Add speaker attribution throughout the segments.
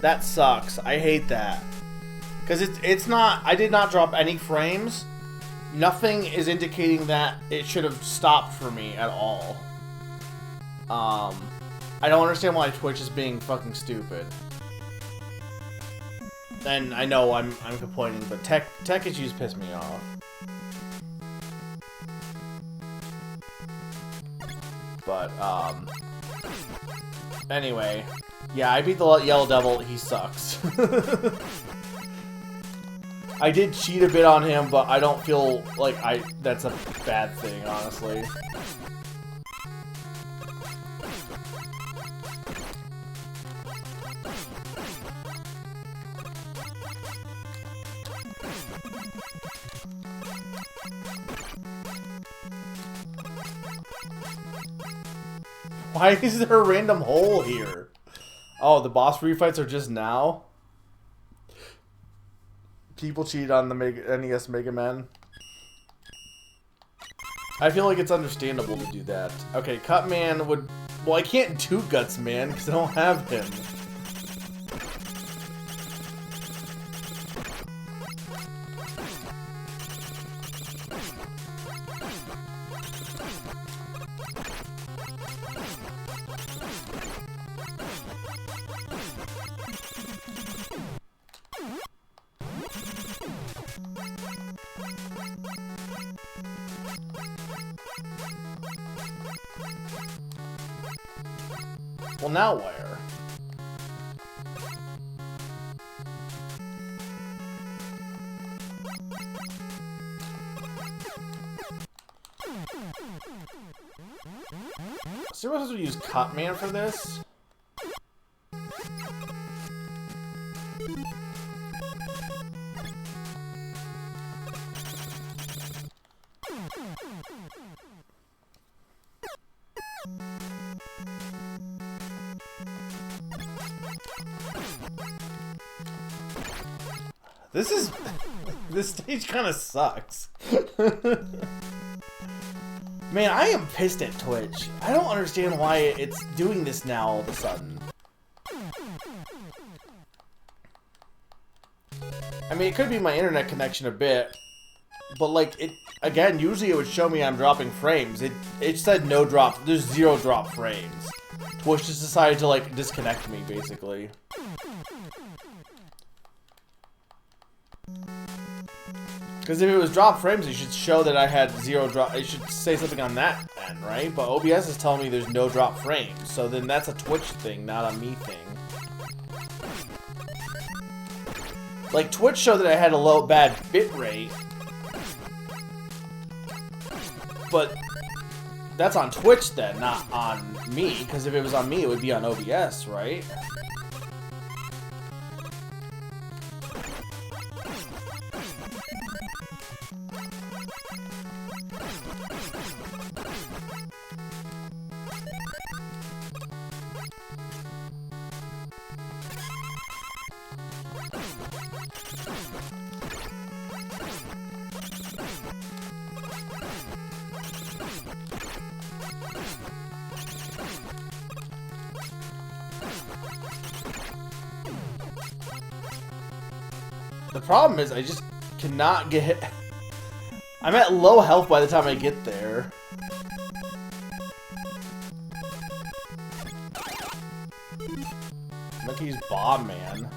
Speaker 1: That sucks. I hate that. Because it's not... I did not drop any frames. Nothing is indicating that it should have stopped for me at all. I don't understand why Twitch is being fucking stupid. And I know I'm complaining, but tech issues piss me off. But, anyway. Yeah, I beat the Yellow Devil. He sucks. I did cheat a bit on him, but I don't feel like that's a bad thing, honestly. Why is there a random hole here? Oh, the boss refights are just now? People cheat on the NES Mega Man. I feel like it's understandable to do that. Okay, Cutman would... Well, I can't do Guts Man because I don't have him. Well, now where? So we're supposed to use Cutman for this? This stage kind of sucks. Man, I am pissed at Twitch. I don't understand why it's doing this now all of a sudden. I mean, it could be my internet connection a bit, but like again, usually it would show me I'm dropping frames. It said no drop. There's 0 drop frames. Twitch just decided to like disconnect me basically. Because if it was drop frames, it should show that I had 0 drop. It should say something on that end, right? But OBS is telling me there's no drop frames. So then that's a Twitch thing, not a me thing. Like, Twitch showed that I had a bad bitrate. But that's on Twitch then, not on me. Because if it was on me, it would be on OBS, right? The problem is I just cannot get hit. I'm at low health by the time I get there. Look, he's Bomb Man.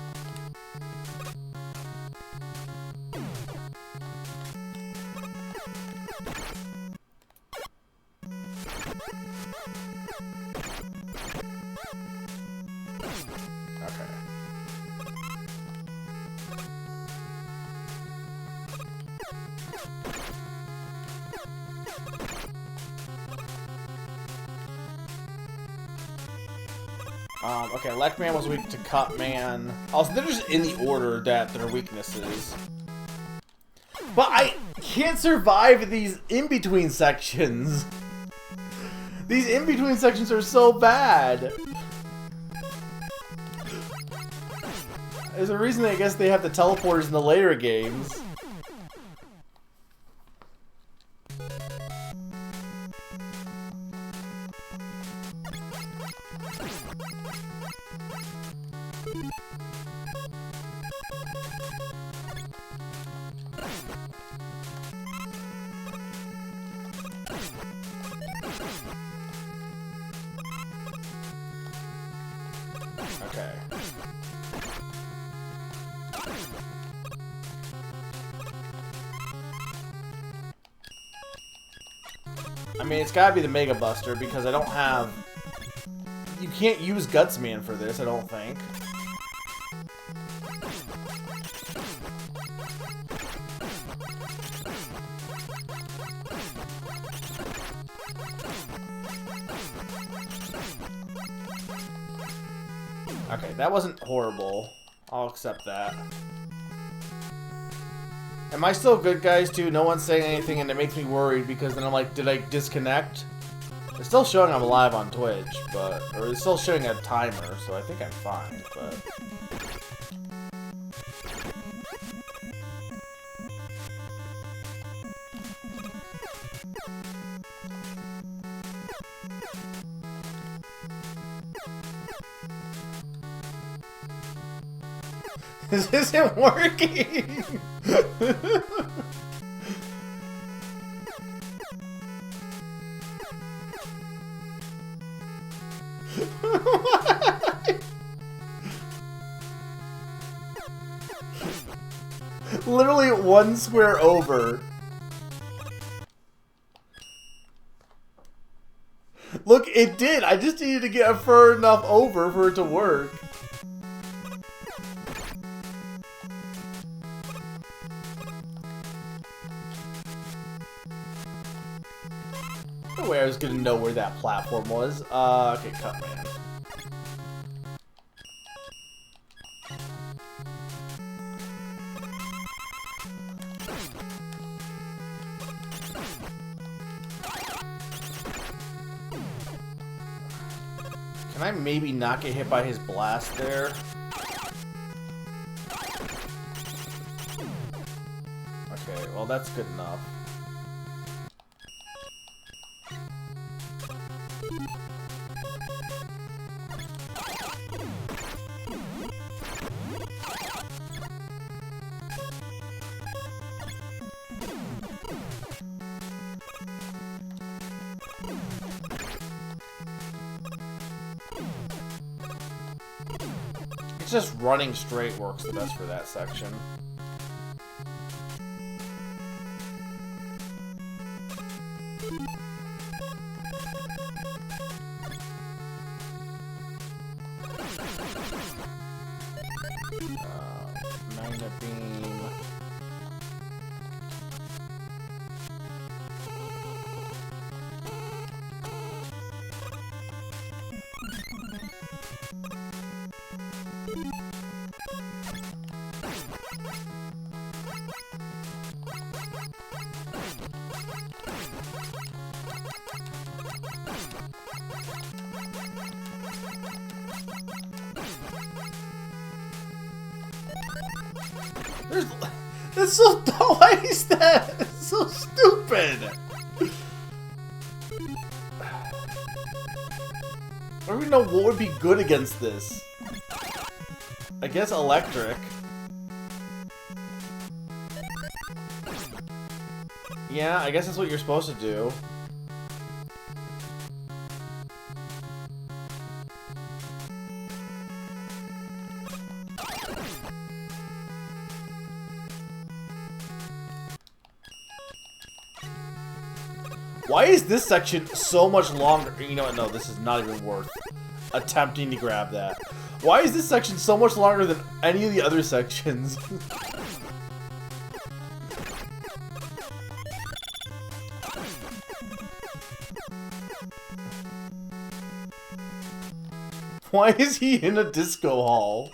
Speaker 1: Okay, Lekman was weak to Cutman. Also, they're just in the order that their weaknesses. But I can't survive these in-between sections. These in-between sections are so bad. There's a reason I guess they have the teleporters in the later games. Okay. I mean, it's gotta be the Mega Buster because I don't have... You can't use Gutsman for this, I don't think. Okay, that wasn't horrible. I'll accept that. Am I still good, guys, too? No one's saying anything, and it makes me worried because then I'm like, did I disconnect? It's still showing I'm live on Twitch, but... Or it's still showing a timer, so I think I'm fine, but... This isn't working! Literally one square over. Look, it did! I just needed to get far enough over for it to work. No way I was gonna know where that platform was. Okay, cut man. Can I maybe not get hit by his blast there? Okay, well that's good enough. It's just running straight works the best for that section. Magnet beam. That's so dumb. Why is that? It's so stupid. I don't even know what would be good against this. I guess electric. Yeah, I guess that's what you're supposed to do. Why is this section so much longer? You know what? No, this is not even worth attempting to grab that. Why is this section so much longer than any of the other sections? Why is he in a disco hall?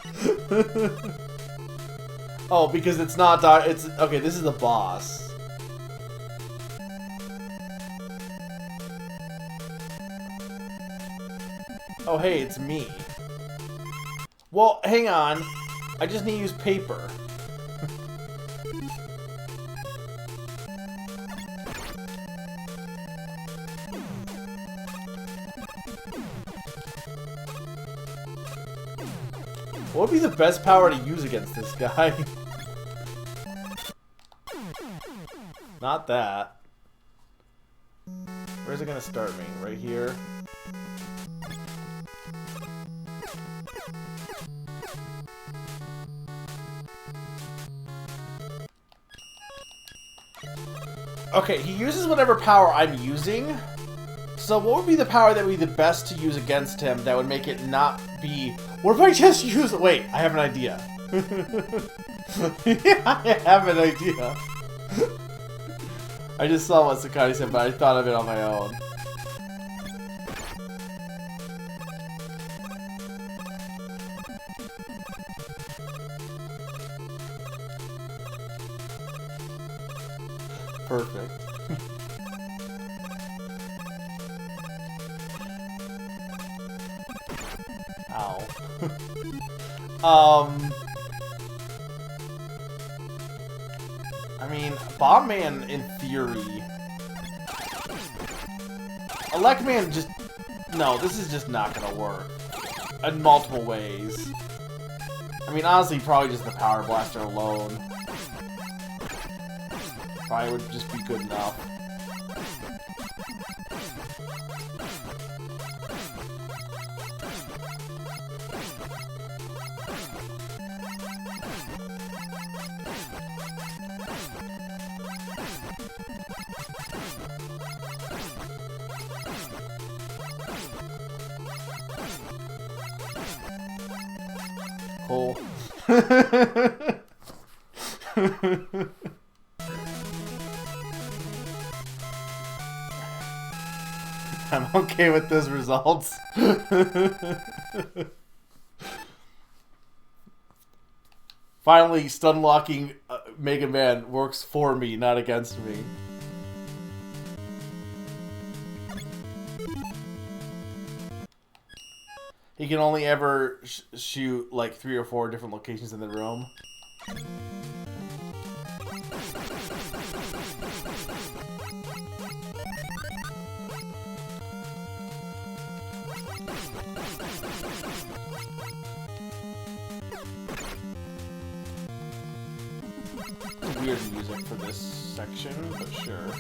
Speaker 1: Oh, because it's not... It's okay, this is the boss. Oh, hey, it's me. Well, hang on. I just need to use paper. What would be the best power to use against this guy? Not that. Where's it gonna start me? Right here? Okay, he uses whatever power I'm using. So what would be the power that would be the best to use against him that would make it not be... What if I just use... Wait, I have an idea. Yeah, I have an idea. I just saw what Sakai said, but I thought of it on my own. Perfect. Ow. I mean, Bomb Man in theory. Elect Man just... No, this is just not gonna work. In multiple ways. I mean, honestly, probably just the Power Blaster alone. Probably would just be good enough. Cool. I'm okay with those results. Finally, stun locking Mega Man works for me, not against me. He can only ever shoot like 3 or 4 different locations in the room. It's weird music for this section, but sure.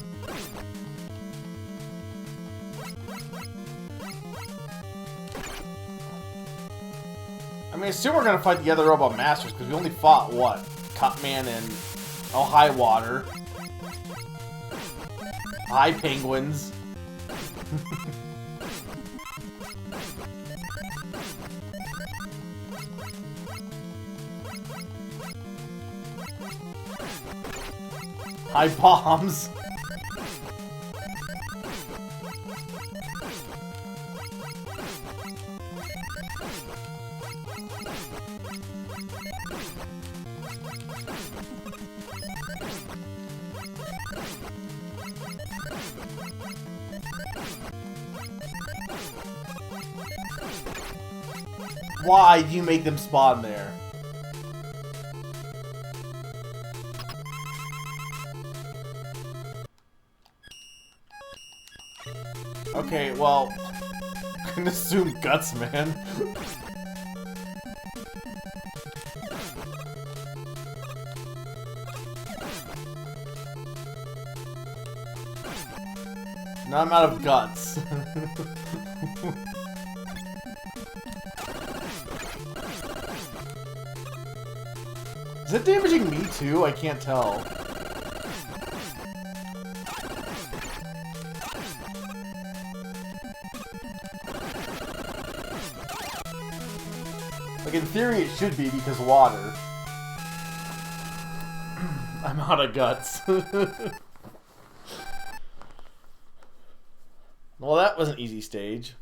Speaker 1: I mean, I assume we're gonna fight the other Robot Masters, because we only fought, what? Cutman and... Oh, High Water. High Penguins. High Bombs. Why do you make them spawn there? Okay, well, I can assume Guts, man. Now I'm out of Guts. Is it damaging me too? I can't tell. Like, in theory it should be because water. I'm out of Guts. Well, that was an easy stage.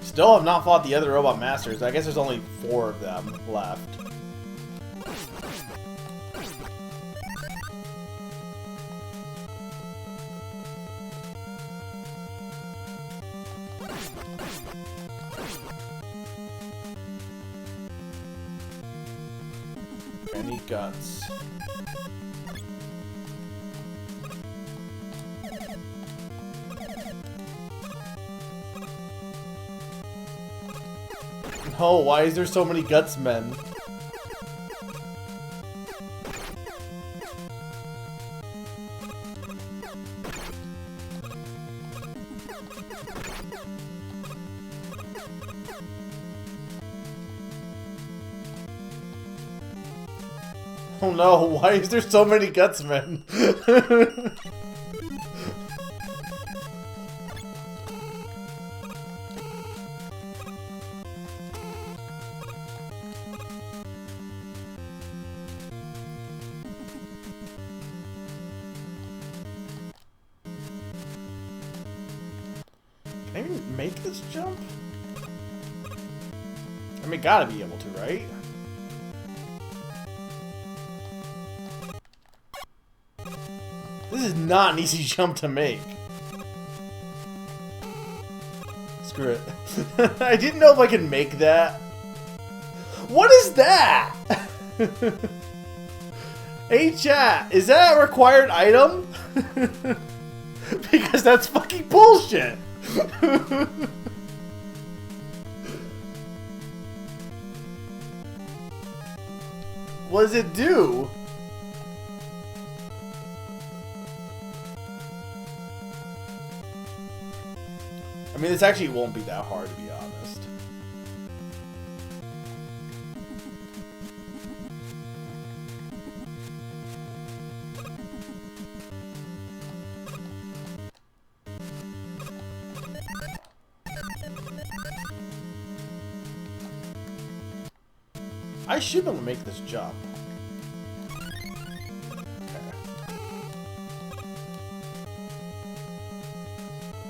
Speaker 1: Still have not fought the other Robot Masters. I guess there's only 4 of them left. Any Guts? no, why is there so many Gutsmen? Oh no, why is there so many Gutsmen? Can I even make this jump? I mean, gotta be able to, right? This is not an easy jump to make. Screw it. I didn't know if I could make that. What is that? Hey chat, is that a required item? Because that's fucking bullshit. What does it do? I mean, this actually won't be that hard, to be honest. I should be able to make this jump.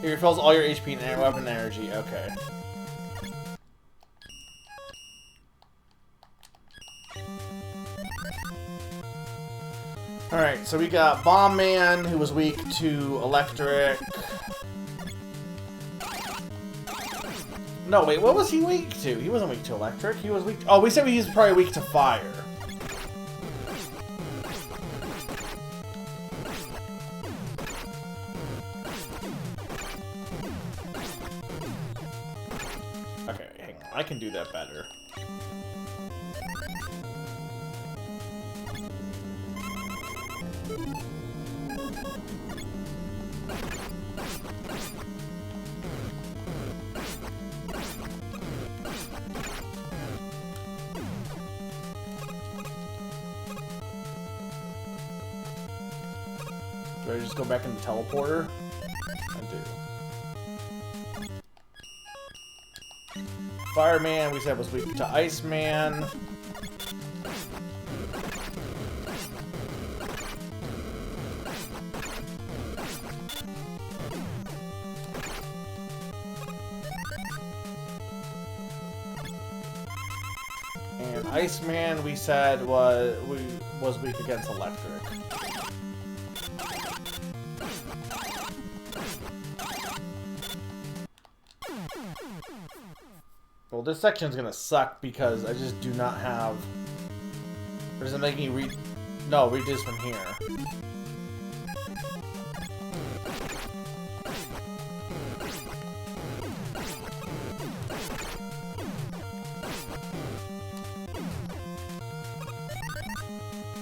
Speaker 1: It refills all your HP and weapon energy. Okay. Alright, so we got Bomb Man, who was weak to electric. No, wait, what was he weak to? He wasn't weak to electric. He was weak to... Oh, we said he was probably weak to fire. Okay, hang on. I can do that better. Do I just go back in the teleporter? I do. Fireman, we said was weak to Iceman. And Iceman, we said was weak against electric. Well, this section's gonna suck because I just do not have... Or does it make me read... No, read this from here.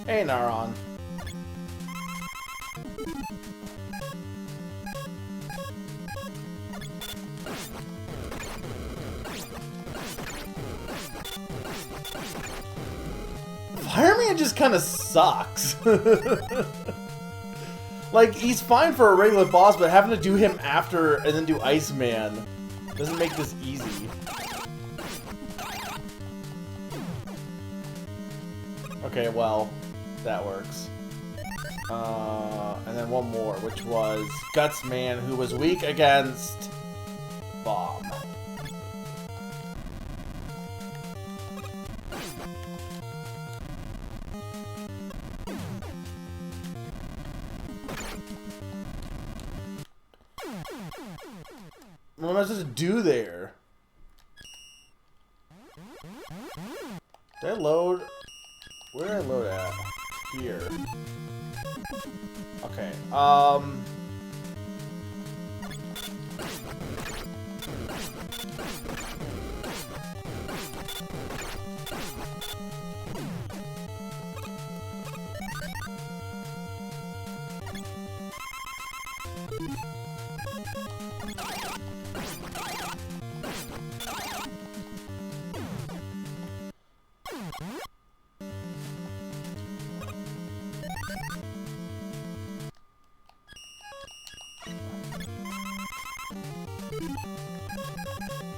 Speaker 1: Hey, Naron. Fireman just kind of sucks. Like, he's fine for a regular boss, but having to do him after and then do Iceman doesn't make this easy. Okay, well, that works. And then one more, which was Gutsman, who was weak against Bomb. What am I supposed to do there? Did I load? Where did I load at? Here. Okay,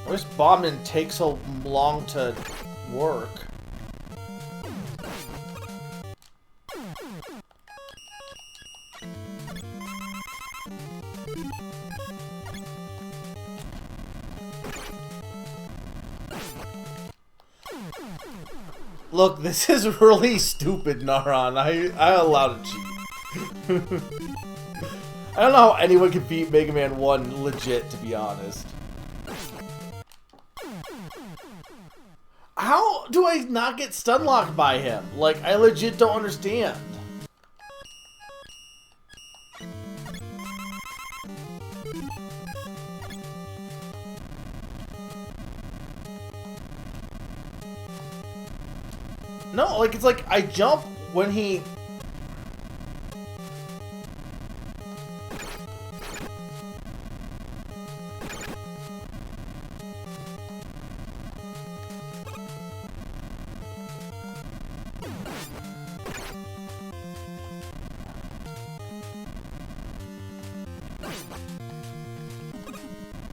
Speaker 1: Why does Bombman take so long to work? Look, this is really stupid, Naran. I allowed to cheat. I don't know how anyone could beat Mega Man 1 legit, to be honest. How do I not get stun locked by him? Like, I legit don't understand. No, like, it's like I jump when he...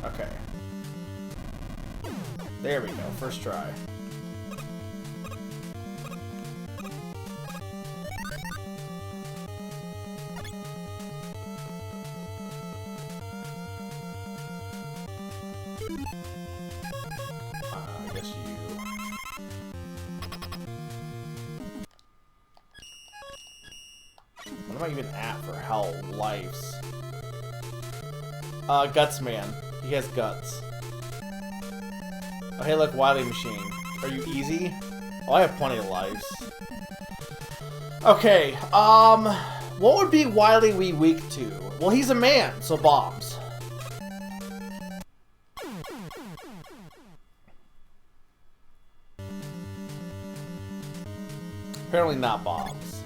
Speaker 1: Okay. There we go, first try. I guess you... What am I even at for hell lives? Guts Man. He has guts. Oh, hey, look, Wily Machine. Are you easy? Oh, I have plenty of lives. Okay, what would be Wily weak to? Well, he's a man, so bombs. Apparently not bombs.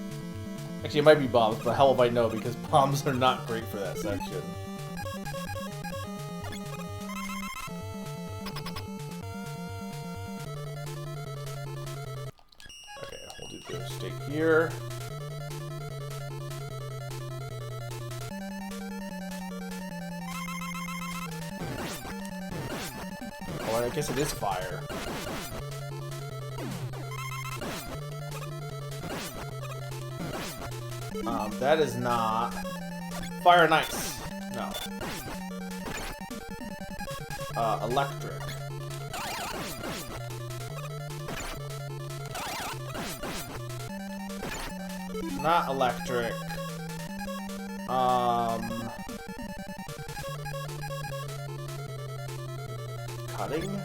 Speaker 1: Actually, it might be bombs, but hell if I know, because bombs are not great for that section. Stay here. Oh, I guess it is fire. That is not fire and ice. No. Electric. Not electric. Cutting?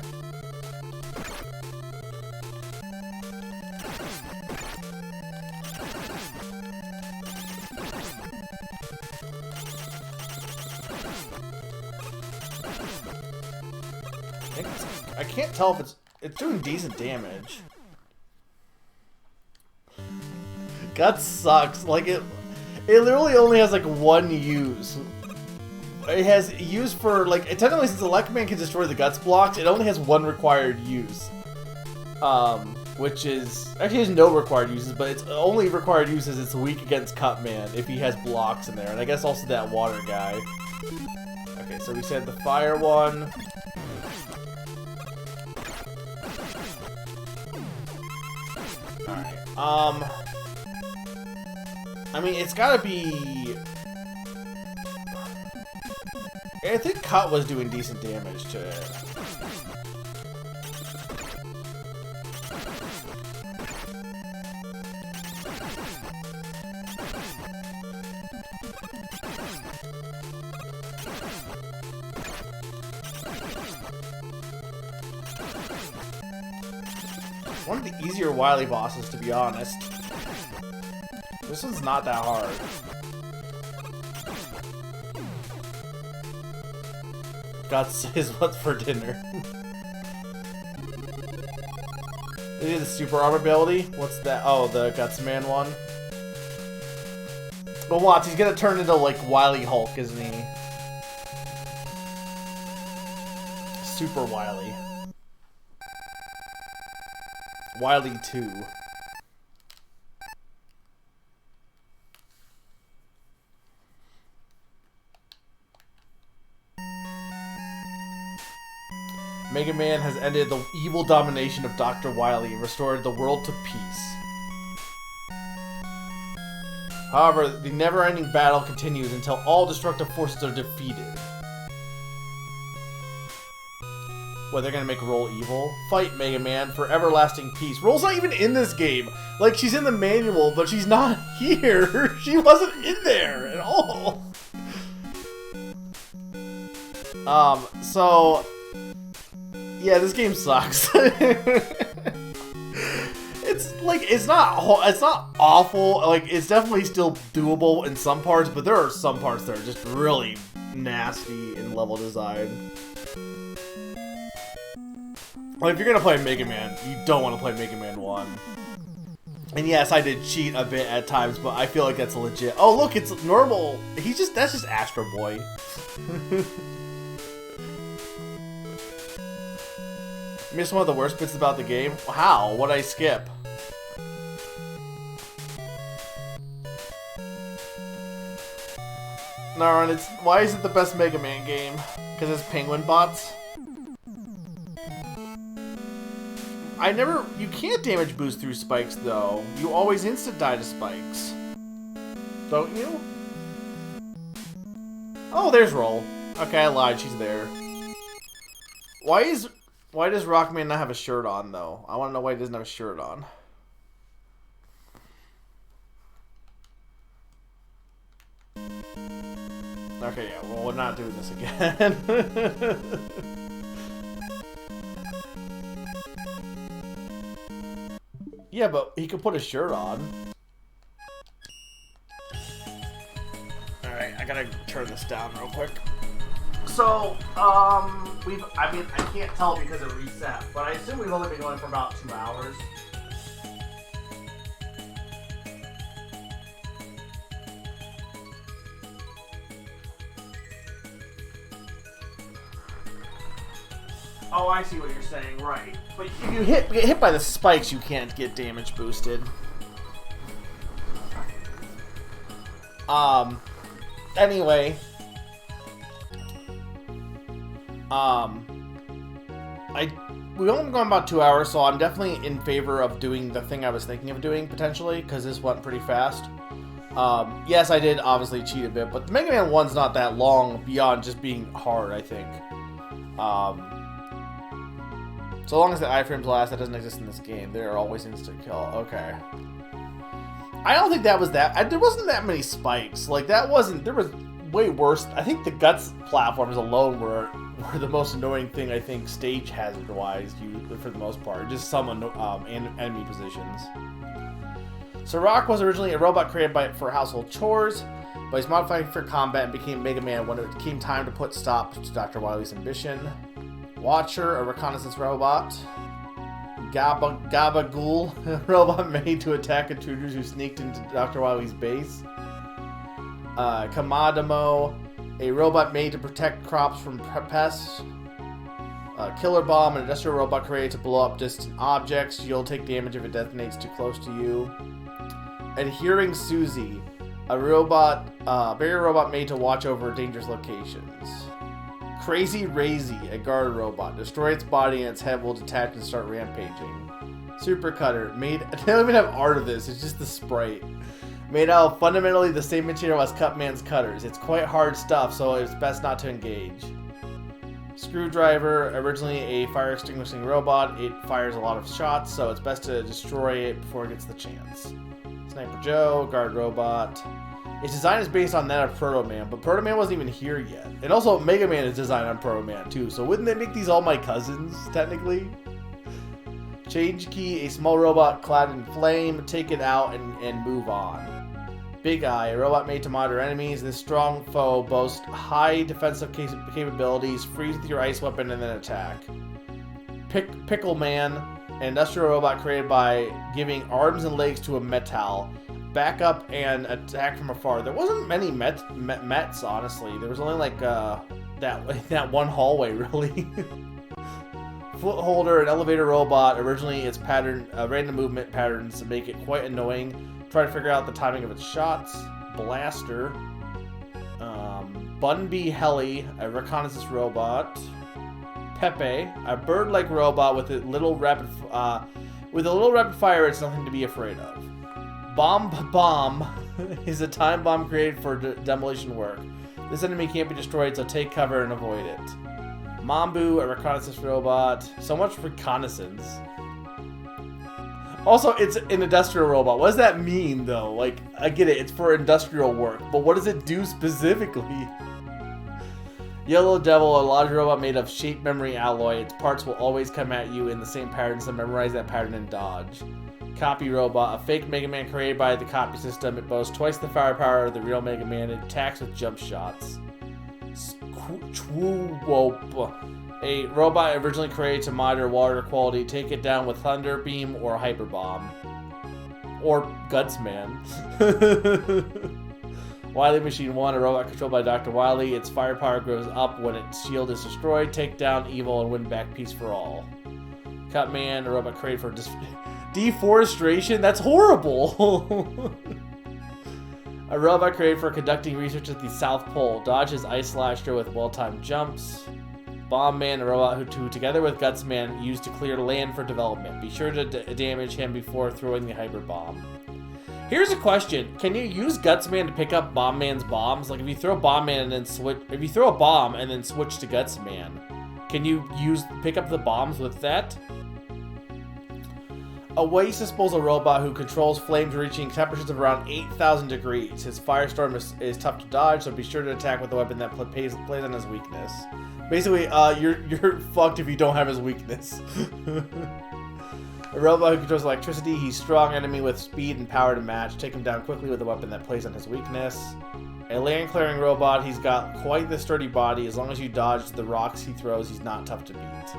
Speaker 1: I can't tell if it's doing decent damage. Guts sucks. Like it literally only has like one use. It has use for like technically since Electman can destroy the Guts blocks, it only has one required use. Which is actually has no required uses, but its only required use is it's weak against Cutman if he has blocks in there, and I guess also that water guy. Okay, so we said the fire one. Alright, I mean, it's gotta be... I think Cut was doing decent damage to it. One of the easier Wily bosses, to be honest. This one's not that hard. Guts is what's for dinner. Is it the super armor ability? What's that? Oh, the Gutsman one. But watch, he's gonna turn into like Wily Hulk, isn't he? Super Wily. Wily 2. Mega Man has ended the evil domination of Dr. Wily and restored the world to peace. However, the never-ending battle continues until all destructive forces are defeated. What, they're gonna make Roll evil? Fight Mega Man for everlasting peace. Roll's not even in this game. Like, she's in the manual, but she's not here. She wasn't in there at all. So... yeah, this game sucks. It's not awful. Like, it's definitely still doable in some parts, but there are some parts that are just really nasty in level design. Like, if you're gonna play Mega Man, you don't want to play Mega Man 1. And yes, I did cheat a bit at times, but I feel like that's legit. Oh, look, it's normal. That's just Astro Boy. Missed one of the worst bits about the game? How? What'd I skip? Narn, why is it the best Mega Man game? Because it's penguin bots? You can't damage boost through spikes though. You always instant die to spikes. Don't you? Oh, there's Roll. Okay, I lied, she's there. Why does Rockman not have a shirt on though? I want to know why he doesn't have a shirt on. Okay, yeah, well, we're not doing this again. Yeah, but he could put a shirt on. Alright, I gotta turn this down real quick. So, I can't tell because it reset, but I assume we've only been going for about 2 hours. Oh, I see what you're saying, right. But if you get hit by the spikes, you can't get damage boosted. Anyway. We've only gone about 2 hours, so I'm definitely in favor of doing the thing I was thinking of doing, potentially, because this went pretty fast. Yes, I did obviously cheat a bit, but the Mega Man 1's not that long beyond just being hard, I think. So long as the iframes last, that doesn't exist in this game. They're always instant kill. Okay. I don't think that was that. There wasn't that many spikes. Like, that wasn't... There was way worse. I think the Guts platforms alone were the most annoying thing, I think, stage hazard-wise, for the most part. Just some enemy positions. So Rock was originally a robot created for household chores, but he's modified for combat and became Mega Man when it came time to put stop to Dr. Wily's ambition. Watcher, a reconnaissance robot. Gabagool, a robot made to attack intruders who sneaked into Dr. Wily's base. Kamadamo, a robot made to protect crops from pests. Killer Bomb, an industrial robot created to blow up distant objects. You'll take damage if it detonates too close to you. Adhering Susie, a barrier robot made to watch over dangerous locations. Crazy Razy, a guard robot. Destroy its body and its head will detach and start rampaging. Super Cutter, they don't even have art of this, it's just the sprite. Made out of fundamentally the same material as Cutman's cutters. It's quite hard stuff, so it's best not to engage. Screwdriver, originally a fire extinguishing robot. It fires a lot of shots, so it's best to destroy it before it gets the chance. Sniper Joe, guard robot. Its design is based on that of Proto Man, but Proto Man wasn't even here yet. And also, Mega Man is designed on Proto Man too, so wouldn't they make these all my cousins, technically? Change Key, a small robot clad in flame. Take it out and move on. Big Eye, a robot made to monitor enemies. This strong foe boasts high defensive capabilities. Freeze with your ice weapon and then attack. Pickle Man, an industrial robot created by giving arms and legs to a metal. Back up and attack from afar. There wasn't many Mets, honestly. There was only like that one hallway, really. Footholder, an elevator robot. Originally, its random movement patterns make it quite annoying. Try to figure out the timing of its shots. Blaster. Bunby Heli, a reconnaissance robot. Pepe, a bird-like robot with a little rapid fire. It's nothing to be afraid of. Bomb is a time bomb created for demolition work. This enemy can't be destroyed, so take cover and avoid it. Mambu, a reconnaissance robot. So much reconnaissance. Also, it's an industrial robot. What does that mean, though? Like, I get it, it's for industrial work, but what does it do specifically? Yellow Devil, a large robot made of shape memory alloy. Its parts will always come at you in the same pattern, so memorize that pattern and dodge. Copy Robot, a fake Mega Man created by the copy system. It boasts twice the firepower of the real Mega Man. It attacks with jump shots. Chwoop, a robot originally created to monitor water quality. Take it down with Thunder Beam or Hyper Bomb. Or Gutsman. Wily Machine 1, a robot controlled by Dr. Wily. Its firepower grows up when its shield is destroyed. Take down evil and win back peace for all. Cutman, a robot created for deforestation? That's horrible! A robot created for conducting research at the South Pole. Dodges Ice Slasher with well-timed jumps. Bomb Man, a robot who together with Gutsman, used to clear land for development. Be sure to damage him before throwing the Hyper Bomb. Here's a question. Can you use Gutsman to pick up Bomb Man's bombs? Like, if you throw Bomb Man and then if you throw a bomb and then switch to Gutsman, can you pick up the bombs with that? Oasis is a robot who controls flames reaching temperatures of around 8,000 degrees. His firestorm is tough to dodge, so be sure to attack with a weapon that plays on his weakness. Basically, you're fucked if you don't have his weakness. A robot who controls electricity. He's a strong enemy with speed and power to match. Take him down quickly with a weapon that plays on his weakness. A land-clearing robot. He's got quite the sturdy body. As long as you dodge the rocks he throws, he's not tough to beat.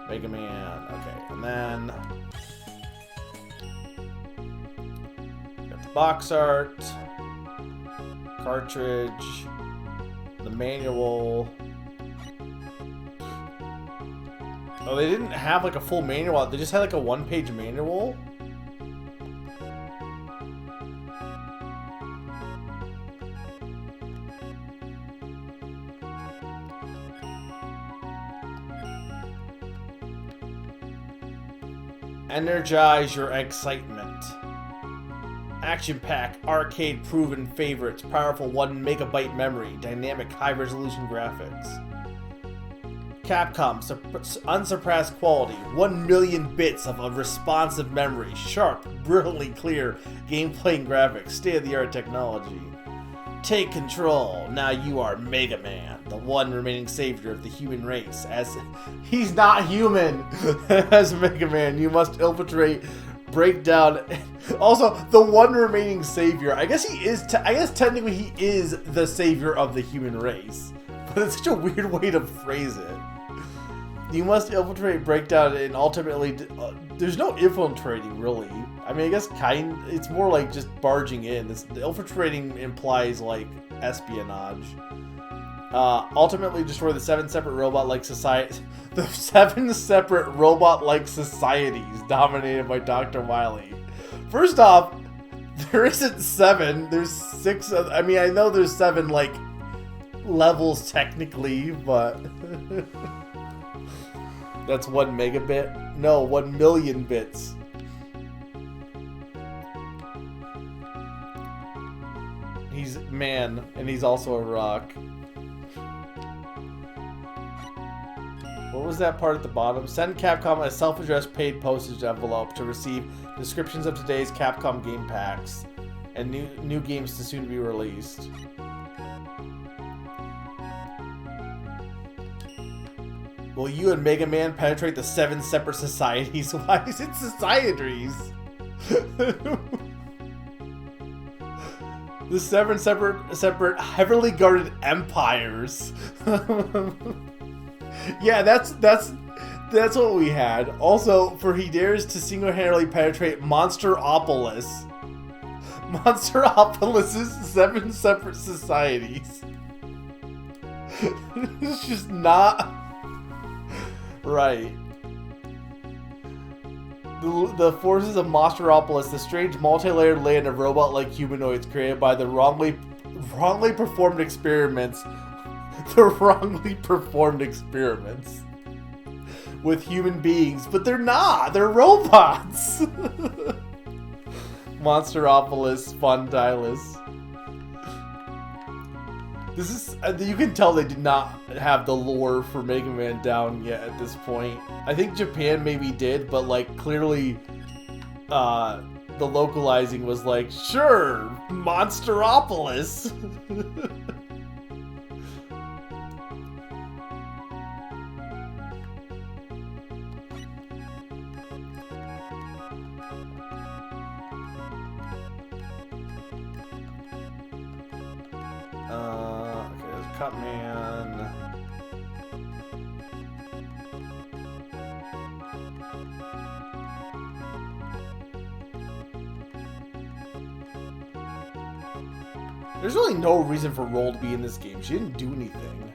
Speaker 1: Mega Man. Okay, and then got the box art, cartridge, the manual. Oh, they didn't have like a full manual. They just had like a one-page manual. Energize your excitement. Action pack, arcade proven favorites, powerful 1 megabyte memory, dynamic high resolution graphics. Capcom, unsurpassed quality, 1 million bits of a responsive memory, sharp, brilliantly clear gameplay and graphics, state-of-the-art technology. Take control. Now you are Mega Man, the one remaining savior of the human race. As he's not human, as Mega Man, you must infiltrate, break down. Also, the one remaining savior. I guess he is. I guess technically he is the savior of the human race, but it's such a weird way to phrase it. You must infiltrate, break down, and ultimately, there's no infiltrating really. I mean, I guess it's more like just barging in. The infiltrating implies like espionage. Ultimately destroy the 7 separate robot-like societies. The 7 separate robot-like societies dominated by Dr. Wily. First off, there isn't 7. There's 6. I mean, I know there's 7 like levels technically, but that's 1 megabit. No, 1 million bits. He's man, and he's also a rock. What was that part at the bottom? Send Capcom a self-addressed paid postage envelope to receive descriptions of today's Capcom game packs and new games to soon be released. Will you and Mega Man penetrate the 7 separate societies? Why is it societies? The 7 separate heavily guarded empires. Yeah, that's what we had. Also, for he dares to single-handedly penetrate Monsteropolis. Monsteropolis's 7 separate societies. It's just not right. The forces of Monsteropolis, the strange multi-layered land of robot-like humanoids created by the wrongly performed experiments, the wrongly performed experiments with human beings, but they're not. They're robots. Monsteropolis Fundilis. This is, you can tell they did not have the lore for Mega Man down yet at this point. I think Japan maybe did, but like clearly the localizing was like, sure, Monsteropolis. Okay, there's Cutman. There's really no reason for Roll to be in this game. She didn't do anything.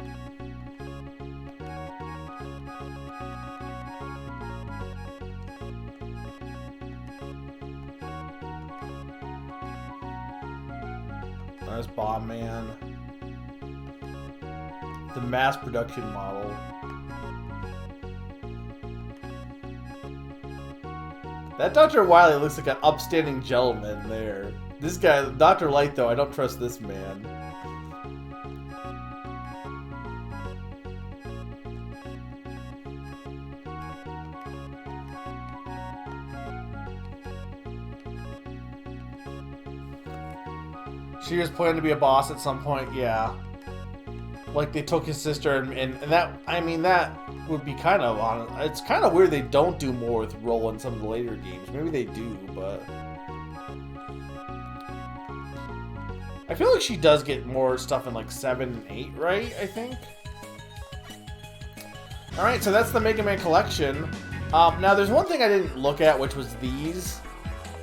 Speaker 1: There's Bomb Man. The mass production model. That Dr. Wily looks like an upstanding gentleman there. This guy, Dr. Light, though, I don't trust this man. She was planning to be a boss at some point, yeah. Like they took his sister and that, I mean, that would be kind of on. It's kind of weird they don't do more with Roll in some of the later games. Maybe they do, but I feel like she does get more stuff in like 7 and 8, right? I think. All right, so that's the Mega Man collection. Now there's one thing I didn't look at, which was these.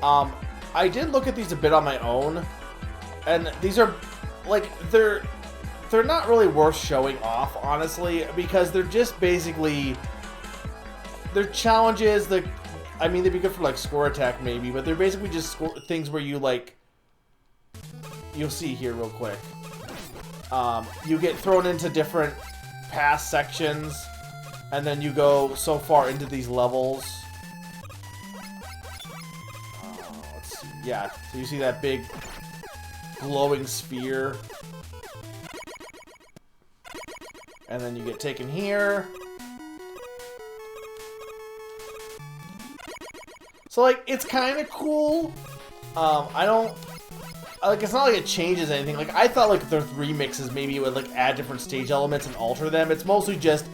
Speaker 1: I did look at these a bit on my own, and these are like they're not really worth showing off, honestly, because they're just basically, they're challenges that, I mean, they'd be good for like score attack maybe, but they're basically just things where you like, you'll see here real quick, you get thrown into different past sections, and then you go so far into these levels. Let's see. Yeah, so you see that big glowing sphere. And then you get taken here. So, like, it's kind of cool. I don't... Like, it's not like it changes anything. Like, I thought, like, if there's remixes, maybe it would, like, add different stage elements and alter them. It's mostly just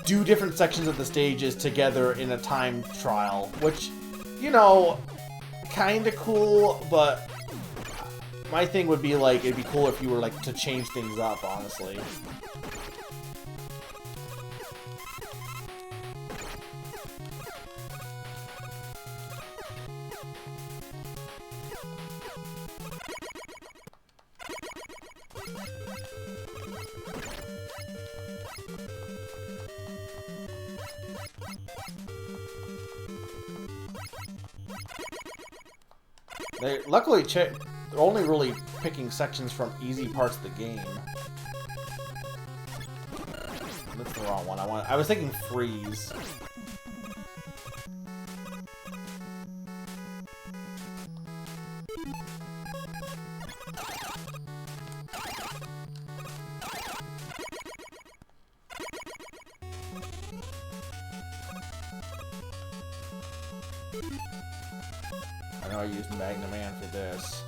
Speaker 1: do different sections of the stages together in a time trial. Which, you know, kind of cool, but my thing would be, like, it'd be cool if you were, like, to change things up, honestly. Luckily, they're only really picking sections from easy parts of the game. That's the wrong one. I was thinking freeze. I know I used Magna Man for this.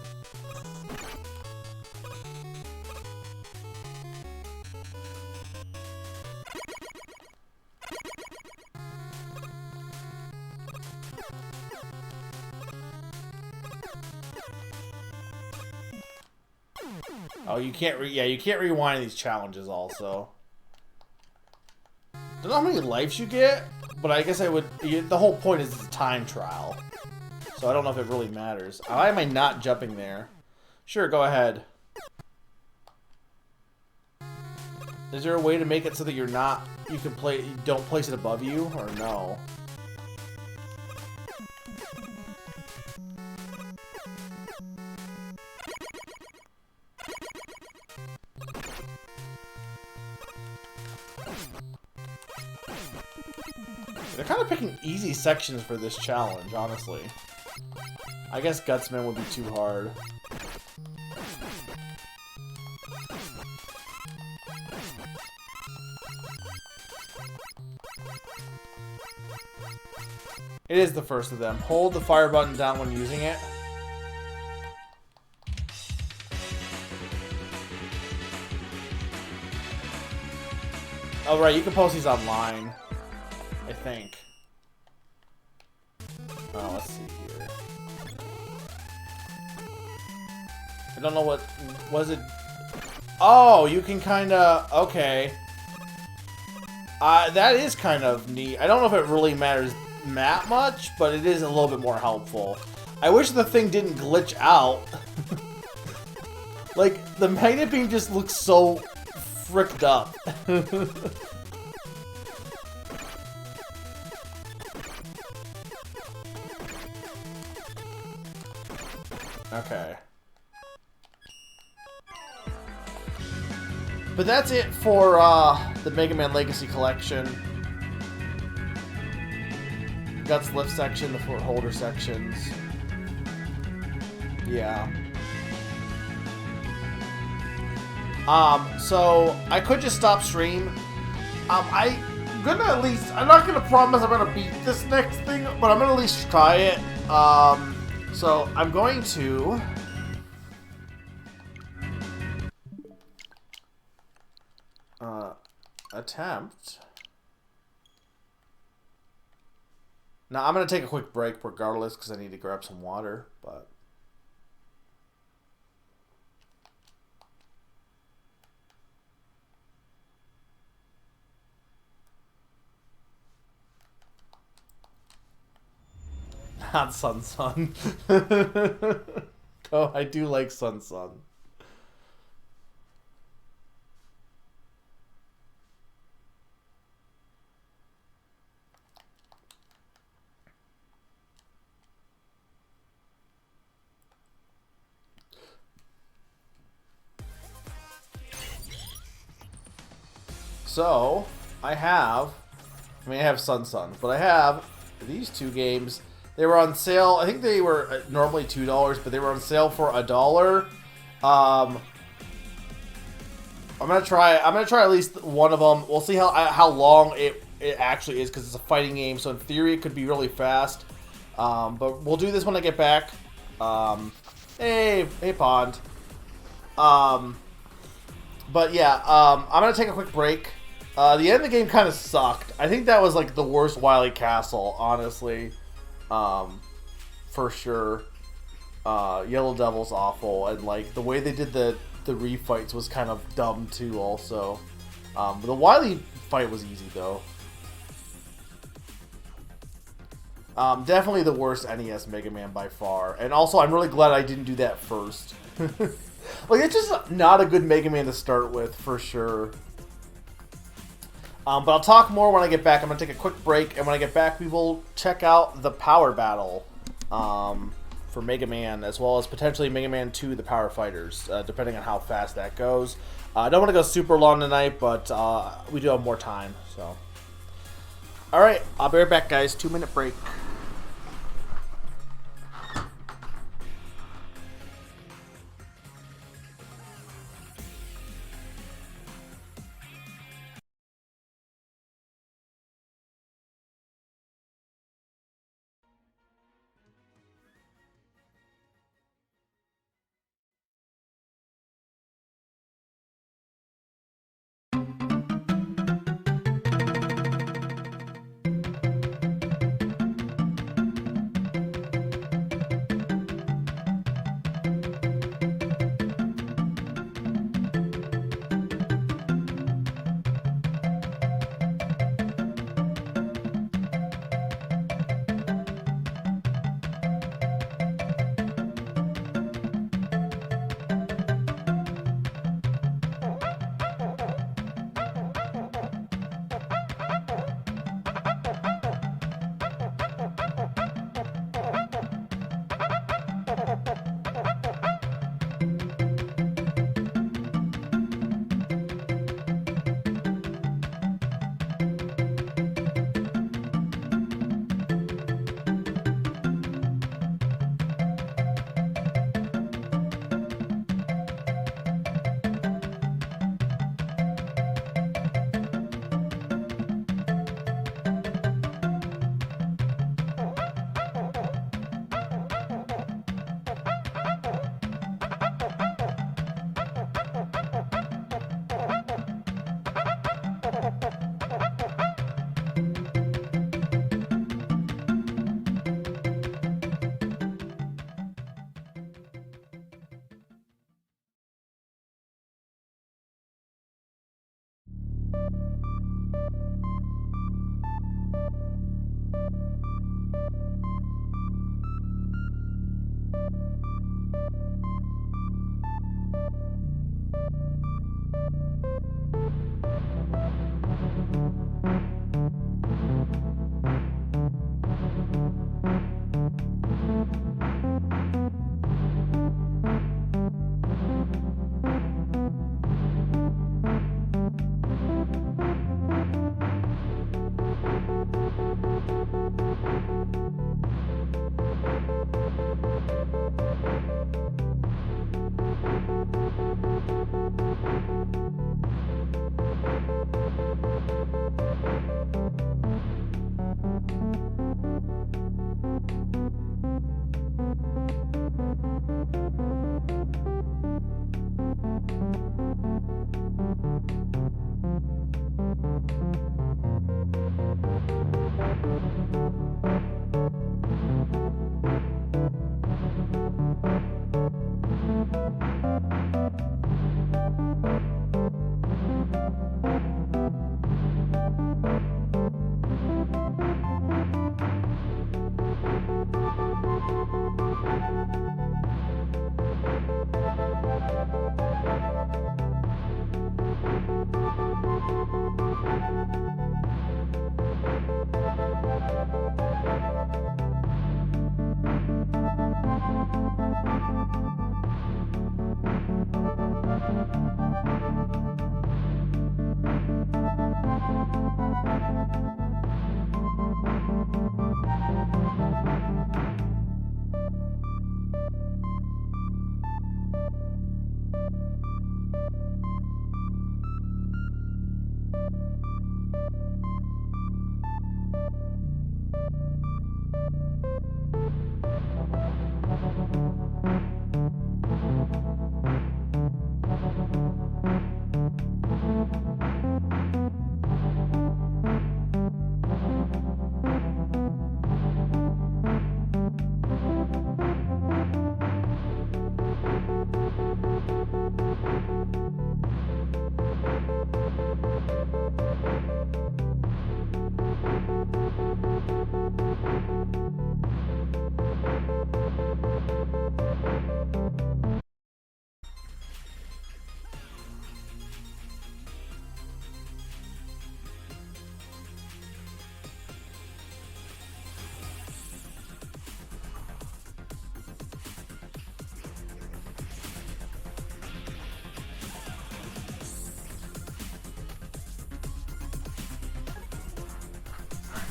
Speaker 1: Oh, you can't you can't rewind these challenges also. Don't know how many lives you get, but I guess I would. The whole point is it's a time trial. So I don't know if it really matters. Why am I not jumping there? Sure, go ahead. Is there a way to make it so that you're not, you don't place it above you, or no? They're kind of picking easy sections for this challenge, honestly. I guess Gutsman would be too hard. It is the first of them. Hold the fire button down when using it. Oh, right, you can post these online, I think. Oh, let's see here. I don't know what... Was it... Oh, you can kind of... Okay. That is kind of neat. I don't know if it really matters that much, but it is a little bit more helpful. I wish the thing didn't glitch out. Like, the magnet beam just looks so fricked up. Okay. But that's it for the Mega Man Legacy Collection. Guts lift section, the foot holder sections. Yeah. So I could just stop stream. I'm not gonna promise I'm gonna beat this next thing, but I'm gonna at least try it. So I'm going to attempt. Now I'm gonna take a quick break regardless because I need to grab some water, but not Sun Sun. Oh, I do like Sun Sun. So, I have Sun Sun, but I have these two games. They were on sale. I think they were normally $2, but they were on sale for $1. I'm gonna try at least one of them. We'll see how long it actually is because it's a fighting game. So in theory, it could be really fast. But we'll do this when I get back. Hey Pond. But yeah, I'm gonna take a quick break. The end of the game kind of sucked. I think that was like the worst Wily Castle, honestly. For sure. Yellow Devil's awful, and like the way they did the refights was kind of dumb too. Also, the Wily fight was easy though. Definitely the worst NES Mega Man by far, and also I'm really glad I didn't do that first. Like, it's just not a good Mega Man to start with, for sure. But I'll talk more when I get back. I'm going to take a quick break, and when I get back, we will check out the Power Battle for Mega Man, as well as potentially Mega Man 2, the Power Fighters, depending on how fast that goes. I don't want to go super long tonight, but we do have more time, so. Alright, I'll be right back, guys. 2-minute break.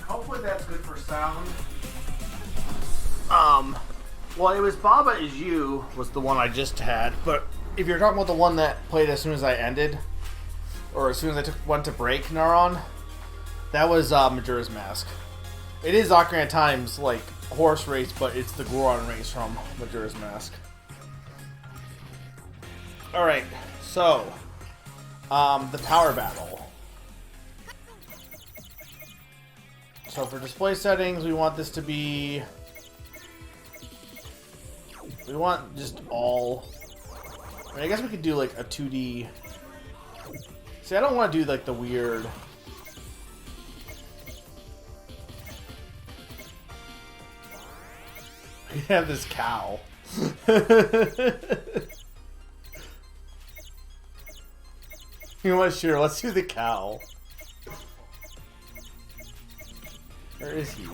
Speaker 1: Hopefully that's good for sound. Well, it was Baba Is You was the one I just had, but if you're talking about the one that played as soon as I ended, or as soon as I went to break Neuron, that was Majora's Mask. It is Ocarina of Time's, like, horse race, but it's the Goron race from Majora's Mask. Alright, so, the power battle. So for display settings, we want this to be... We want just all... I mean, I guess we could do, like, a 2D... See, I don't want to do, like, the weird... We have this cow. You know what? Sure, let's do the cow. Where is he?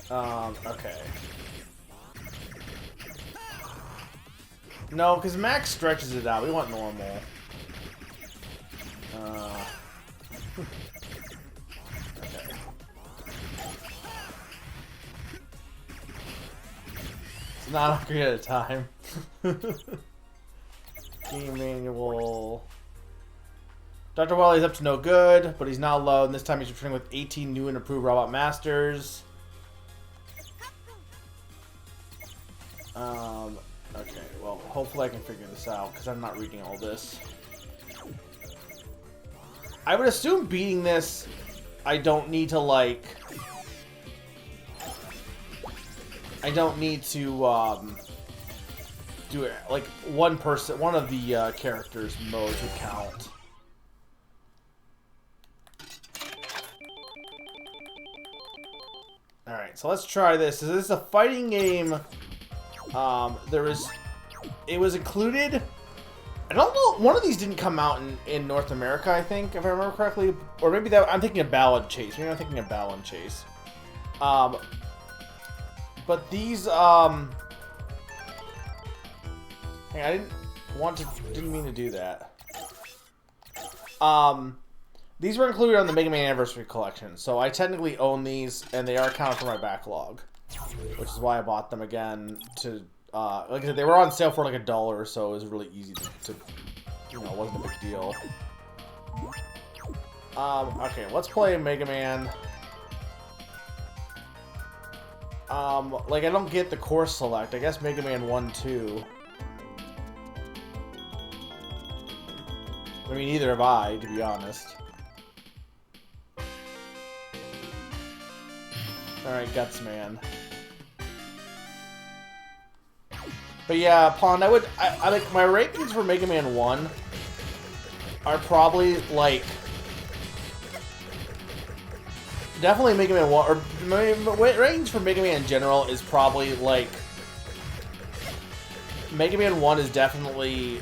Speaker 1: Okay. No, because Max stretches it out. We want normal. Okay. It's not Ocarina of Time. Game manual. Dr. Wily's up to no good, but he's not alone. This time he's returning with 18 new and improved Robot Masters. Okay, well, hopefully I can figure this out, because I'm not reading all this. I would assume beating this, I don't need to, like... I don't need to, do it like one of the characters modes would count. All right, so let's try this. This is a fighting game. It was included. I don't know. One of these didn't come out in North America, I think, if I remember correctly, or maybe that I'm thinking of Ballad Chase. Maybe I'm thinking of Ballad Chase. But these Hey, I didn't mean to do that. These were included on the Mega Man Anniversary Collection, so I technically own these, and they are accounted for my backlog, which is why I bought them again. To like I said, they were on sale for like $1, so it was really easy to you know, it wasn't a big deal. Okay, let's play Mega Man. Like I don't get the course select. I guess Mega Man 1, 2. I mean, neither have I, to be honest. Alright, Guts Man. But yeah, Pond, I like my rankings for Mega Man 1 are probably like definitely Mega Man 1, or my rankings for Mega Man in general is probably like Mega Man 1 is definitely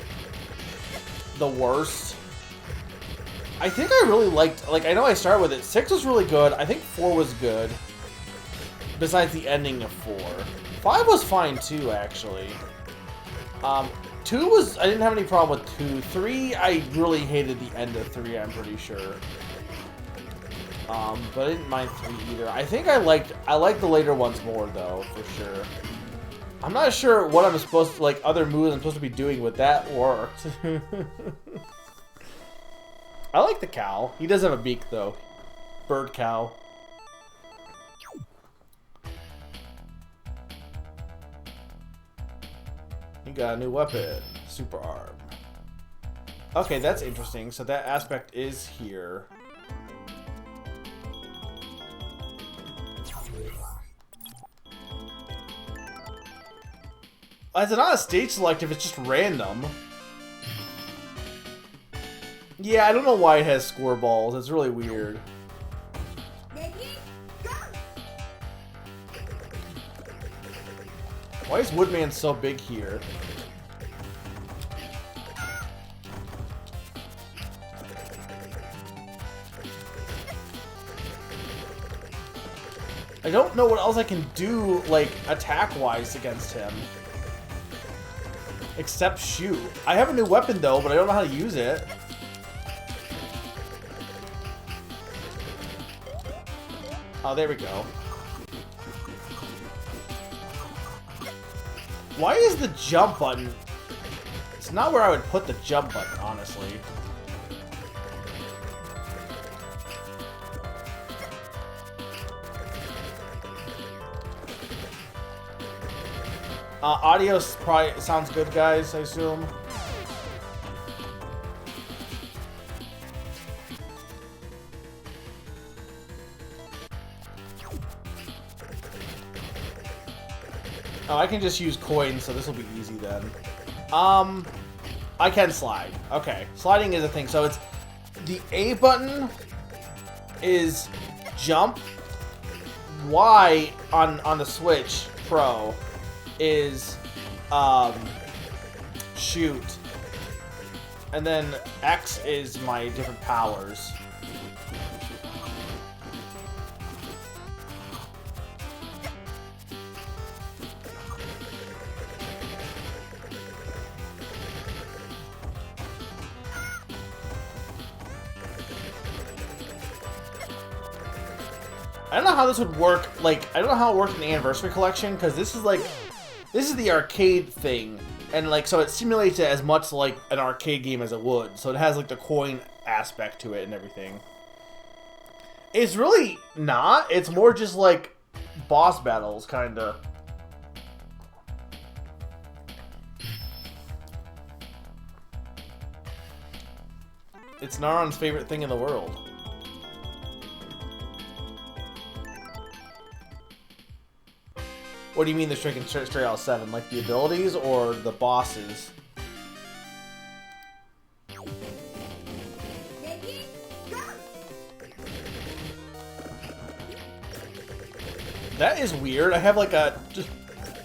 Speaker 1: the worst. I think I really liked, like I know I started with it. 6 was really good. I think 4 was good. Besides the ending of 4. 5 was fine too, actually. 2 was, I didn't have any problem with 2. 3, I really hated the end of 3, I'm pretty sure. But I didn't mind 3 either. I think I liked the later ones more though, for sure. I'm not sure what I'm supposed to, like, other moves I'm supposed to be doing with that worked. I like the cow. He does have a beak though. Bird cow. You got a new weapon. Super Arm. Okay, that's interesting. So that aspect is here. It's not a stage selective, it's just random. Yeah, I don't know why it has score balls. It's really weird. Why is Woodman so big here? I don't know what else I can do, like, attack-wise against him. Except shoot. I have a new weapon, though, but I don't know how to use it. Oh, there we go. Why is the jump button... It's not where I would put the jump button, honestly. Audio probably sounds good, guys, I assume. Oh, I can just use coins, so this will be easy then. I can slide. Okay, sliding is a thing. So it's the A button is jump. Y on the Switch Pro is shoot, and then X is my different powers. I don't know how this would work, like, I don't know how it worked in the Anniversary Collection, because this is like, this is the arcade thing, and like, so it simulates it as much like an arcade game as it would, so it has like the coin aspect to it and everything. It's really not, it's more just like boss battles, kinda. It's Naron's favorite thing in the world. What do you mean they're taken straight out of 7? Like the abilities or the bosses? That is weird. I have like a...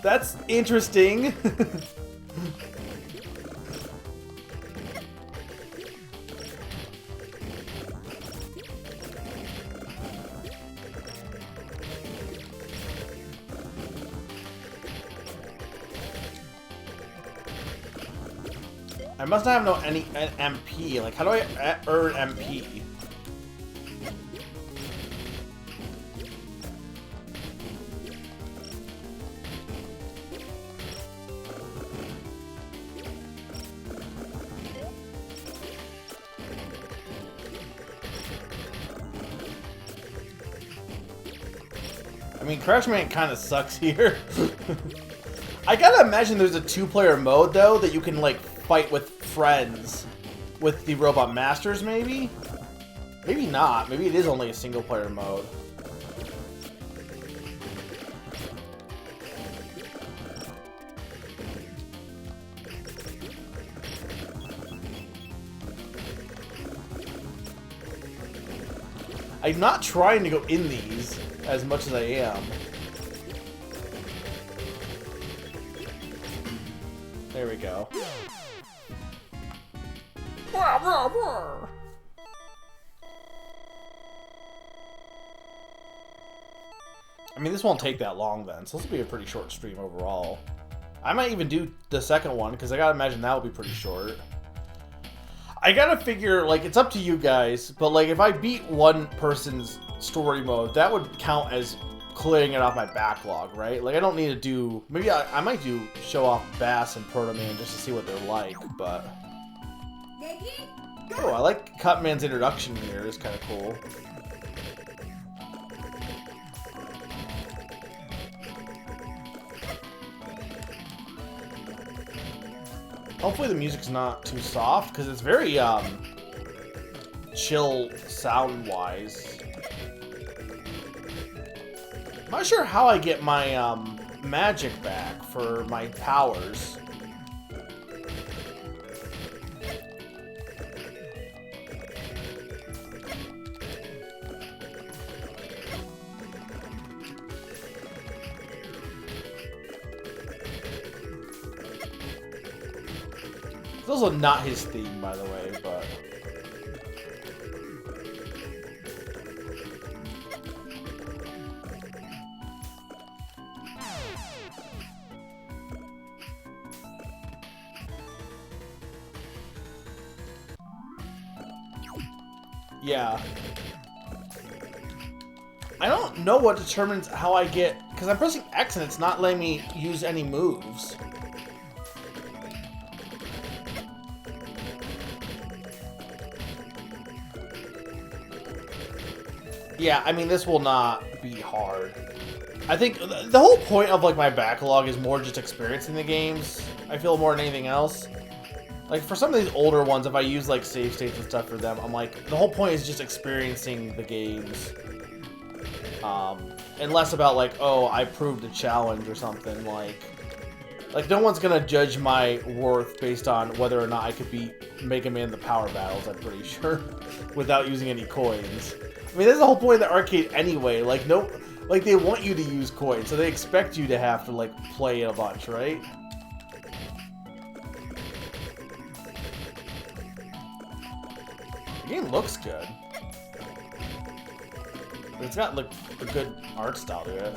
Speaker 1: That's interesting. I must not have no any MP. Like, how do I earn MP? I mean, Crashman kind of sucks here. I gotta imagine there's a 2-player mode, though, that you can, like, fight with friends with the Robot Masters, maybe? Maybe not. Maybe it is only a single-player mode. I'm not trying to go in these as much as I am. There we go. I mean, this won't take that long then, so this will be a pretty short stream overall. I might even do the second one, because I gotta imagine that will be pretty short. I gotta figure, like, it's up to you guys, but, like, if I beat one person's story mode, that would count as clearing it off my backlog, right? Like, I don't need to do... Maybe I might do show off Bass and Proto Man just to see what they're like, but... Oh, I like Cutman's introduction here. It's kind of cool. Hopefully the music's not too soft, because it's very, chill sound-wise. I'm not sure how I get my, magic back for my powers. It's also not his theme, by the way, but... Yeah. I don't know what determines how I get... Because I'm pressing X and it's not letting me use any moves. Yeah, I mean, this will not be hard. I think the whole point of, like, my backlog is more just experiencing the games, I feel, more than anything else. Like, for some of these older ones, if I use, like, save states and stuff for them, I'm like, the whole point is just experiencing the games. And less about, like, oh, I proved a challenge or something, like, no one's gonna judge my worth based on whether or not I could beat Mega Man the Power Battles, I'm pretty sure, without using any coins. I mean, that's the whole point of the arcade anyway. Like, no, like, they want you to use coins, so they expect you to have to, like, play a bunch, right? The game looks good. It's got, like, a good art style to it.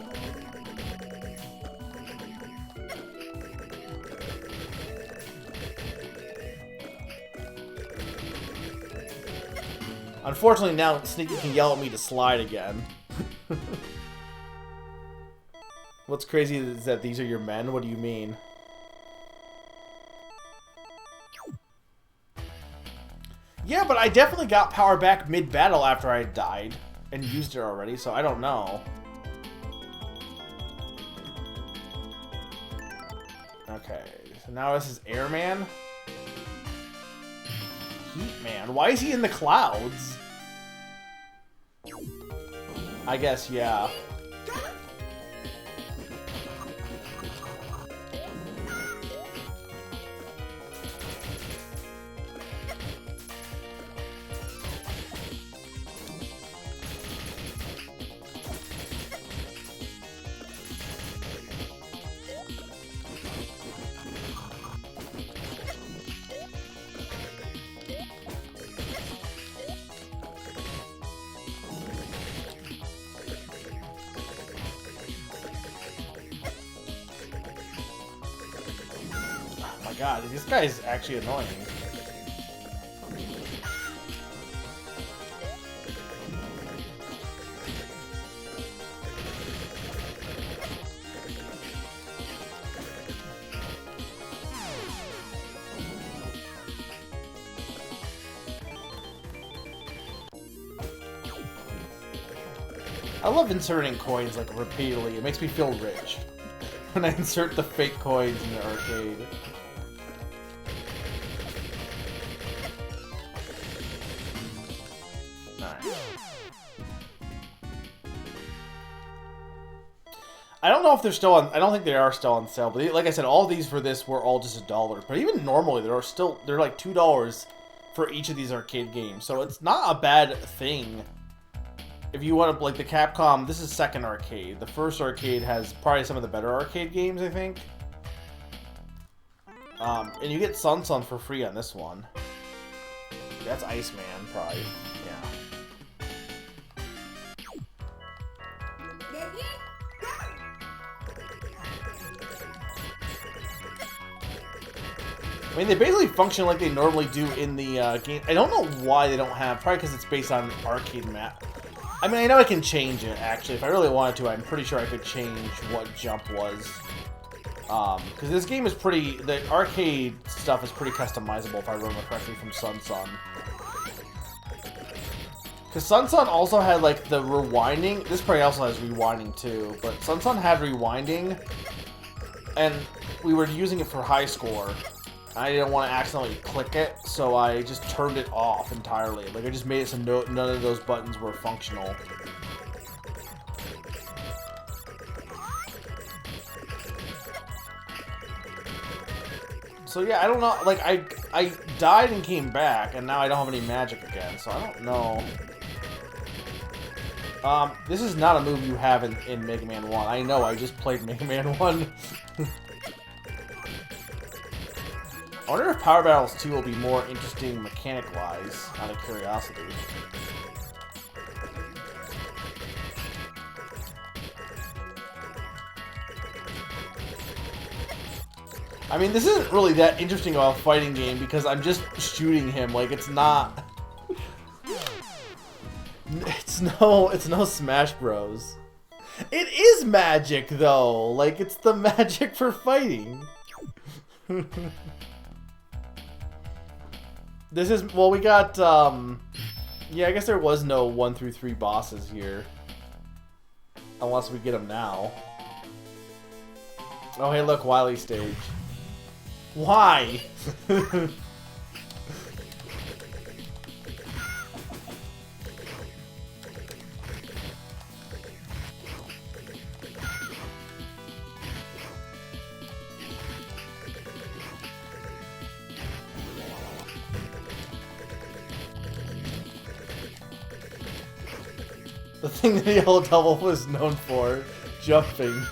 Speaker 1: Unfortunately, now Sneaky can yell at me to slide again. What's crazy is that these are your men? What do you mean? Yeah, but I definitely got power back mid-battle after I died and used it already, so I don't know. Okay, so now this is Airman. Heat Man. Why is he in the clouds? I guess, yeah. my god, this guy is actually annoying. I love inserting coins like repeatedly. It makes me feel rich when I insert the fake coins in the arcade. Nice. I don't know if they're still on. I don't think they are still on sale. But like I said, all these for this were all just $1. But even normally, they're like $2 for each of these arcade games. So it's not a bad thing. If you want to, like the Capcom, this is second arcade. The first arcade has probably some of the better arcade games, I think. And you get Sun Sun for free on this one. That's Iceman, probably. Yeah. I mean, they basically function like they normally do in the game. I don't know why they don't have, probably because it's based on arcade map. I mean, I know I can change it, actually. If I really wanted to, I'm pretty sure I could change what jump was. Because this game is pretty... The arcade stuff is pretty customizable, if I remember correctly, from Sun Sun. Because Sun Sun also had, like, the rewinding. This probably also has rewinding, too. But Sun Sun had rewinding. And we were using it for high score. I didn't want to accidentally click it, so I just turned it off entirely. Like, I just made it so none of those buttons were functional. So yeah, I don't know, like, I died and came back, and now I don't have any magic again, so I don't know. This is not a move you have in Mega Man 1. I know, I just played Mega Man 1. I wonder if Power Battles 2 will be more interesting mechanic-wise, out of curiosity. I mean, this isn't really that interesting of a fighting game because I'm just shooting him. Like, it's not... It's no Smash Bros. It is magic, though. Like, it's the magic for fighting. This is, well, we got, yeah, I guess there was no 1 through 3 bosses here. Unless we get them now. Oh, hey, look, Wily stage. Why? The thing that Yellow Devil was known for, jumping.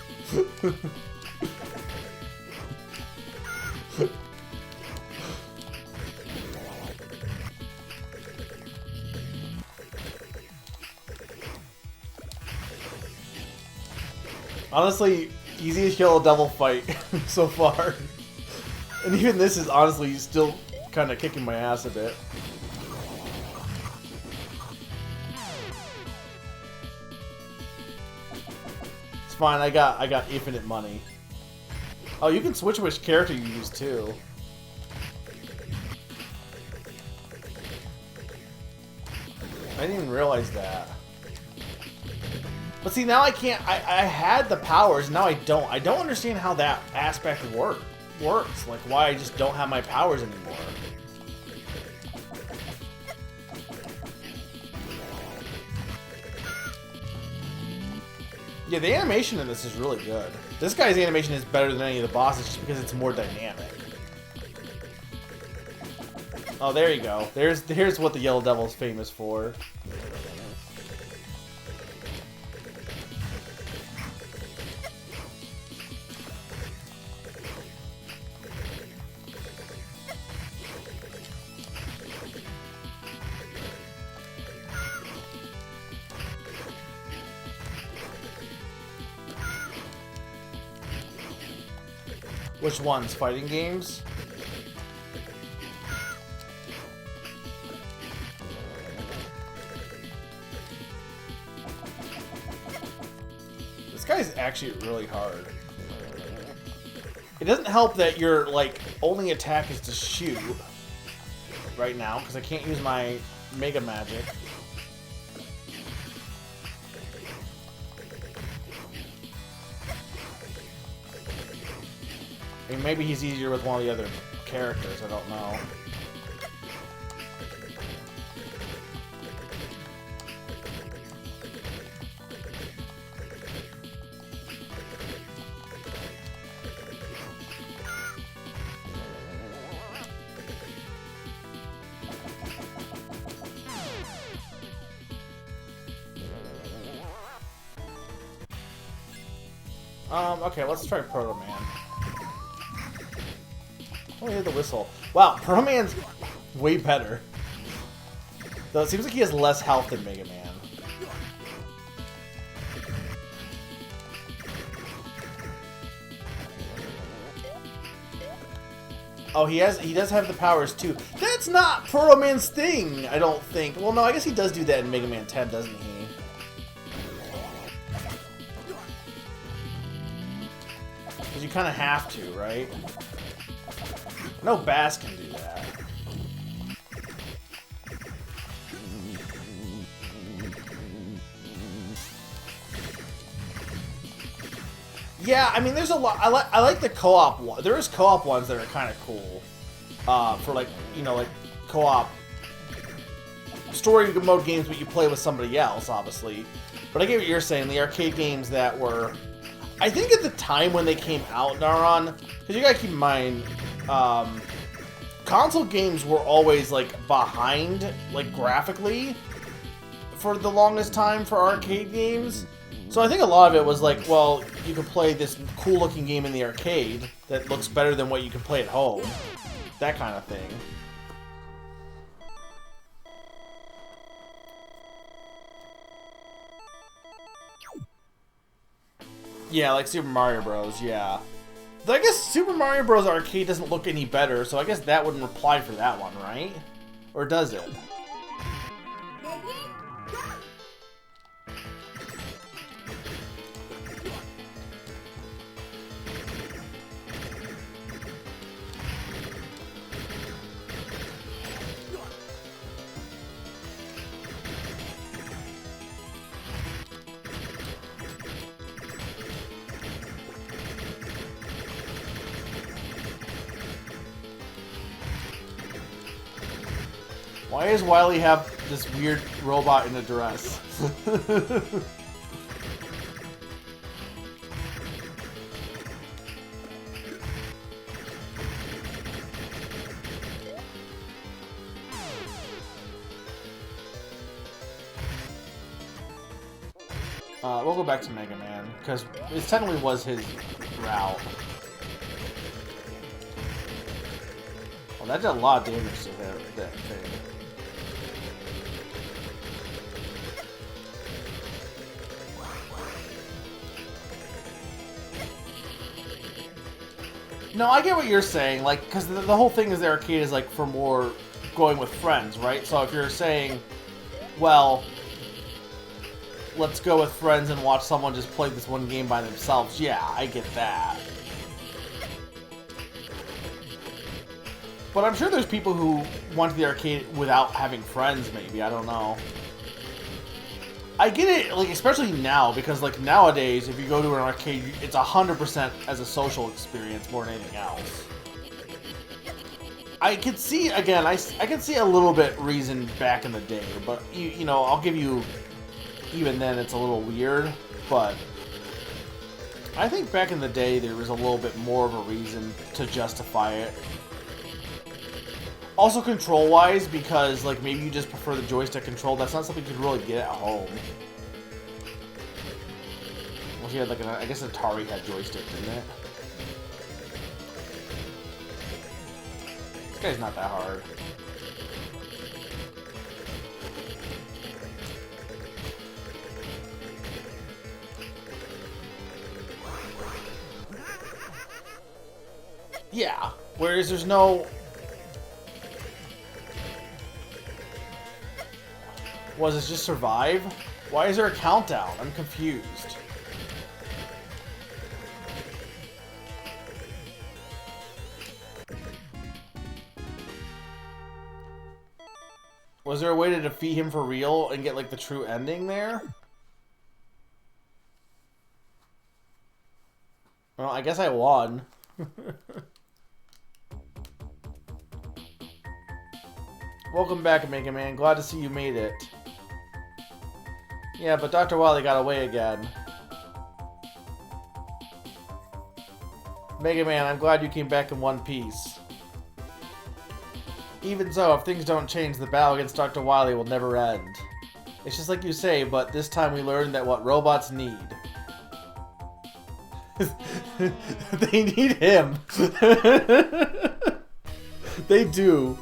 Speaker 1: Honestly, easiest Yellow Devil fight so far. And even this is honestly still kind of kicking my ass a bit. It's fine, I got infinite money. Oh, you can switch which character you use too. I didn't even realize that. But see, now I can't, I had the powers, now I don't. I don't understand how that aspect works. Like, why I just don't have my powers anymore. Yeah, the animation in this is really good. This guy's animation is better than any of the bosses just because it's more dynamic. Oh, there you go. Here's what the Yellow Devil's famous for. Which ones? Fighting games? This guy's actually really hard. It doesn't help that your, like, only attack is to shoot right now, because I can't use my Mega Magic. I mean, maybe he's easier with one of the other characters, I don't know. Okay, let's try Proto Man. Oh, he had the whistle. Wow, Proto Man's way better. Though it seems like he has less health than Mega Man. Oh, he does have the powers too. That's not Proto Man's thing, I don't think. Well, no, I guess he does do that in Mega Man 10, doesn't he? You kind of have to, right? No Bass can do that. Yeah, I mean, there's a lot. I like the co-op one. There is co-op ones that are kind of cool. For like, you know, like co-op story mode games, but you play with somebody else, obviously. But I get what you're saying. The arcade games that were, I think at the time when they came out, Naron, because you gotta keep in mind, console games were always like behind, like graphically, for the longest time for arcade games. So I think a lot of it was like, well, you can play this cool looking game in the arcade that looks better than what you can play at home. That kind of thing. Yeah, like Super Mario Bros, yeah. Though I guess Super Mario Bros. Arcade doesn't look any better, so I guess that wouldn't apply for that one, right? Or does it? Why does Wily have this weird robot in a dress? We'll go back to Mega Man, because it technically was his route. Well, that did a lot of damage to that thing. No, I get what you're saying, like, because the whole thing is the arcade is, like, for more going with friends, right? So if you're saying, well, let's go with friends and watch someone just play this one game by themselves, yeah, I get that. But I'm sure there's people who went to the arcade without having friends, maybe, I don't know. I get it, like, especially now, because, like, nowadays, if you go to an arcade, it's 100% as a social experience more than anything else. I could see, again, I can see a little bit reason back in the day, but, you know, I'll give you, even then, it's a little weird, but I think back in the day, there was a little bit more of a reason to justify it. Also control-wise, because, like, maybe you just prefer the joystick control. That's not something you can really get at home. Well, you had, like, I guess Atari had joystick, didn't it? This guy's not that hard. Yeah, whereas there's no... Was it just survive? Why is there a countdown? I'm confused. Was there a way to defeat him for real and get, like, the true ending there? Well, I guess I won. Welcome back, Mega Man. Glad to see you made it. Yeah, but Dr. Wily got away again. Mega Man, I'm glad you came back in one piece. Even so, if things don't change, the battle against Dr. Wily will never end. It's just like you say, but this time we learned that what robots need. They need him. They do.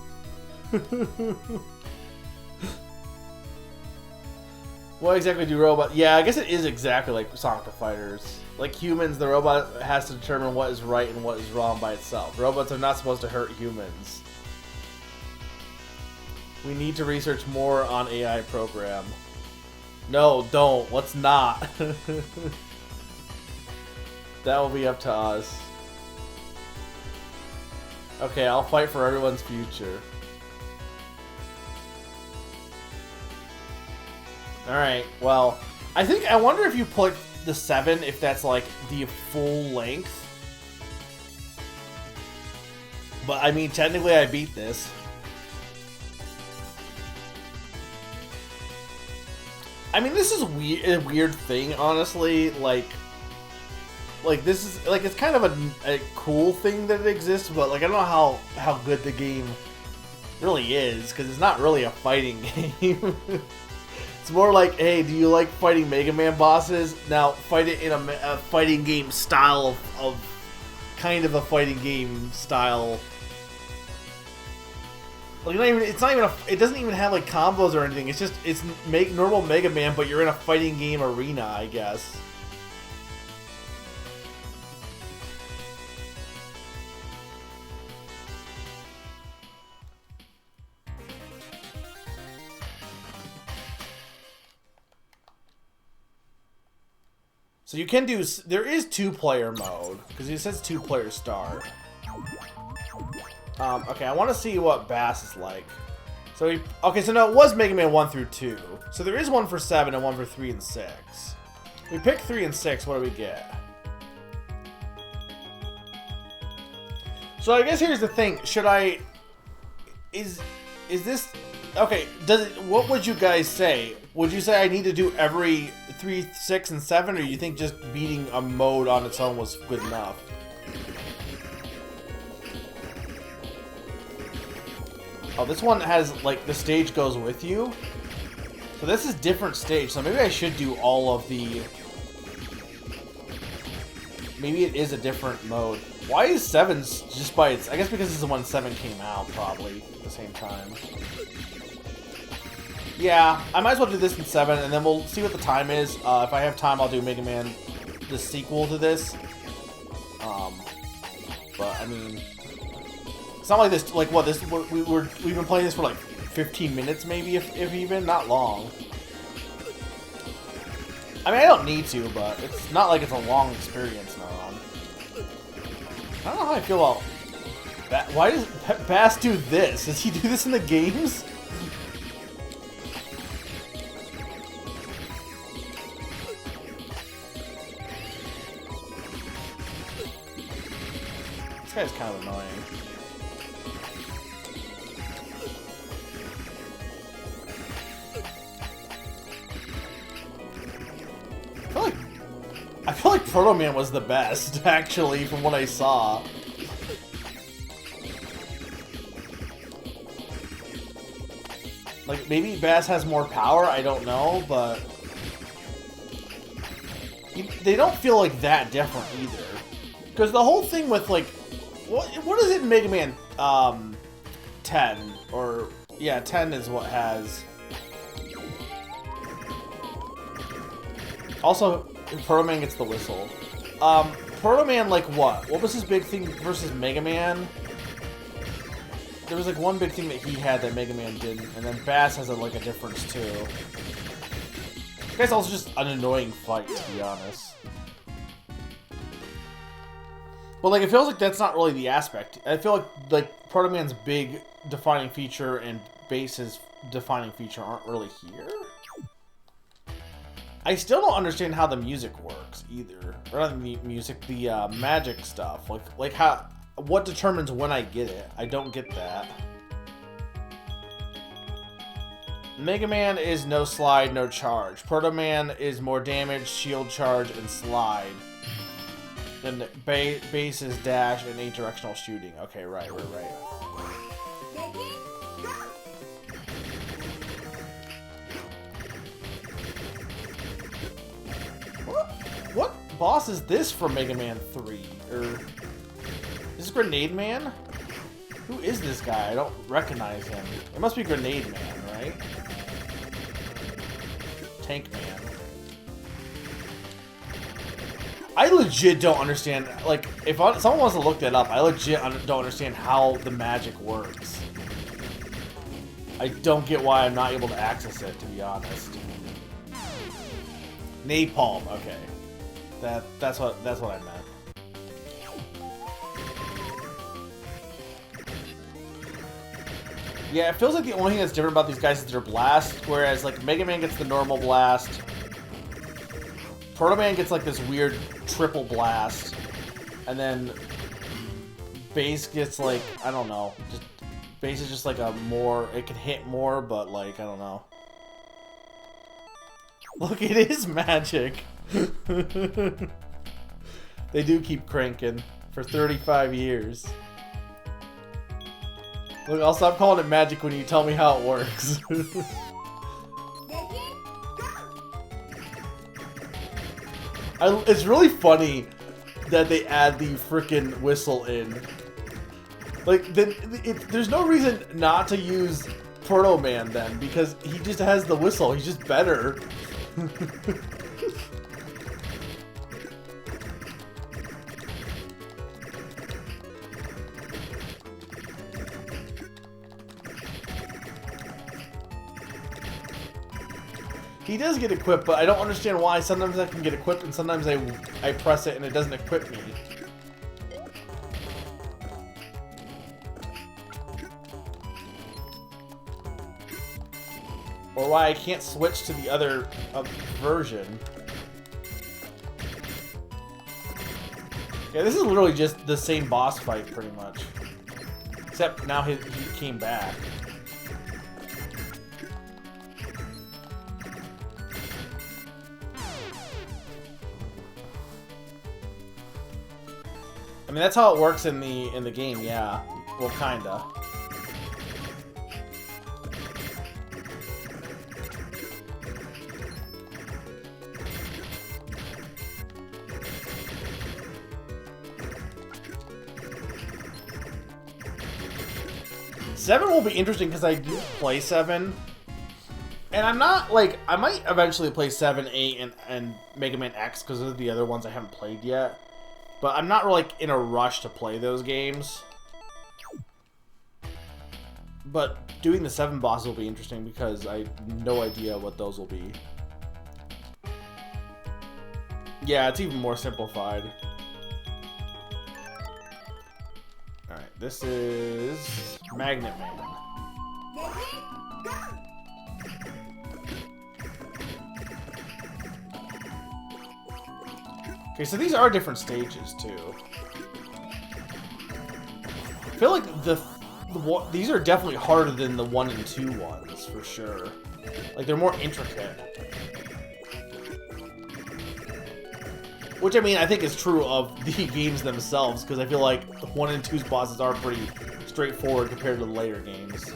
Speaker 1: What exactly do robots... Yeah, I guess it is exactly like Sonic the Fighters. Like humans, the robot has to determine what is right and what is wrong by itself. Robots are not supposed to hurt humans. We need to research more on AI program. No, don't. Let's not. That will be up to us. Okay, I'll fight for everyone's future. Alright, well, I wonder if you put the 7, if that's like the full length. But I mean, technically I beat this. I mean, this is a weird thing, honestly. Like this is like it's kind of a cool thing that it exists, but like I don't know how good the game really is because it's not really a fighting game. It's more like, hey, do you like fighting Mega Man bosses? Now fight it in a fighting game style of kind of a fighting game style. Like it doesn't even have like combos or anything. It's just normal Mega Man, but you're in a fighting game arena, I guess. So you can do, there is 2-player mode, because it says 2-player start. Okay, I want to see what Bass is like. So okay, so no, it was Mega Man 1 through 2. So there is one for 7 and one for 3 and 6. We pick 3 and 6, what do we get? So I guess here's the thing, is this, okay, what would you guys say? Would you say I need to do every 3, 6, and 7, or you think just beating a mode on its own was good enough? Oh, this one has, like, the stage goes with you. So this is different stage, so maybe I should do all of the... Maybe it is a different mode. Why is 7 just by its... I guess because this is when 7 came out, probably, at the same time. Yeah, I might as well do this in 7, and then we'll see what the time is. If I have time, I'll do Mega Man, the sequel to this. But, I mean... It's not like this, like, what, this, we've been playing this for, like, 15 minutes, maybe, if even, not long. I mean, I don't need to, but it's not like it's a long experience now. I don't know how I feel about that. Why does Bass do this? Does he do this in the games? This guy's kind of annoying. I feel like Proto Man was the best, actually, from what I saw. Like, maybe Bass has more power, I don't know, but... They don't feel like that different, either. Because the whole thing with, like... What is it in Mega Man 10? Or, yeah, 10 is what has... Also... Proto Man gets the whistle. Proto Man, like, what? What was his big thing versus Mega Man? There was, like, one big thing that he had that Mega Man didn't, and then Bass has, like, a difference, too. This guy's also just an annoying fight, to be honest. But, like, it feels like that's not really the aspect. I feel like Proto Man's big defining feature and Bass's defining feature aren't really here. I still don't understand how the music works either. Or not the music, the magic stuff. Like how, what determines when I get it? I don't get that. Mega Man is no slide, no charge. Proto Man is more damage, shield charge, and slide. Then base is dash and 8-directional shooting. Okay, right. What boss is this for Mega Man 3? Or is this Grenade Man? Who is this guy? I don't recognize him. It must be Grenade Man, right? Tank Man. I legit don't understand. Like, if someone wants to look that up, I legit don't understand how the magic works. I don't get why I'm not able to access it, to be honest. Napalm. Okay. That's what I meant. Yeah, it feels like the only thing that's different about these guys is their blast, whereas like Mega Man gets the normal blast, Proto Man gets like this weird triple blast, and then Base gets like, I don't know, Base is just like a more, it can hit more, but like, I don't know. Look, it is magic. They do keep cranking for 35 years. Look, I'll stop calling it magic when you tell me how it works. It's really funny that they add the frickin' whistle in. Like, there's no reason not to use Proto Man then, because he just has the whistle. He's just better. He does get equipped, but I don't understand why. Sometimes I can get equipped, and sometimes I press it and it doesn't equip me. Or why I can't switch to the other version. Yeah, this is literally just the same boss fight, pretty much. Except now he came back. I mean, that's how it works in the game, yeah. Well, kinda. Seven will be interesting because I do play 7. And I'm not, like, I might eventually play 7, 8, and Mega Man X because those are the other ones I haven't played yet. But I'm not, like, in a rush to play those games. But doing the 7 bosses will be interesting because I have no idea what those will be. Yeah, it's even more simplified. Alright, this is Magnet Man. Okay, so these are different stages, too. I feel like these are definitely harder than the 1 and 2 ones, for sure. Like, they're more intricate. Which, I mean, I think is true of the games themselves, because I feel like the 1 and 2's bosses are pretty straightforward compared to the later games.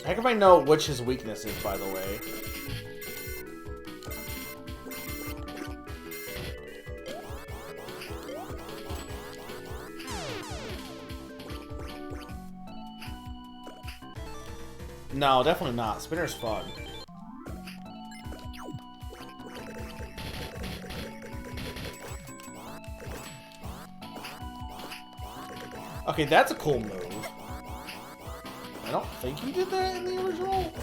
Speaker 1: Heck if I know which his weakness is, by the way. No, definitely not. Spinner's fun. Okay, that's a cool move. I don't think he did that in the original.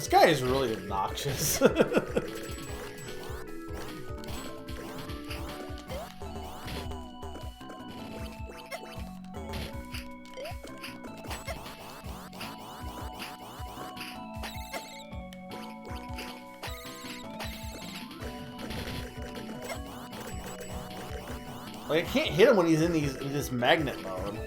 Speaker 1: This guy is really obnoxious. Like, I can't hit him when he's in this magnet mode.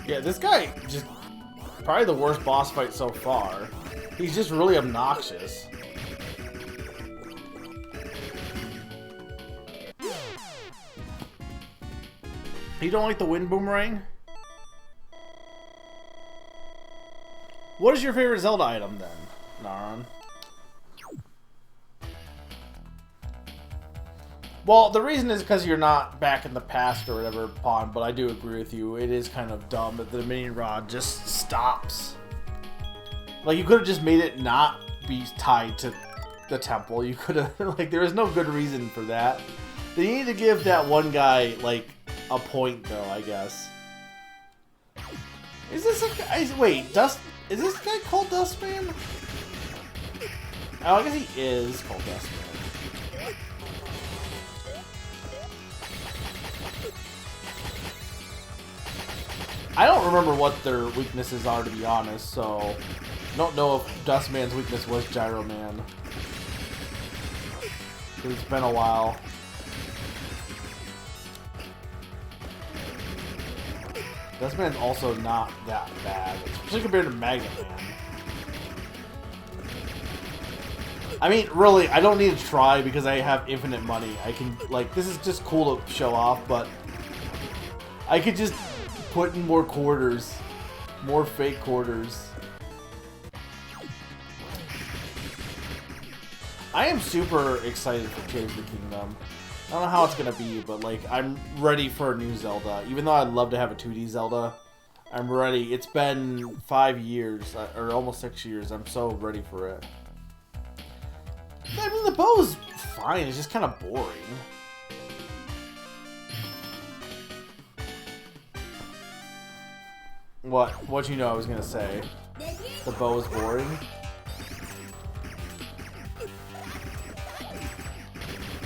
Speaker 1: Yeah, this guy just probably the worst boss fight so far. He's just really obnoxious. You don't like the wind boomerang? What is your favorite Zelda item then, Naran? Well, the reason is because you're not back in the past or whatever, Pawn, but I do agree with you. It is kind of dumb that the mini rod just stops. Like, you could have just made it not be tied to the temple. You could have, like, there is no good reason for that. They need to give that one guy, like, a point, though, I guess. Is this a guy? Wait, is this guy called Dustman? Oh, I guess he is called Dustman. I don't remember what their weaknesses are, to be honest, so don't know if Dustman's weakness was Gyro Man. It's been a while. Dustman's also not that bad, especially compared to Magnet Man. I mean, really, I don't need to try because I have infinite money. I can, like, this is just cool to show off, but I could just put in more quarters. More fake quarters. I am super excited for Tears of the Kingdom. I don't know how it's gonna be, but like, I'm ready for a new Zelda. Even though I'd love to have a 2D Zelda, I'm ready. It's been 5 years, or almost 6 years. I'm so ready for it. I mean, the bow's fine. It's just kind of boring. What you know I was gonna say? The bow is boring?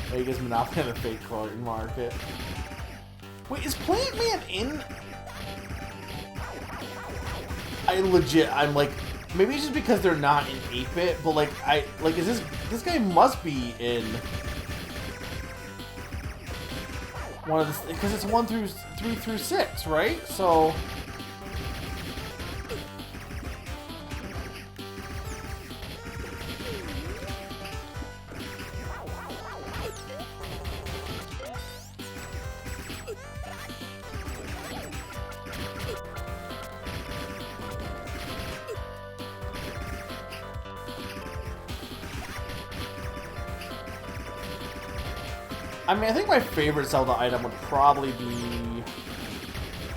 Speaker 1: Vegas Monopoly on the fake card market. Wait, is Plant Man in? I'm like, maybe it's just because they're not in 8-bit, but like, is this guy must be in one of the, because it's 1 through 3 through 6, right? So. I mean, I think my favorite Zelda item would probably be...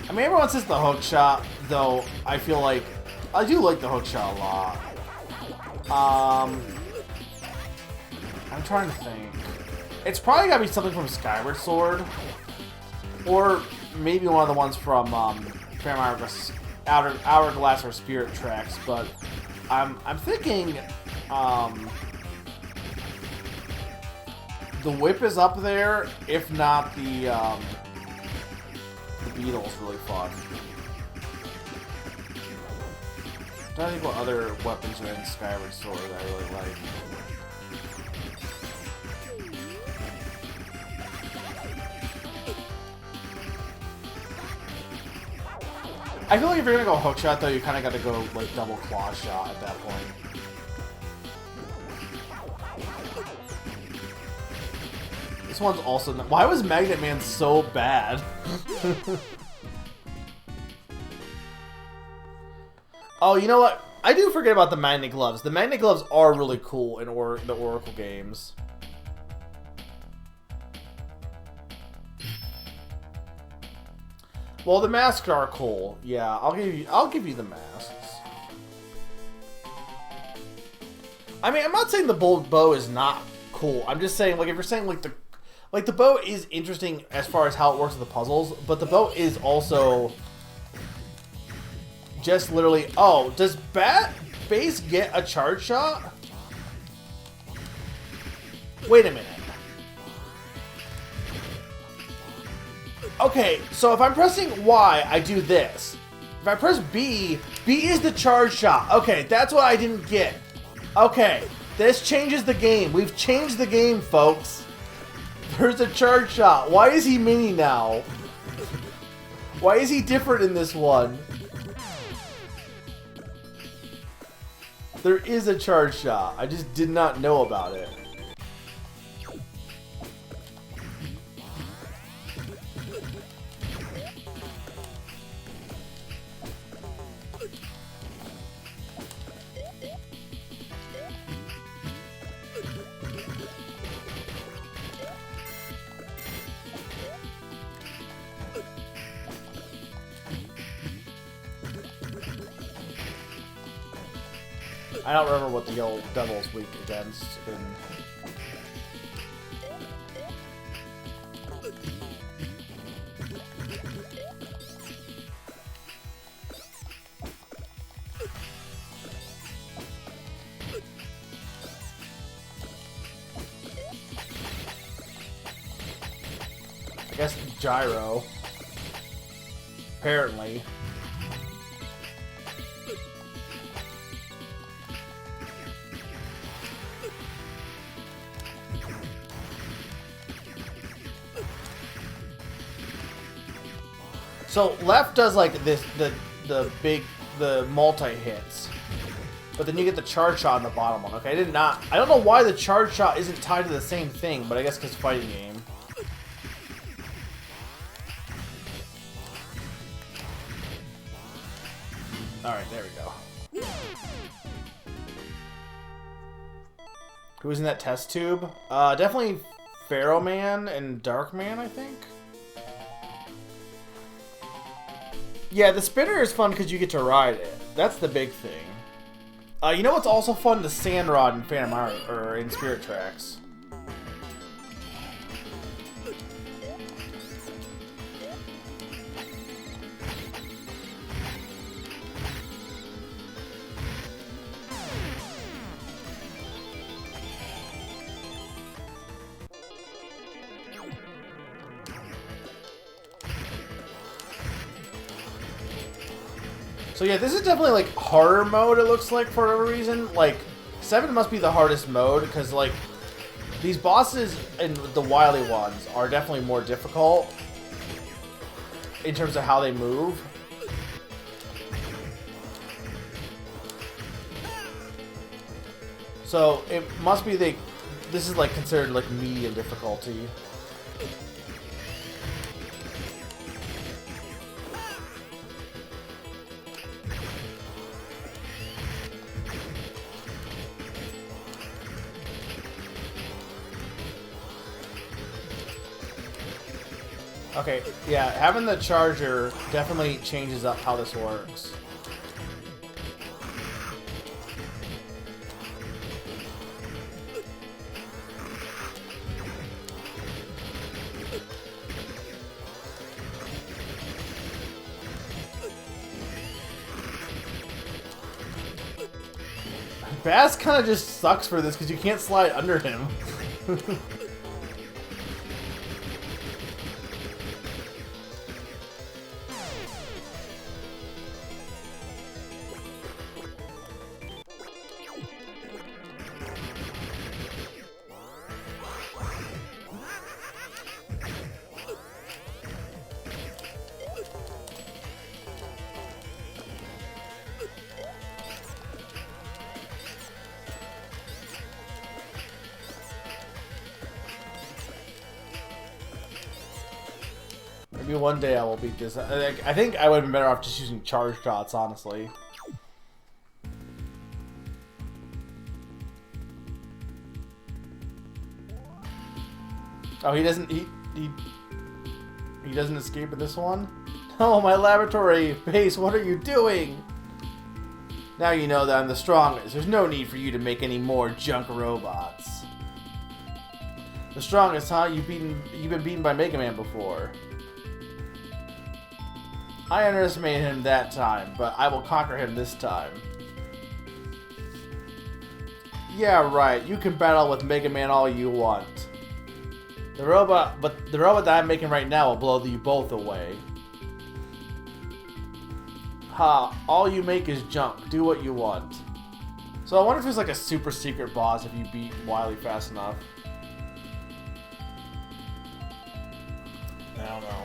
Speaker 1: I mean, everyone says the hook shot, though I feel like... I do like the hook shot a lot. I'm trying to think. It's probably gotta be something from Skyward Sword. Or maybe one of the ones from Hourglass or Spirit Tracks, but I'm thinking... the whip is up there, if not the beetle's really fun. I'm trying to think what other weapons are in Skyward Sword that I really like. I feel like if you're gonna go hookshot though, you kind of got to go like double claw shot at that point. This one's also not... Why was Magnet Man so bad? Oh, you know what? I do forget about the magnet gloves. The magnet gloves are really cool in the Oracle games. Well, the masks are cool. Yeah, I'll give you the masks. I mean, I'm not saying the bow is not cool. I'm just saying, like, if you're saying like the bow is interesting as far as how it works with the puzzles, but the bow is also just literally. Oh, does Base get a charge shot? Wait a minute. Okay, so if I'm pressing Y, I do this. If I press B, B is the charge shot. Okay, that's what I didn't get. Okay, this changes the game. We've changed the game, folks. There's a charge shot. Why is he mini now? Why is he different in this one? There is a charge shot. I just did not know about it. I don't remember what the Yellow Devil's weak against in... I guess Gyro. Apparently. So left does like this, the multi hits, but then you get the charge shot on the bottom one. Okay, I don't know why the charge shot isn't tied to the same thing, but I guess because fighting game. All right, there we go. Who's in that test tube? Definitely Pharaoh Man and Dark Man, I think. Yeah, the spinner is fun because you get to ride it. That's the big thing. You know what's also fun? The sand rod in Phantom Iron, or in Spirit Tracks. So yeah, this is definitely like harder mode, it looks like, for whatever reason. Like, 7 must be the hardest mode, because like, these bosses and the wily ones are definitely more difficult in terms of how they move. So it must be this is like considered like medium difficulty. Okay, yeah, having the charger definitely changes up how this works. Bass kind of just sucks for this because you can't slide under him. Maybe one day I will beat this. I think I would have been better off just using charge shots, honestly. Oh, he doesn't. He doesn't escape in this one. Oh, my laboratory base! What are you doing? Now you know that I'm the strongest. There's no need for you to make any more junk robots. The strongest, huh? You've been beaten by Mega Man before. I underestimated him that time, but I will conquer him this time. Yeah, right. You can battle with Mega Man all you want. The robot that I'm making right now will blow you both away. Ha, all you make is junk. Do what you want. So I wonder if there's like a super secret boss if you beat Wily fast enough. I don't know.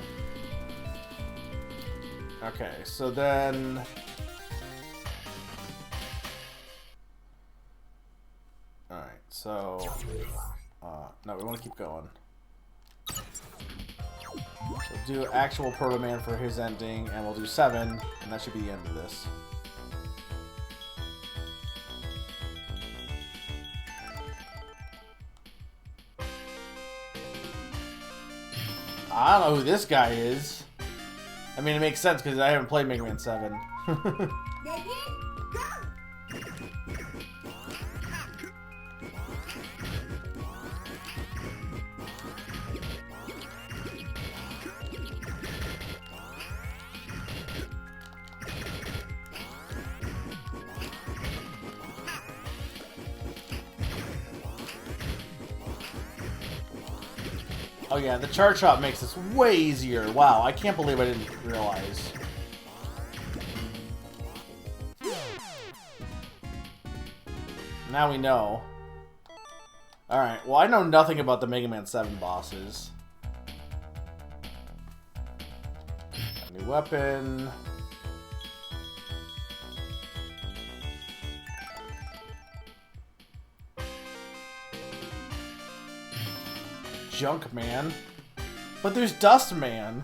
Speaker 1: Okay, so then... Alright, so... no, we want to keep going. We'll do actual Proto Man for his ending, and we'll do 7, and that should be the end of this. I don't know who this guy is. I mean, it makes sense because I haven't played Mega Man 7. Oh yeah, the charge shot makes this way easier. Wow, I can't believe I didn't realize. Now we know. Alright, well I know nothing about the Mega Man 7 bosses. A new weapon. Junk Man. But there's Dust Man.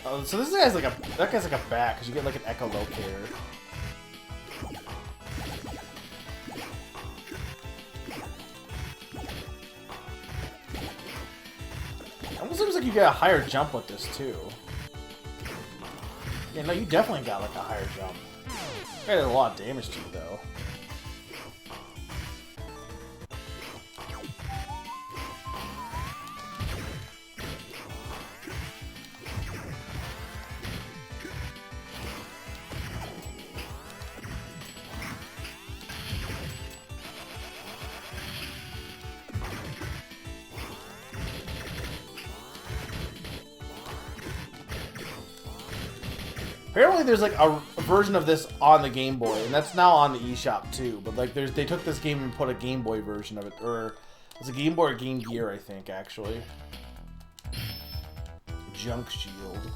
Speaker 1: Oh, so this guy's like that guy's like a bat because you get like an echolocator. It almost seems like you get a higher jump with this too. Yeah, no, you definitely got like a higher jump. It did a lot of damage to you though. Apparently there's like a version of this on the Game Boy, and that's now on the eShop too. But like they took this game and put a Game Boy version of it, or it's a Game Boy or Game Gear, I think, actually. Junk Shield.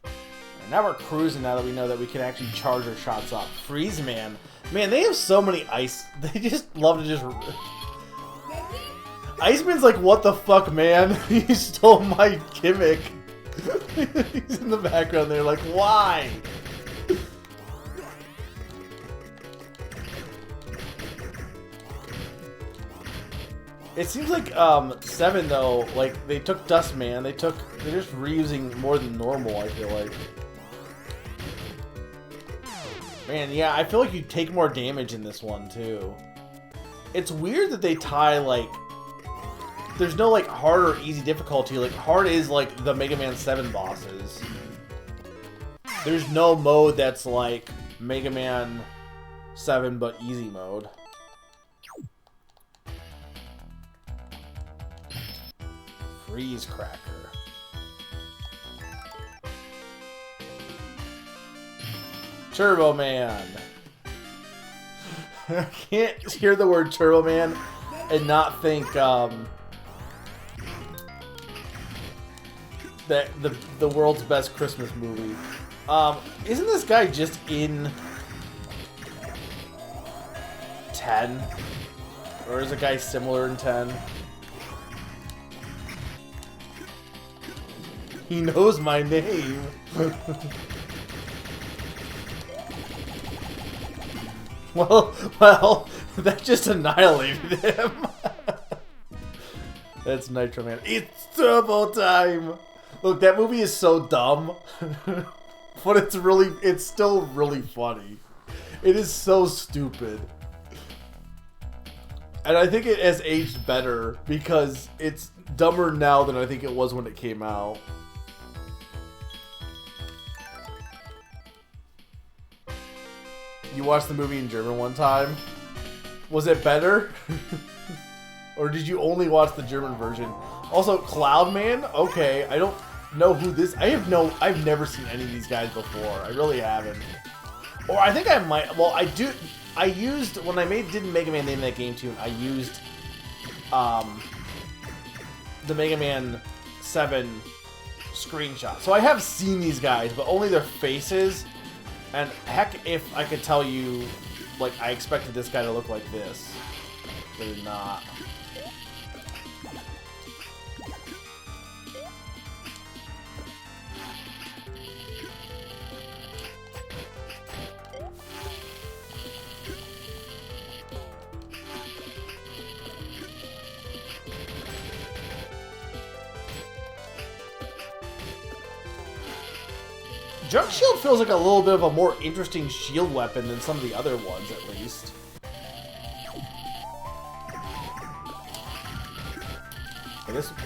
Speaker 1: And now we're cruising now that we know that we can actually charge our shots up. Freeze Man. Man, they have so many ice. They just love to just... Iceman's like, what the fuck, man? You stole my gimmick. He's in the background there like, why? It seems like 7 though, like they took Dust Man, they're just reusing more than normal, I feel like. Man, yeah, I feel like you take more damage in this one too. It's weird that they tie like there's no like hard or easy difficulty. Like hard is like the Mega Man 7 bosses. There's no mode that's like Mega Man 7 but easy mode. Freeze Cracker. Turbo Man. I can't hear the word Turbo Man and not think that the world's best Christmas movie. Isn't this guy just in 10? Or is a guy similar in 10? He knows my name. Well, that just annihilated him. That's Nitro Man. It's turbo time! Look, that movie is so dumb. But it's still really funny. It is so stupid. And I think it has aged better because it's dumber now than I think it was when it came out. You watched the movie in German one time? Was it better? Or did you only watch the German version? Also, Cloudman? Okay, I don't know who this... I've never seen any of these guys before. I really haven't. Or I think I might... Well, I do... I used... When I did Mega Man Name That Game Tune, I used... the Mega Man 7 screenshot. So I have seen these guys, but only their faces... And heck, if I could tell you, like, I expected this guy to look like this. But did not. Junk Shield feels like a little bit of a more interesting shield weapon than some of the other ones, at least.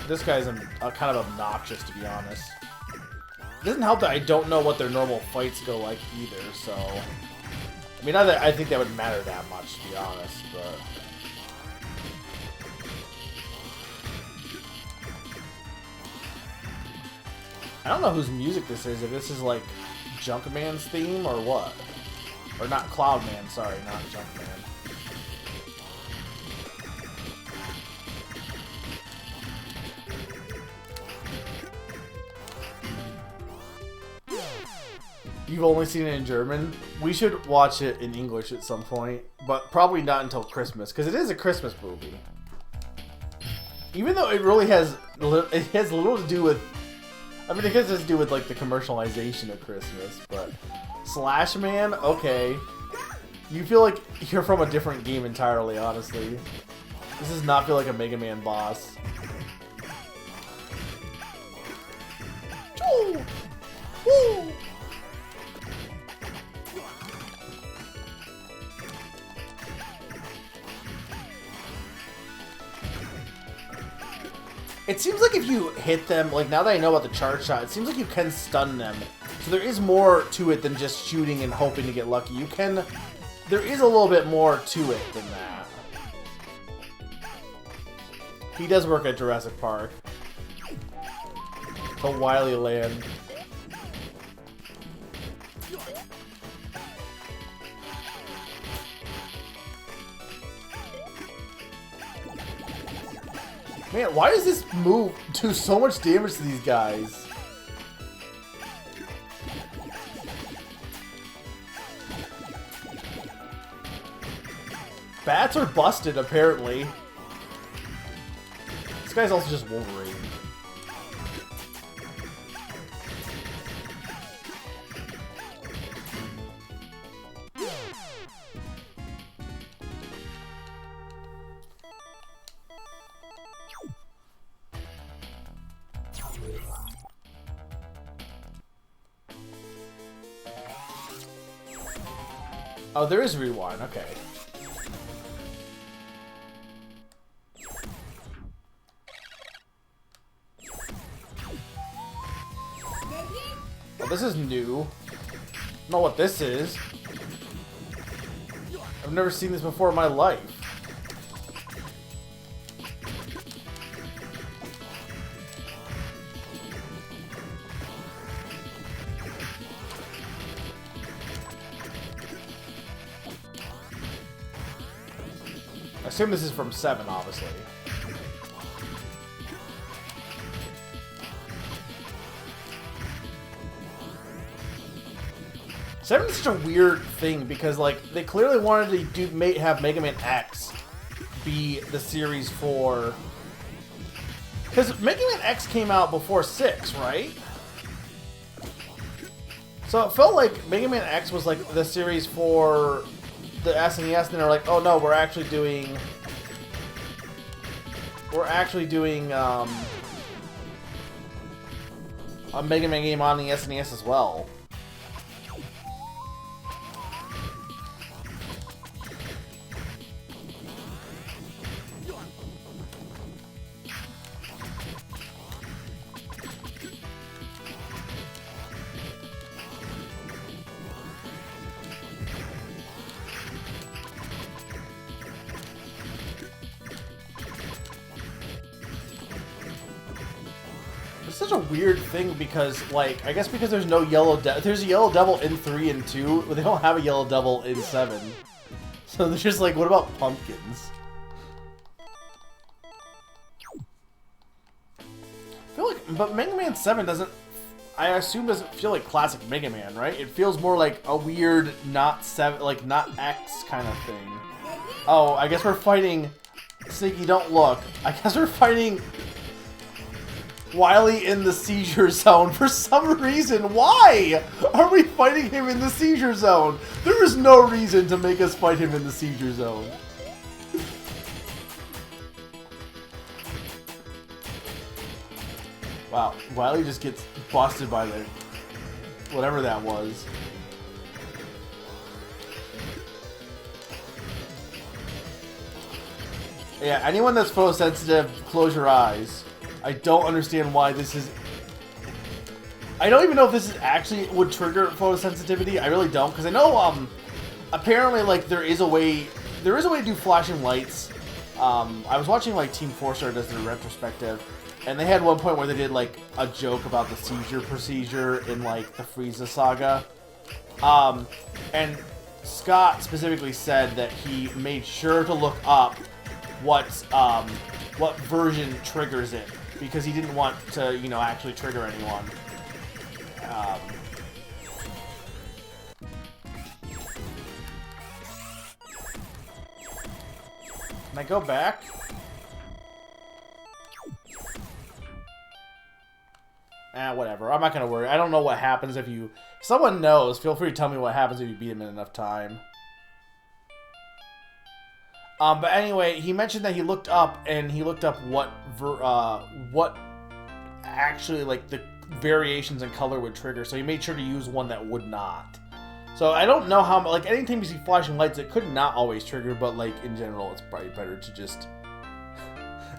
Speaker 1: This guy's kind of obnoxious, to be honest. It doesn't help that I don't know what their normal fights go like either, so... I mean, not that I think that would matter that much, to be honest, but... I don't know whose music this is, if this is like Junkman's theme or what. Or not Cloudman, sorry, not Junkman. You've only seen it in German? We should watch it in English at some point, but probably not until Christmas, because it is a Christmas movie. Even though it really has little to do with... I mean, it has to do with, like, the commercialization of Christmas, but... Slash Man? Okay. You feel like you're from a different game entirely, honestly. This does not feel like a Mega Man boss. Woo! Woo! It seems like if you hit them, like now that I know about the charge shot, it seems like you can stun them. So there is more to it than just shooting and hoping to get lucky. You can... There is a little bit more to it than that. He does work at Jurassic Park. The Wily Land. Man, why does this move do so much damage to these guys? Bats are busted, apparently. This guy's also just Wolverine. Oh, there is rewind, okay. Oh, this is new. I don't know what this is. I've never seen this before in my life. I assume this is from 7, obviously. Seven is such a weird thing because, like, they clearly wanted to have Mega Man X be the series for... Because Mega Man X came out before 6, right? So it felt like Mega Man X was, like, the series for the SNES, and they're like, oh no, we're actually doing a Mega Man game on the SNES as well. It's such a weird thing because, like, I guess because there's no Yellow Devil. There's a Yellow Devil in 3 and 2, but they don't have a Yellow Devil in 7. So they're just like, what about pumpkins? I feel like, but Mega Man 7 doesn't, I assume doesn't feel like classic Mega Man, right? It feels more like a weird, not X kind of thing. Oh, I guess we're fighting, Sneaky, don't look. I guess we're fighting Wily in the seizure zone for some reason. Why are we fighting him in the seizure zone? There is no reason to make us fight him in the seizure zone. Wow, Wily just gets busted by the whatever that was. Yeah, anyone that's photosensitive, close your eyes. I don't understand why this is... I don't even know if this is actually would trigger photosensitivity. I really don't, because I know, apparently, like, there is a way to do flashing lights. I was watching, like, Team 4-Star does their retrospective, and they had one point where they did, like, a joke about the seizure procedure in, like, the Frieza saga. And Scott specifically said that he made sure to look up what version triggers it, because he didn't want to, you know, actually trigger anyone. Can I go back? Whatever. I'm not gonna worry. I don't know what happens if you... If someone knows, feel free to tell me what happens if you beat him in enough time. But anyway, he mentioned that he looked up, and he looked up what actually, like, the variations in color would trigger, so he made sure to use one that would not. So I don't know how, like, anytime you see flashing lights, it could not always trigger, but, like, in general, it's probably better to just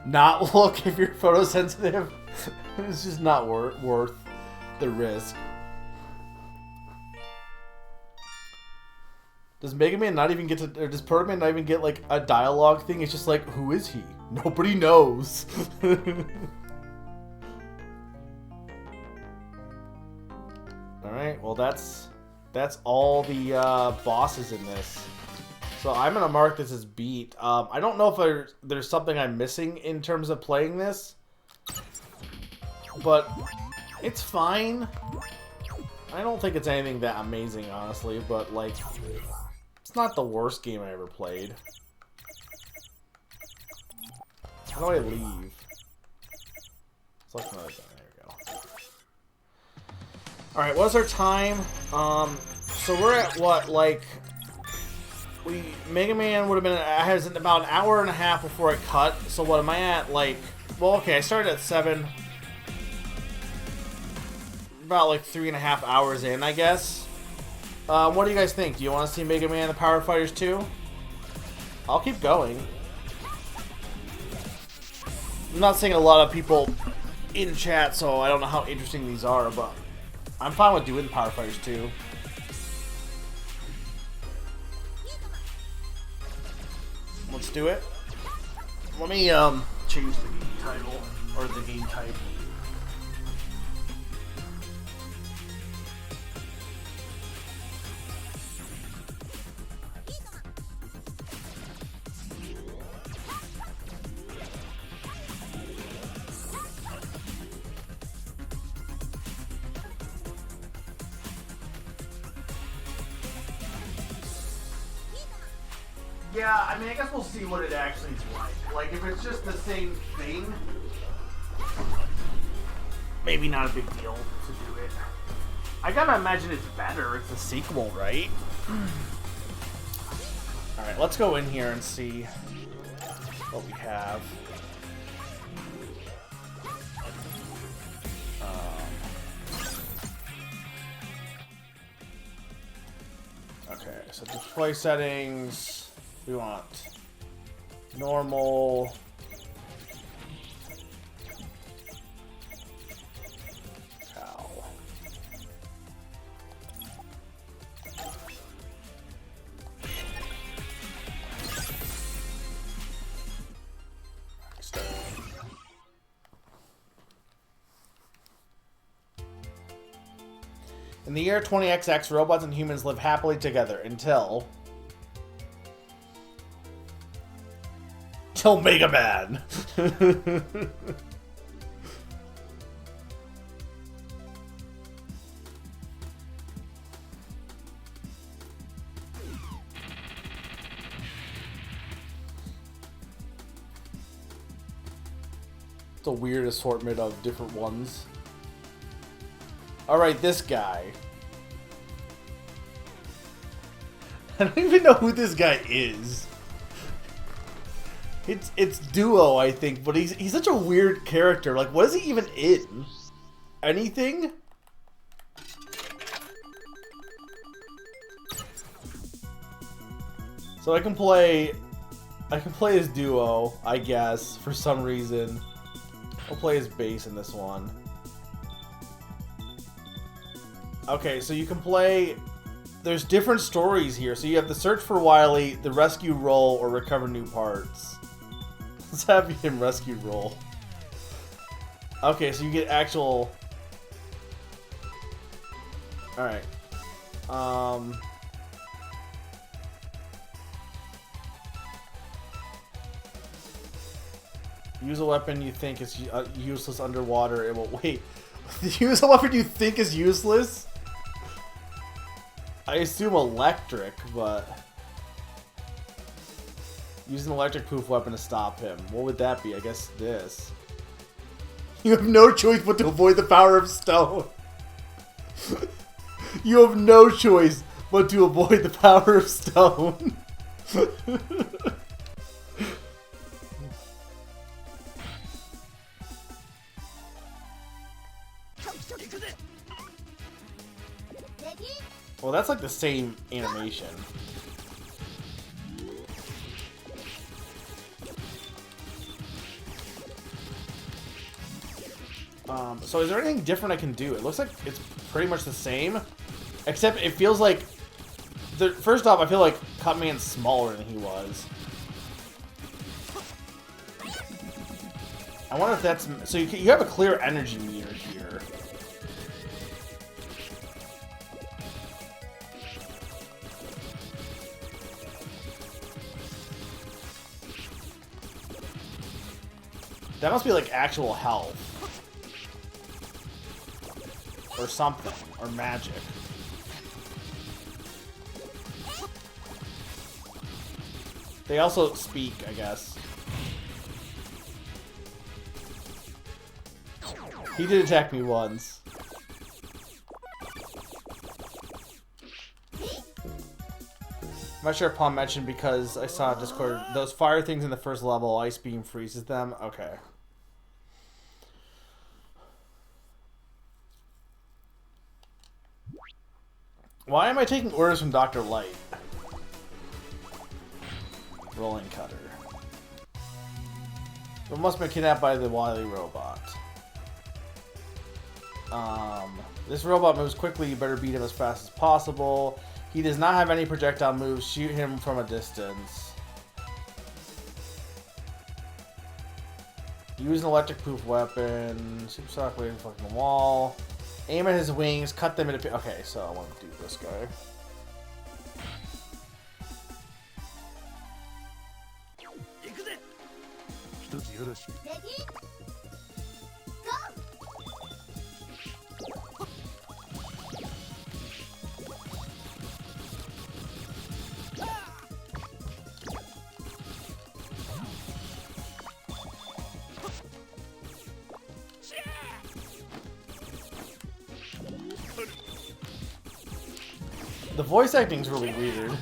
Speaker 1: not look if you're photosensitive. It's just not worth the risk. Does Mega Man not even get to, or does Proto Man not even get, like, a dialogue thing? It's just like, who is he? Nobody knows. Alright, well that's all the bosses in this. So I'm gonna mark this as beat. I don't know if there's something I'm missing in terms of playing this, but it's fine. I don't think it's anything that amazing, honestly, but, like, it's not the worst game I ever played. How do I leave? Select another zone. There we go. Alright, what's our time? So we're at what, like... Mega Man would have been... I had about an hour and a half before I cut. So what am I at? Like... Well, okay, I started at 7. About, like, 3.5 hours in, I guess. What do you guys think? Do you want to see Mega Man the Power Fighters 2? I'll keep going. I'm not seeing a lot of people in chat, so I don't know how interesting these are, but I'm fine with doing Power Fighters 2. Let's do it. Let me change the game title, or the game type. Yeah, I mean, I guess we'll see what it actually is like. Like, if it's just the same thing, maybe not a big deal to do it. I gotta imagine it's better. It's a sequel, right? Alright, let's go in here and see what we have. Okay, so display settings, we want normal, cow. In the year 20XX, robots and humans live happily together until Mega Man. It's a weird assortment of different ones. Alright, this guy. I don't even know who this guy is. It's Duo, I think, but he's such a weird character. Like, what is he even in? Anything? So I can play as Duo, I guess, for some reason. I'll play as Bass in this one. Okay, so you can play... There's different stories here. So you have the search for Wily, the rescue role, or recover new parts. Let's have him rescue role. Okay, so you get actual... Alright. Use a weapon you think is useless underwater. It will... Wait. Use a weapon you think is useless? I assume electric, but... Use an electric poof weapon to stop him. What would that be? I guess this. You have no choice but to avoid the power of stone. You have no choice but to avoid the power of stone. Well, that's like the same animation. So is there anything different I can do? It looks like it's pretty much the same, except it feels like... First off, I feel like Cutman's smaller than he was. I wonder if that's... So you have a clear energy meter here. That must be like actual health. Or something. Or magic. They also speak, I guess. He did attack me once. I'm not sure if Palm mentioned because I saw Discord. Those fire things in the first level, Ice Beam freezes them. Okay. Why am I taking orders from Dr. Light? Rolling Cutter. We must be kidnapped by the Wily robot. This robot moves quickly, you better beat him as fast as possible. He does not have any projectile moves, shoot him from a distance. Use an electric poof weapon, super shock wave fucking the wall. Aim at his wings, cut them into... Okay, so I want to do this guy. The voice acting's really weird.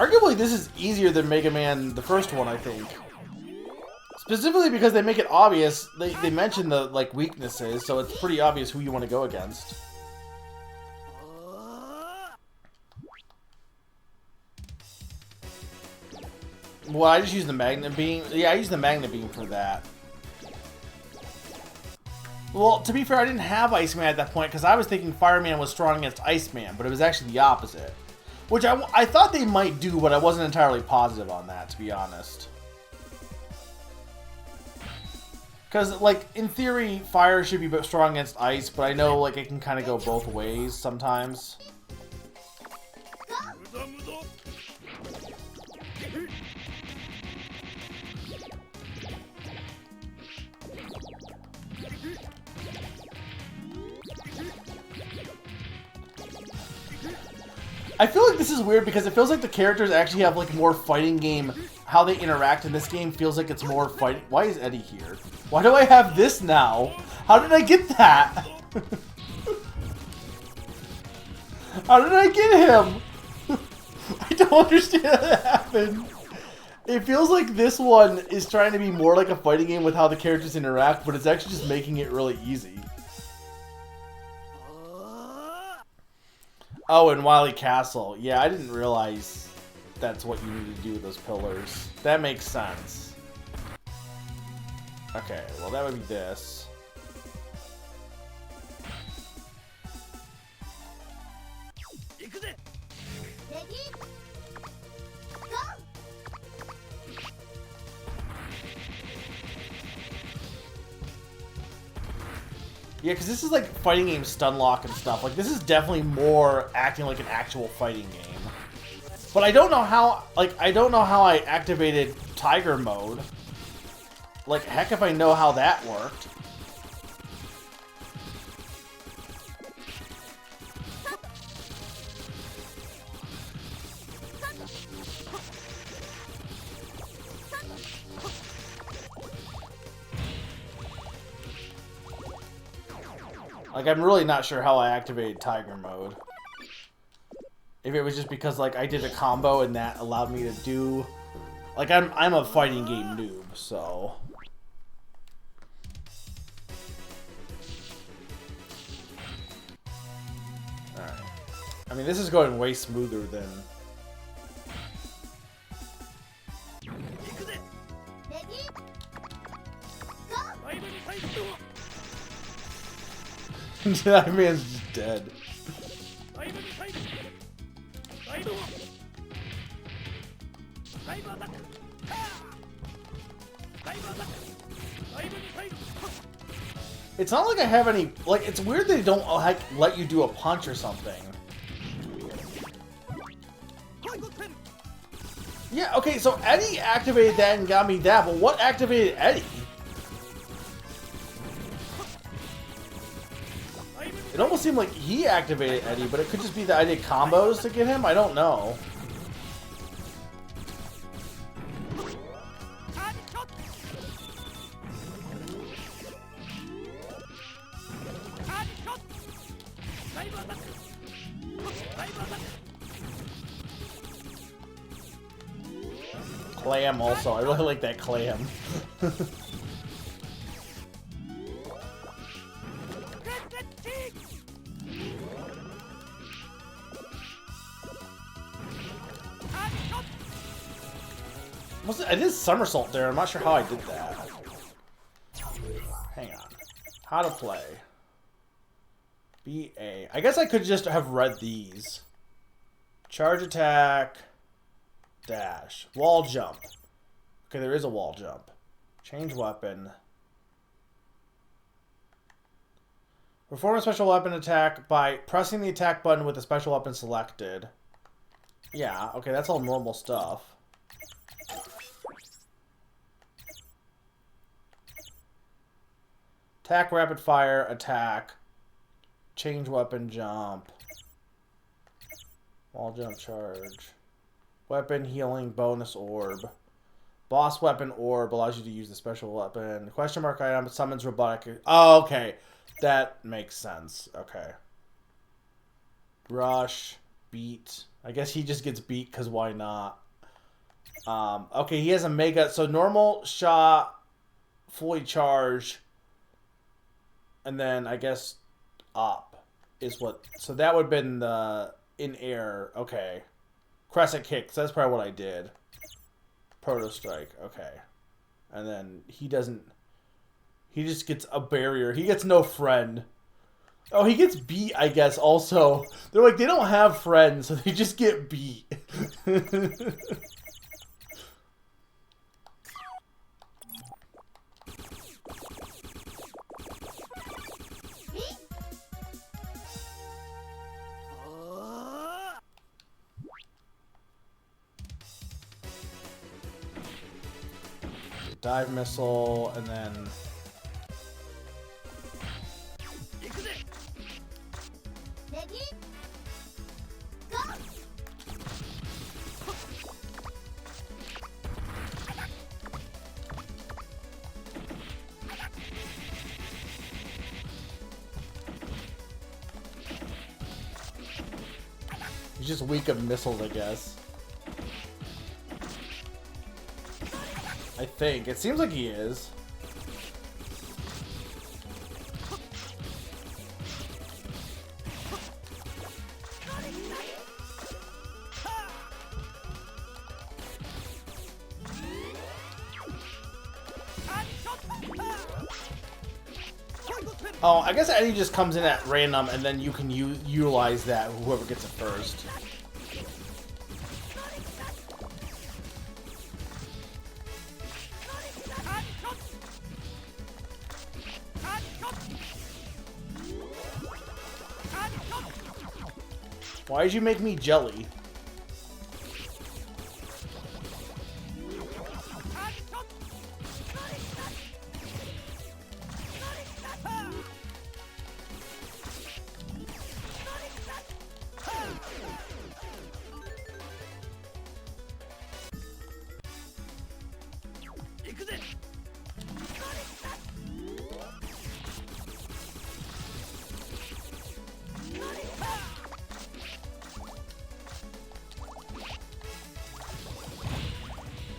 Speaker 1: Arguably, this is easier than Mega Man, the first one, I think. Specifically because they make it obvious. They mention the like weaknesses, so it's pretty obvious who you want to go against. Well, I just use the Magnet Beam. Yeah, I use the Magnet Beam for that. Well, to be fair, I didn't have Iceman at that point because I was thinking Fireman was strong against Iceman, but it was actually the opposite. Which I thought they might do, but I wasn't entirely positive on that, to be honest. Because, like, in theory, Fire should be strong against Ice, but I know, like, it can kind of go both ways sometimes. I feel like this is weird because it feels like the characters actually have like more fighting game. How they interact in this game feels like it's more fighting. Why is Eddie here? Why do I have this now? How did I get that? How did I get him? I don't understand how that happened. It feels like this one is trying to be more like a fighting game with how the characters interact, but it's actually just making it really easy. Oh, and Wily Castle. Yeah, I didn't realize that's what you need to do with those pillars. That makes sense. Okay, well that would be this. Yeah, because this is like fighting game stun lock and stuff. Like, this is definitely more acting like an actual fighting game. But I don't know how, like, I don't know how I activated Tiger Mode. Like, heck if I know how that worked. Like, I'm really not sure how I activated Tiger Mode. If it was just because, like, I did a combo and that allowed me to do... Like, I'm a fighting game noob, so... Alright. I mean, this is going way smoother than... That man's just dead. It's not like I have any... Like, it's weird they don't, like, let you do a punch or something. Yeah, okay, so Eddie activated that and got me that, but what activated Eddie? It almost seemed like he activated Eddie, but it could just be that I did combos to get him? I don't know. Clam also. I really like that clam. I did somersault there. I'm not sure how I did that. Hang on. How to play. BA. I guess I could just have read these. Charge attack. Dash. Wall jump. Okay, there is a wall jump. Change weapon. Perform a special weapon attack by pressing the attack button with the special weapon selected. Yeah, okay, that's all normal stuff. Attack, rapid fire, attack. Change weapon, jump. Wall jump, charge. Weapon, healing, bonus orb. Boss weapon orb allows you to use the special weapon. Question mark item summons robotic. Oh, okay. That makes sense. Okay. Rush, beat. I guess he just gets beat because why not? Okay, he has a mega. So normal shot, fully charged, and then I guess up is what. So that would have been the in air. Okay, crescent kick. So that's probably what I did. Proto strike. Okay, and then he doesn't. He just gets a barrier. He gets no friend. Oh, he gets beat, I guess, also. They're like, they don't have friends, so they just get beat. Dive missile, and then... He's just weak of missiles, I guess. I think. It seems like he is. Oh, I guess Eddie just comes in at random, and then you can utilize that, whoever gets it first. Why did you make me jelly?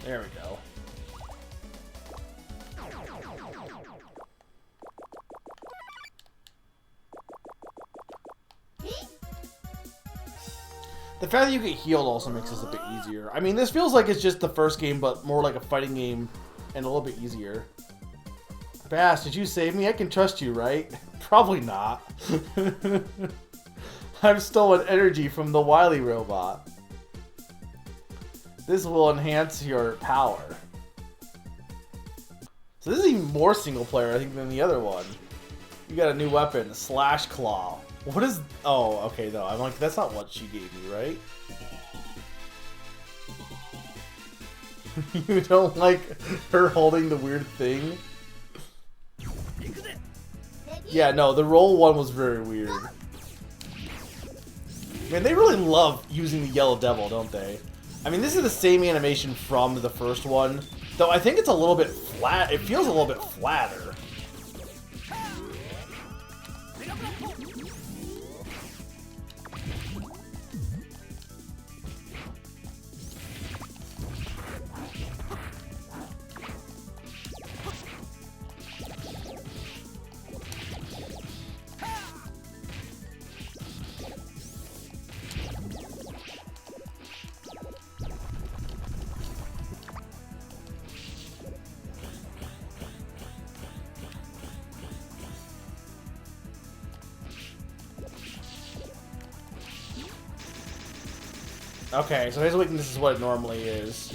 Speaker 1: There we go. The fact that you get healed also makes this a bit easier. I mean, this feels like it's just the first game, but more like a fighting game and a little bit easier. Bass, did you save me? I can trust you, right? Probably not. I've stolen energy from the Wily robot. This will enhance your power. So this is even more single player, I think, than the other one. You got a new weapon, Slash Claw. What is... Oh, okay, no. I'm like, that's not what she gave me, right? You don't like her holding the weird thing? Yeah, no, the roll one was very weird. Man, they really love using the Yellow Devil, don't they? I mean, this is the same animation from the first one, though I think it's a little bit flat. It feels a little bit flatter. Okay, so his weakness is what it normally is.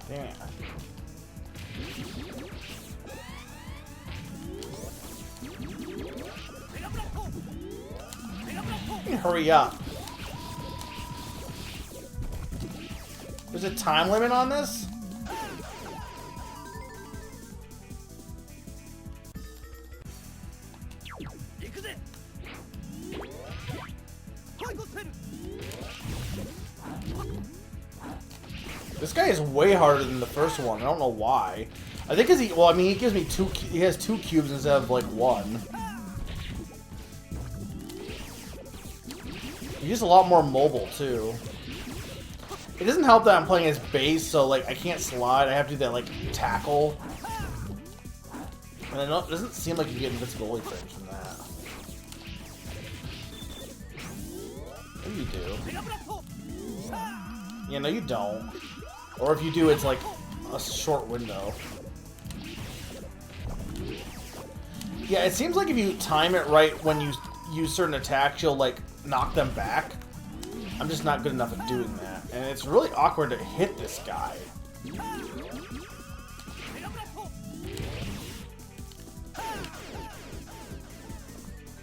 Speaker 1: Damn. Hurry up. There's a time limit on this? This guy is way harder than the first one. I don't know why. I think because he... Well, I mean, he gives me two... He has 2 cubes instead of, like, 1. He's a lot more mobile, too. It doesn't help that I'm playing as base, so, like, I can't slide. I have to do that, like, tackle. And it doesn't seem like you get invincibility frames from that. Maybe you do. Yeah, no, you don't. Or if you do, it's, like, a short window. Yeah, it seems like if you time it right when you use certain attacks, you'll, like, knock them back. I'm just not good enough at doing that. And it's really awkward to hit this guy.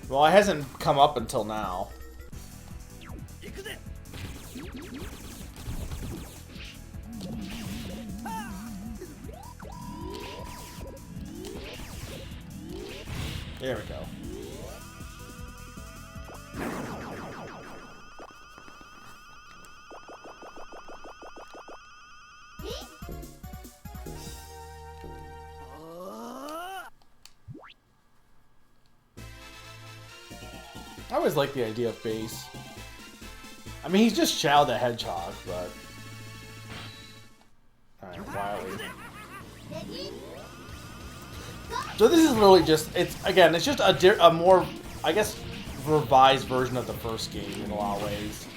Speaker 1: Well, it hasn't come up until now. There we go. I always like the idea of base. I mean, he's just Xiao the Hedgehog, but... Alright, quietly. So this is really just, again, it's just a more, I guess, revised version of the first game in a lot of ways.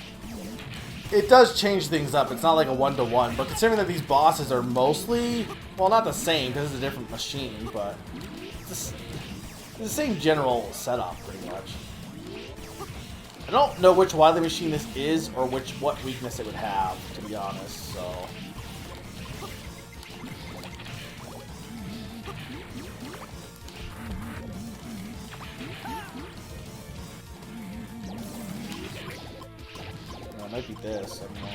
Speaker 1: It does change things up. It's not like a one-to-one, but considering that these bosses are mostly, well, not the same, because it's a different machine, but it's the same general setup, pretty much. I don't know which Wily machine this is, or what weakness it would have, to be honest, so... It might be this, I don't know.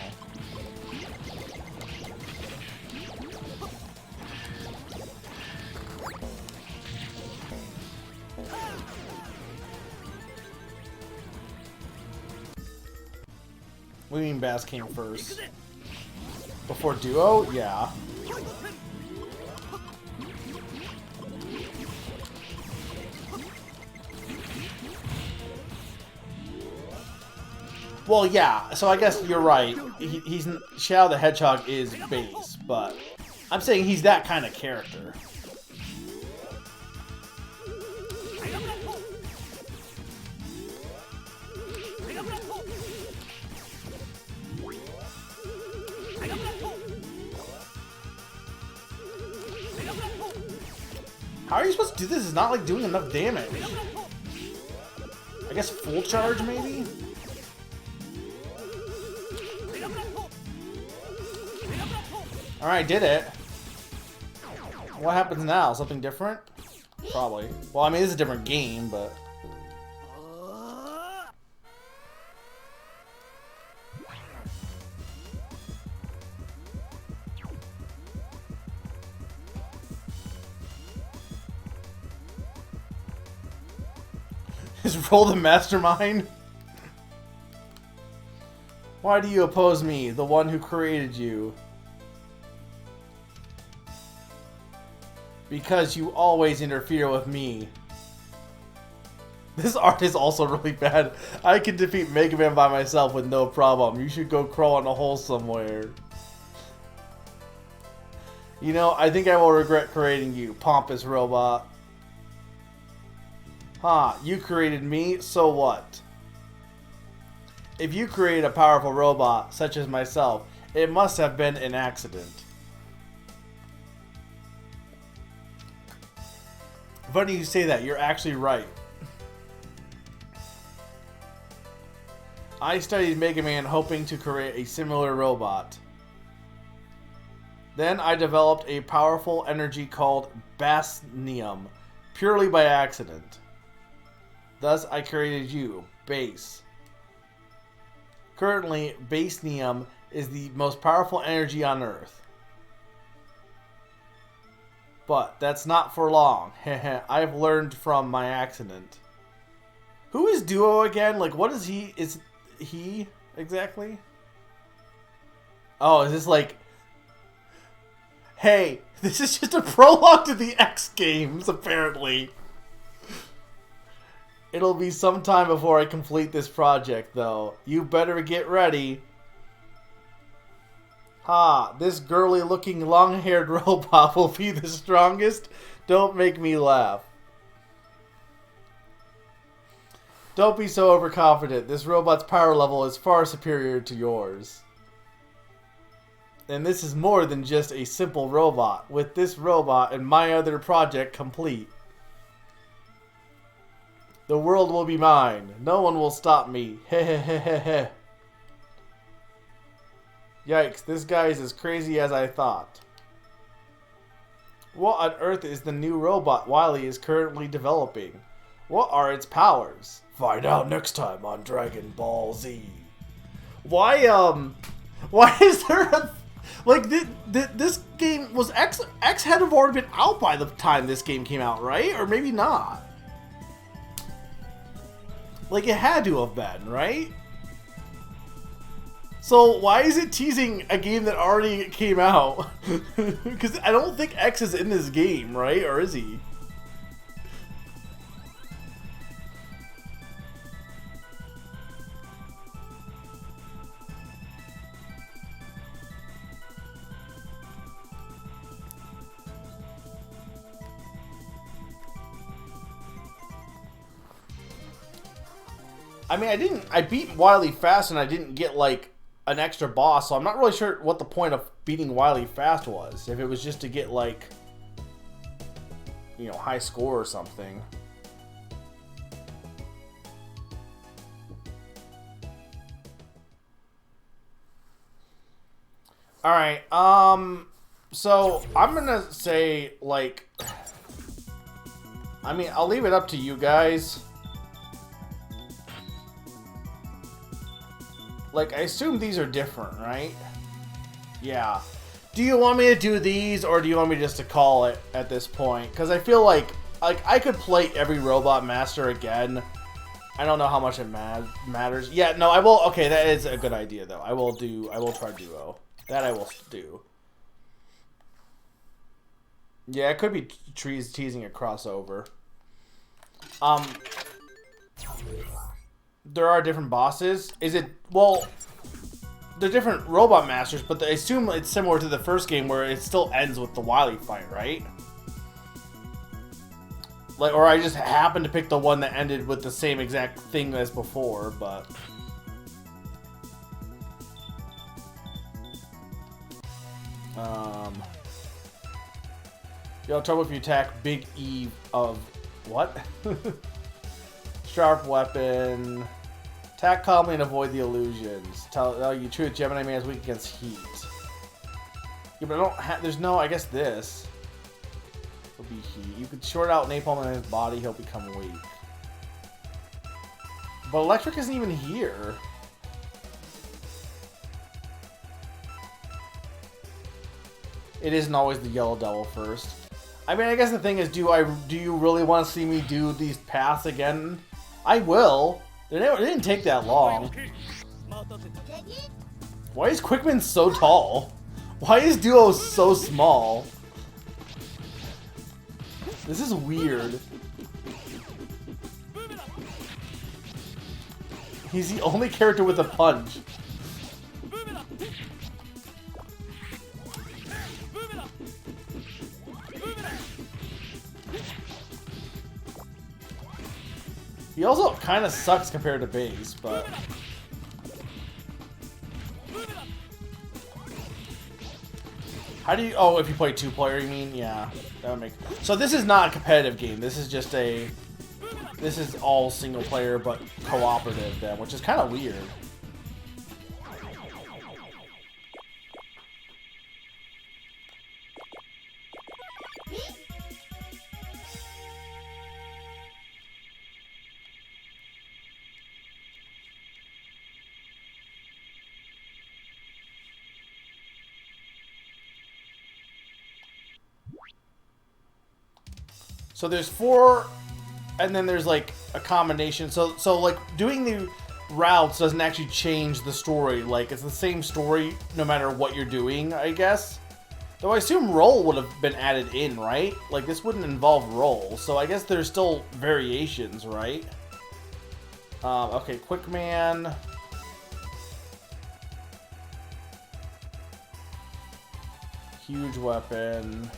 Speaker 1: What do you mean Bass came first? Before Duo? Yeah. Well, yeah, so I guess you're right. He's Xiao the Hedgehog is base, but I'm saying he's that kind of character. How are you supposed to do this? It's not like doing enough damage. I guess full charge, maybe? Alright, did it. What happens now? Something different? Probably. Well, I mean, it's a different game, but... Is Roll the Mastermind? Why do you oppose me, the one who created you? Because you always interfere with me. This art is also really bad. I can defeat Mega Man by myself with no problem. You should go crawl in a hole somewhere. You know, I think I will regret creating you, pompous robot. Huh, you created me, so what? If you create a powerful robot, such as myself, it must have been an accident. Funny you say that, you're actually right. I studied Mega Man hoping to create a similar robot. Then I developed a powerful energy called Basnium, purely by accident. Thus I created you, Base. Currently, Basnium is the most powerful energy on Earth. But that's not for long. I've learned from my accident. Who is Duo again? Like, what is he exactly? Oh, is this like Hey, this is just a prologue to the X Games, apparently. It'll be some time before I complete this project, though. You better get ready. Ha, this girly-looking, long-haired robot will be the strongest? Don't make me laugh. Don't be so overconfident. This robot's power level is far superior to yours. And this is more than just a simple robot. With this robot and my other project complete, the world will be mine. No one will stop me. Hehehehe. Yikes, this guy is as crazy as I thought. What on earth is the new robot Wily is currently developing? What are its powers? Find out next time on Dragon Ball Z. Why is there a... Like, this game was... X had to have already been out by the time this game came out, right? Or maybe not. Like, it had to have been, right? So, why is it teasing a game that already came out? Because I don't think X is in this game, right? Or is he? I mean, I beat Wily fast and I didn't get, like, an extra boss, so I'm not really sure what the point of beating Wily fast was. If it was just to get, like, you know, high score or something. Alright, so I'm gonna say, like, I mean, I'll leave it up to you guys. Like, I assume these are different, right? Yeah. Do you want me to do these, or do you want me just to call it at this point? Because I feel like I could play every Robot Master again. I don't know how much it matters. Yeah, no, I will. Okay, that is a good idea, though. I will try Duo. That I will do. Yeah, it could be teasing a crossover. There are different bosses. Is it... Well, they're different Robot Masters, but I assume it's similar to the first game where it still ends with the Wily fight, right? Like, or I just happened to pick the one that ended with the same exact thing as before, but... You'll have trouble if you attack Big E of... What? Sharp weapon. Attack calmly and avoid the illusions. Tell you truth, Gemini Man is weak against heat. Yeah, but I don't have... There's no... I guess this will be heat. You could short out Napalm in his body, he'll become weak. But electric isn't even here. It isn't always the Yellow Devil first. I mean, I guess the thing is, do you really want to see me do these paths again? I will. It didn't take that long. Why is Quickman so tall? Why is Duo so small? This is weird. He's the only character with a punch. He also kind of sucks compared to Base, but... How do you... Oh, if you play two-player, you mean? Yeah, that would make... So this is not a competitive game. This is just a... This is all single-player, but cooperative, then, which is kind of weird. So there's 4, and then there's like a combination. So like doing the routes doesn't actually change the story. Like it's the same story no matter what you're doing, I guess. Though I assume roll would have been added in, right? Like, this wouldn't involve roll, so I guess there's still variations, right? Okay, Quick Man. Huge weapon.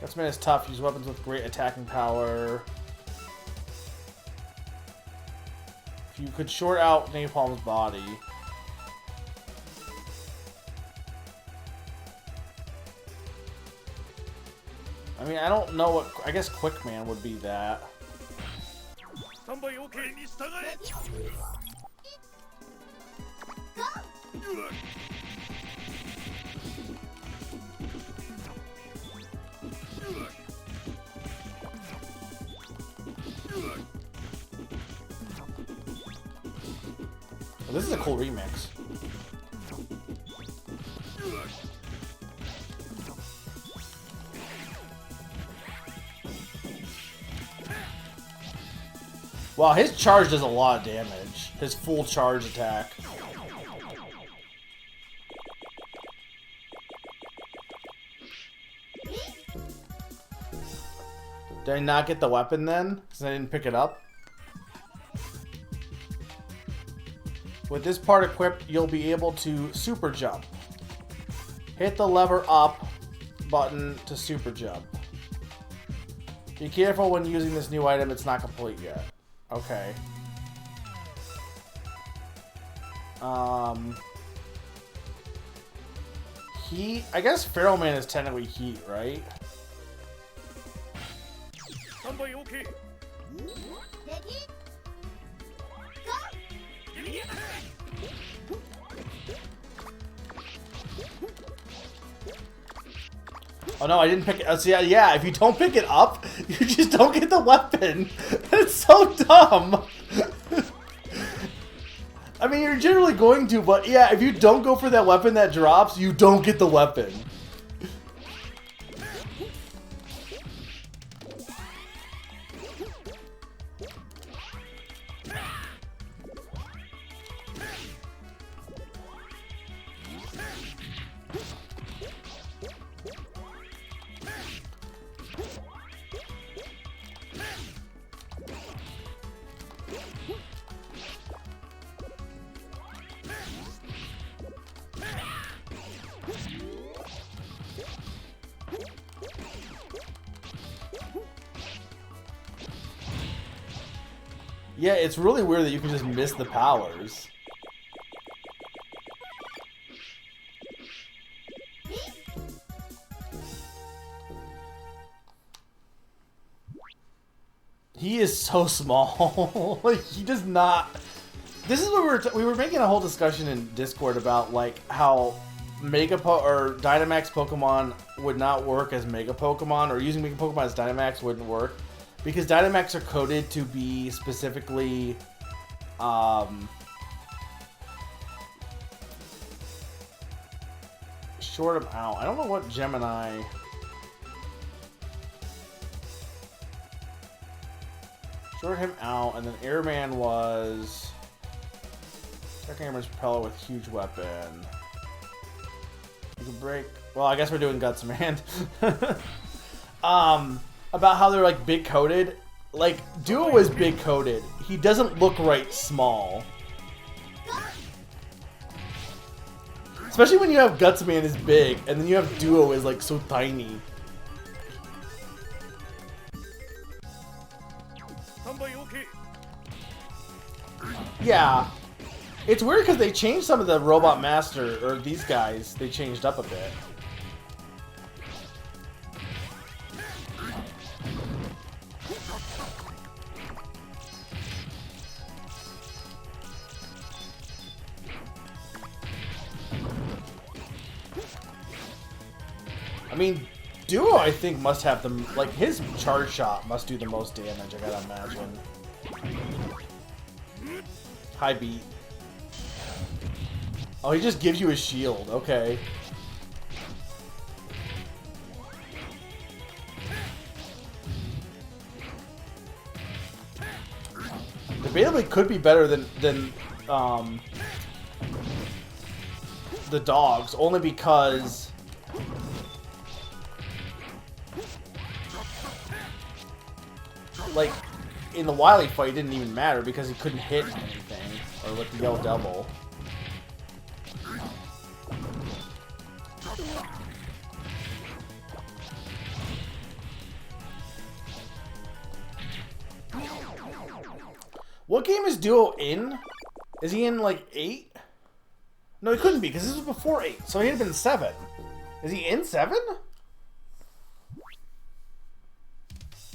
Speaker 1: Gutsman is tough. Use weapons with great attacking power. If you could short out Napalm's body. I mean, I don't know what... I guess Quick Man would be that. Well, this is a cool remix. Wow, his charge does a lot of damage. His full charge attack. Did I not get the weapon then? Because I didn't pick it up? With this part equipped, you'll be able to super jump. Hit the lever up button to super jump. Be careful when using this new item, it's not complete yet. Okay. Heat? I guess Feral Man is technically heat, right? Oh no, I didn't pick it. So yeah, if you don't pick it up, you just don't get the weapon. That's so dumb. I mean, you're generally going to, but yeah, if you don't go for that weapon that drops, you don't get the weapon. Yeah, it's really weird that you can just miss the powers. He is so small. Like, he does not... This is what we were making a whole discussion in Discord about, like, how Dynamax Pokemon would not work as Mega Pokemon, or using Mega Pokemon as Dynamax wouldn't work. Because Dynamax are coded to be specifically, short them out. I don't know what Gemini... Short him out, and then Airman was... Second Airman's Propeller with huge weapon. You can break... Well, I guess we're doing Guts Man. About how they're like big coded. Like, Duo is big coded. He doesn't look right small. Especially when you have Gutsman is big, and then you have Duo is like so tiny. Yeah. It's weird because they changed some of the Robot Master, or these guys, they changed up a bit. I mean, Duo, I think, must have the... Like, his charge shot must do the most damage, I gotta imagine. High beat. Oh, he just gives you a shield. Okay. Debatably could be better than the the dogs, only because like in the Wily fight it didn't even matter because he couldn't hit anything or with the Yellow Devil. What game is Duo in? Is he in like 8? No, he couldn't be because this was before 8, so he'd have been 7. Is he in 7?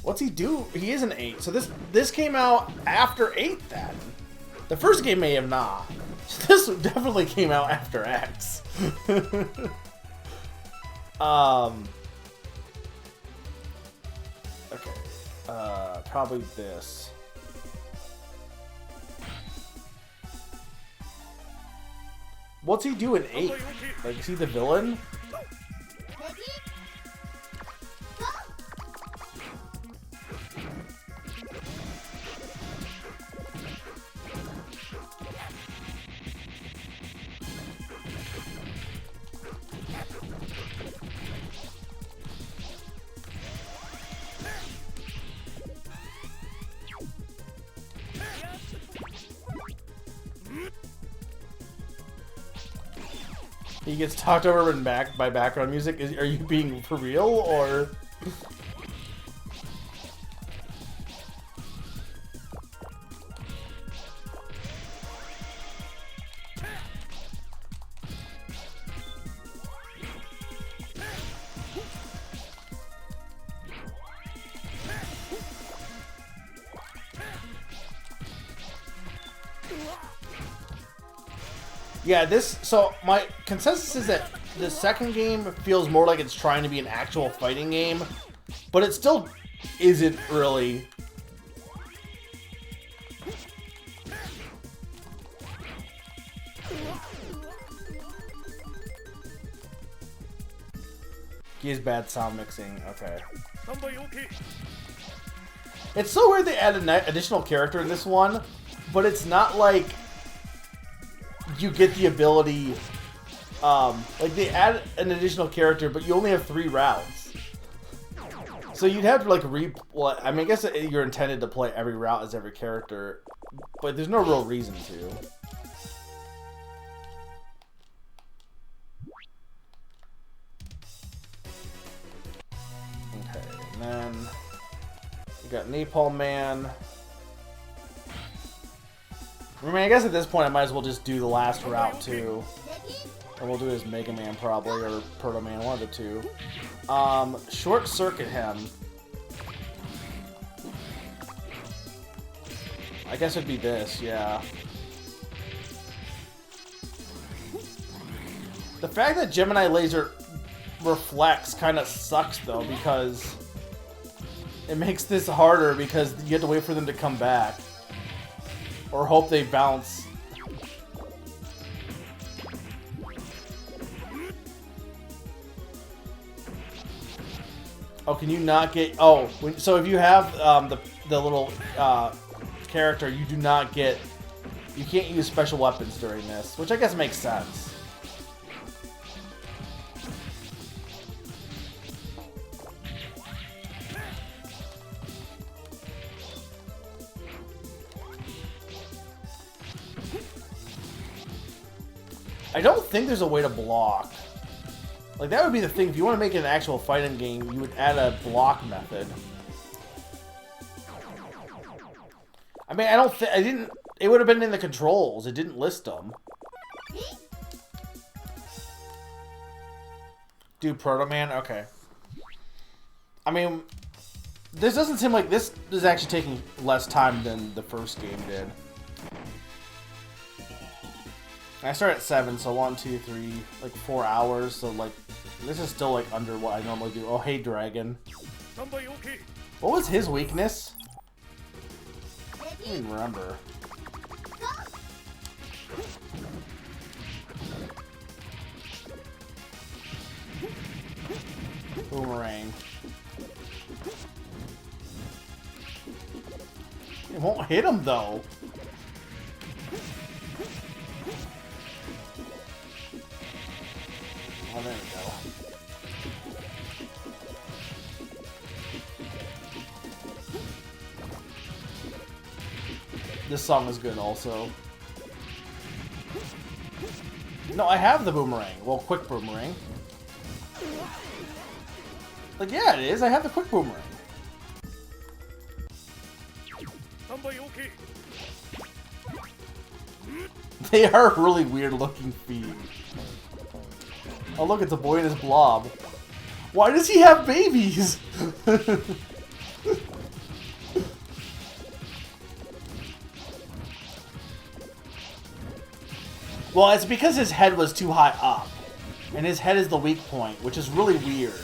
Speaker 1: What's he do? He is in 8, so this came out after 8 then. The first game may have not. So this definitely came out after X. Okay. Probably this. What's he do in 8? Like, is he the villain? He gets talked over and back by background music. Are you being for real or? Yeah, so my consensus is that the second game feels more like it's trying to be an actual fighting game, but it still isn't really. He has bad sound mixing, okay. It's so weird they added an additional character in this one, but it's not like you get the ability, like they add an additional character, but you only have 3 routes. So you'd have to like well, I mean, I guess you're intended to play every route as every character, but there's no real reason to. Okay, and then you got Napalm Man. I mean, I guess at this point I might as well just do the last route too. And we'll do it as Mega Man probably, or Proto Man, one of the two. Short circuit him. I guess it'd be this, yeah. The fact that Gemini Laser reflects kind of sucks though, because it makes this harder because you have to wait for them to come back. Or hope they bounce. Oh, can you not get... Oh, so if you have the little character, you do not get... You can't use special weapons during this, which I guess makes sense. I don't think there's a way to block. Like, that would be the thing. If you want to make it an actual fighting game, you would add a block method. I mean, it would have been in the controls. It didn't list them. Do Proto Man? Okay. I mean, this doesn't seem like this is actually taking less time than the first game did. I start at 7, so 1, 2, 3, like 4 hours. So like, this is still like under what I normally do. Oh, hey, Dragon. What was his weakness? I don't even remember. Boomerang. It won't hit him though. Oh, there we go. This song is good also. No, I have the boomerang. Well, quick boomerang. Like, yeah, it is. I have the quick boomerang. They are really weird looking feet. Oh look, it's a boy and his blob. Why does he have babies? Well, it's because his head was too high up. And his head is the weak point, which is really weird.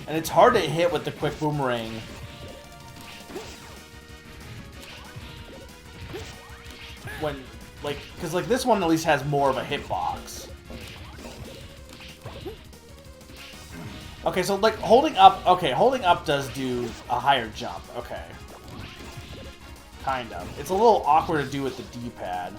Speaker 1: And it's hard to hit with the quick boomerang. When, like, because, like, this one at least has more of a hitbox. Okay, so, like, holding up does do a higher jump. Okay. Kind of. It's a little awkward to do with the D-pad.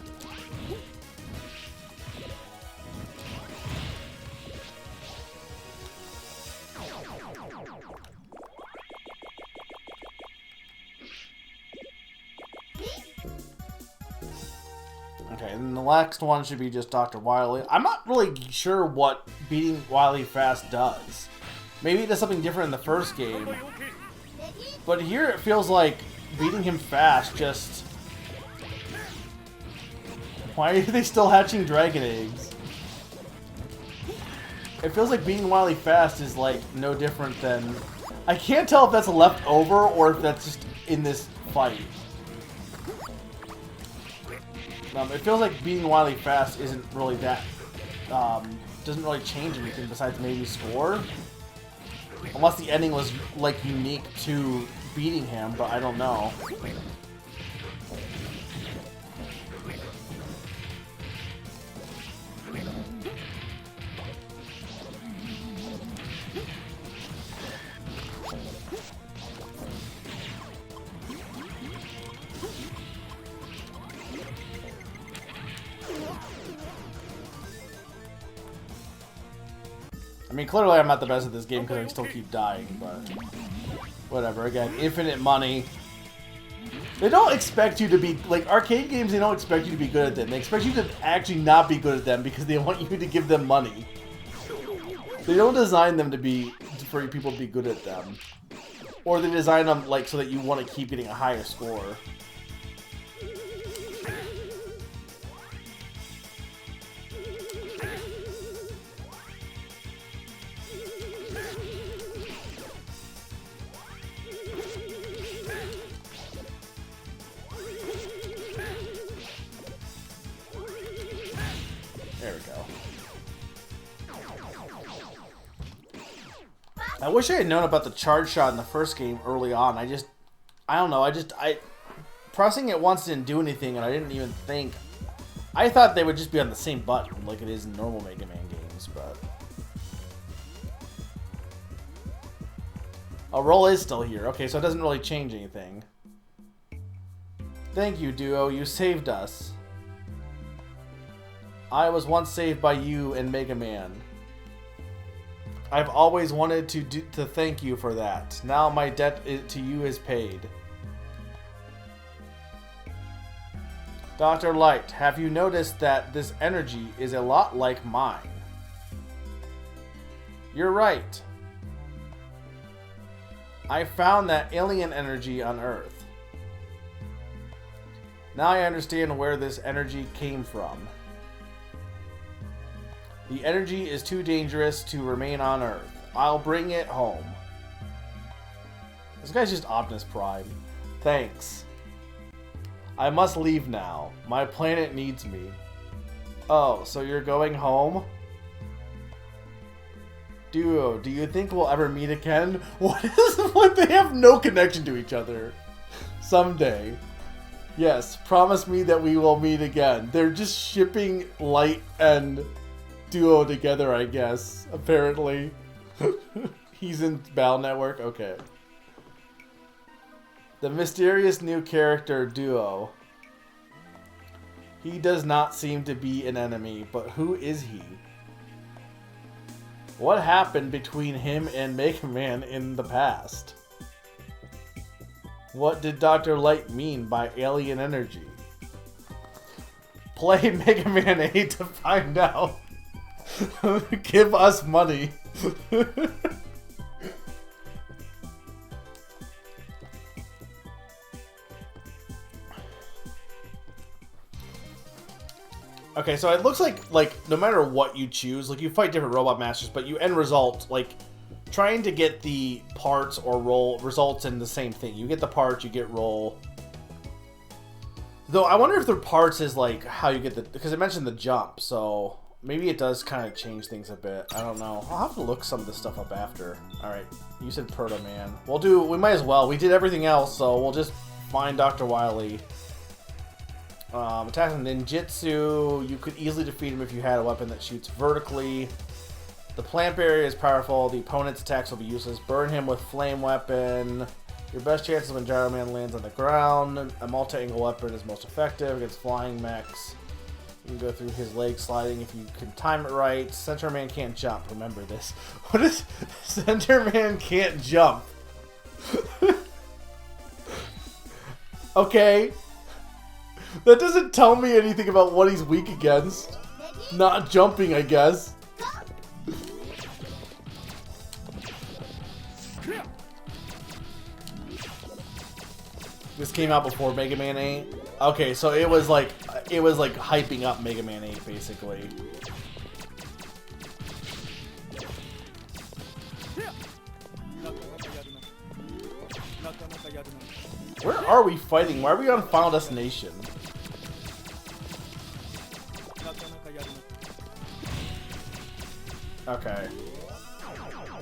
Speaker 1: Okay, and the next one should be just Dr. Wily. I'm not really sure what beating Wily fast does. Maybe it does something different in the first game. But here it feels like beating him fast just... Why are they still hatching dragon eggs? It feels like beating Wily fast is like no different than... I can't tell if that's a leftover or if that's just in this fight. It feels like beating Wily fast isn't really that, doesn't really change anything besides maybe score. Unless the ending was, like, unique to beating him, but I don't know. I mean, clearly I'm not the best at this game because I still keep dying, but whatever. Again, infinite money. They don't expect you to be, like, arcade games, they don't expect you to be good at them. They expect you to actually not be good at them because they want you to give them money. They don't design them to be, for people to be good at them. Or they design them, like, so that you want to keep getting a higher score. There we go. I wish I had known about the charge shot in the first game early on. I don't know. Pressing it once didn't do anything, and I didn't even think. I thought they would just be on the same button, like it is in normal Mega Man games, but. A roll is still here. Okay, so it doesn't really change anything. Thank you, Duo. You saved us. I was once saved by you and Mega Man. I've always wanted to thank you for that. Now my debt to you is paid. Dr. Light, have you noticed that this energy is a lot like mine? You're right. I found that alien energy on Earth. Now I understand where this energy came from. The energy is too dangerous to remain on Earth. I'll bring it home. This guy's just Optimus Prime. Thanks. I must leave now. My planet needs me. Oh, so you're going home? Duo, do you think we'll ever meet again? What? They have no connection to each other. Someday. Yes, promise me that we will meet again. They're just shipping Light and Duo together, I guess. Apparently. He's in Battle Network? Okay. The mysterious new character, Duo. He does not seem to be an enemy, but who is he? What happened between him and Mega Man in the past? What did Dr. Light mean by alien energy? Play Mega Man 8 to find out. Give us money. Okay, so it looks like no matter what you choose, like you fight different robot masters, but you end result like trying to get the parts or roll results in the same thing. You get the parts, you get roll. Though I wonder if the parts is like how you get the, because it mentioned the jump, so maybe it does kind of change things a bit. I don't know. I'll have to look some of this stuff up after. All right, you said Proto Man. We might as well. We did everything else, so we'll just find Dr. Wily. Attack with ninjutsu. You could easily defeat him if you had a weapon that shoots vertically. The plant barrier is powerful. The opponent's attacks will be useless. Burn him with flame weapon. Your best chances when Gyro Man lands on the ground. A multi-angle weapon is most effective against flying mechs. You can go through his leg sliding if you can time it right. Center Man can't jump. Remember this. What is Center Man can't jump? Okay. That doesn't tell me anything about what he's weak against. Not jumping, I guess. This came out before Mega Man 8. Okay, so it was like hyping up Mega Man 8 basically. Where are we fighting? Why are we on Final Destination? Okay.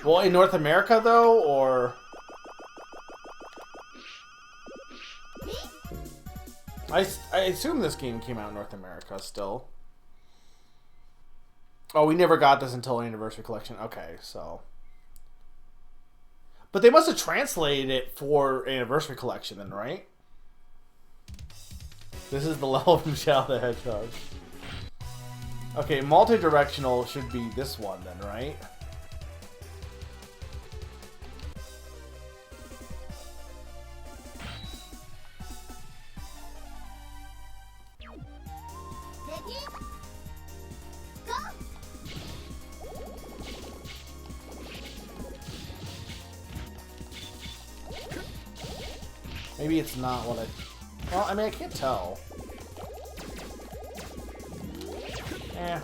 Speaker 1: Well, in North America though, or I assume this game came out in North America still. Oh, we never got this until Anniversary Collection. Okay, so. But they must have translated it for Anniversary Collection then, right? This is the level of Shadow the Hedgehog. Okay, multi-directional should be this one then, right? Maybe it's not what I... Well, I mean, I can't tell.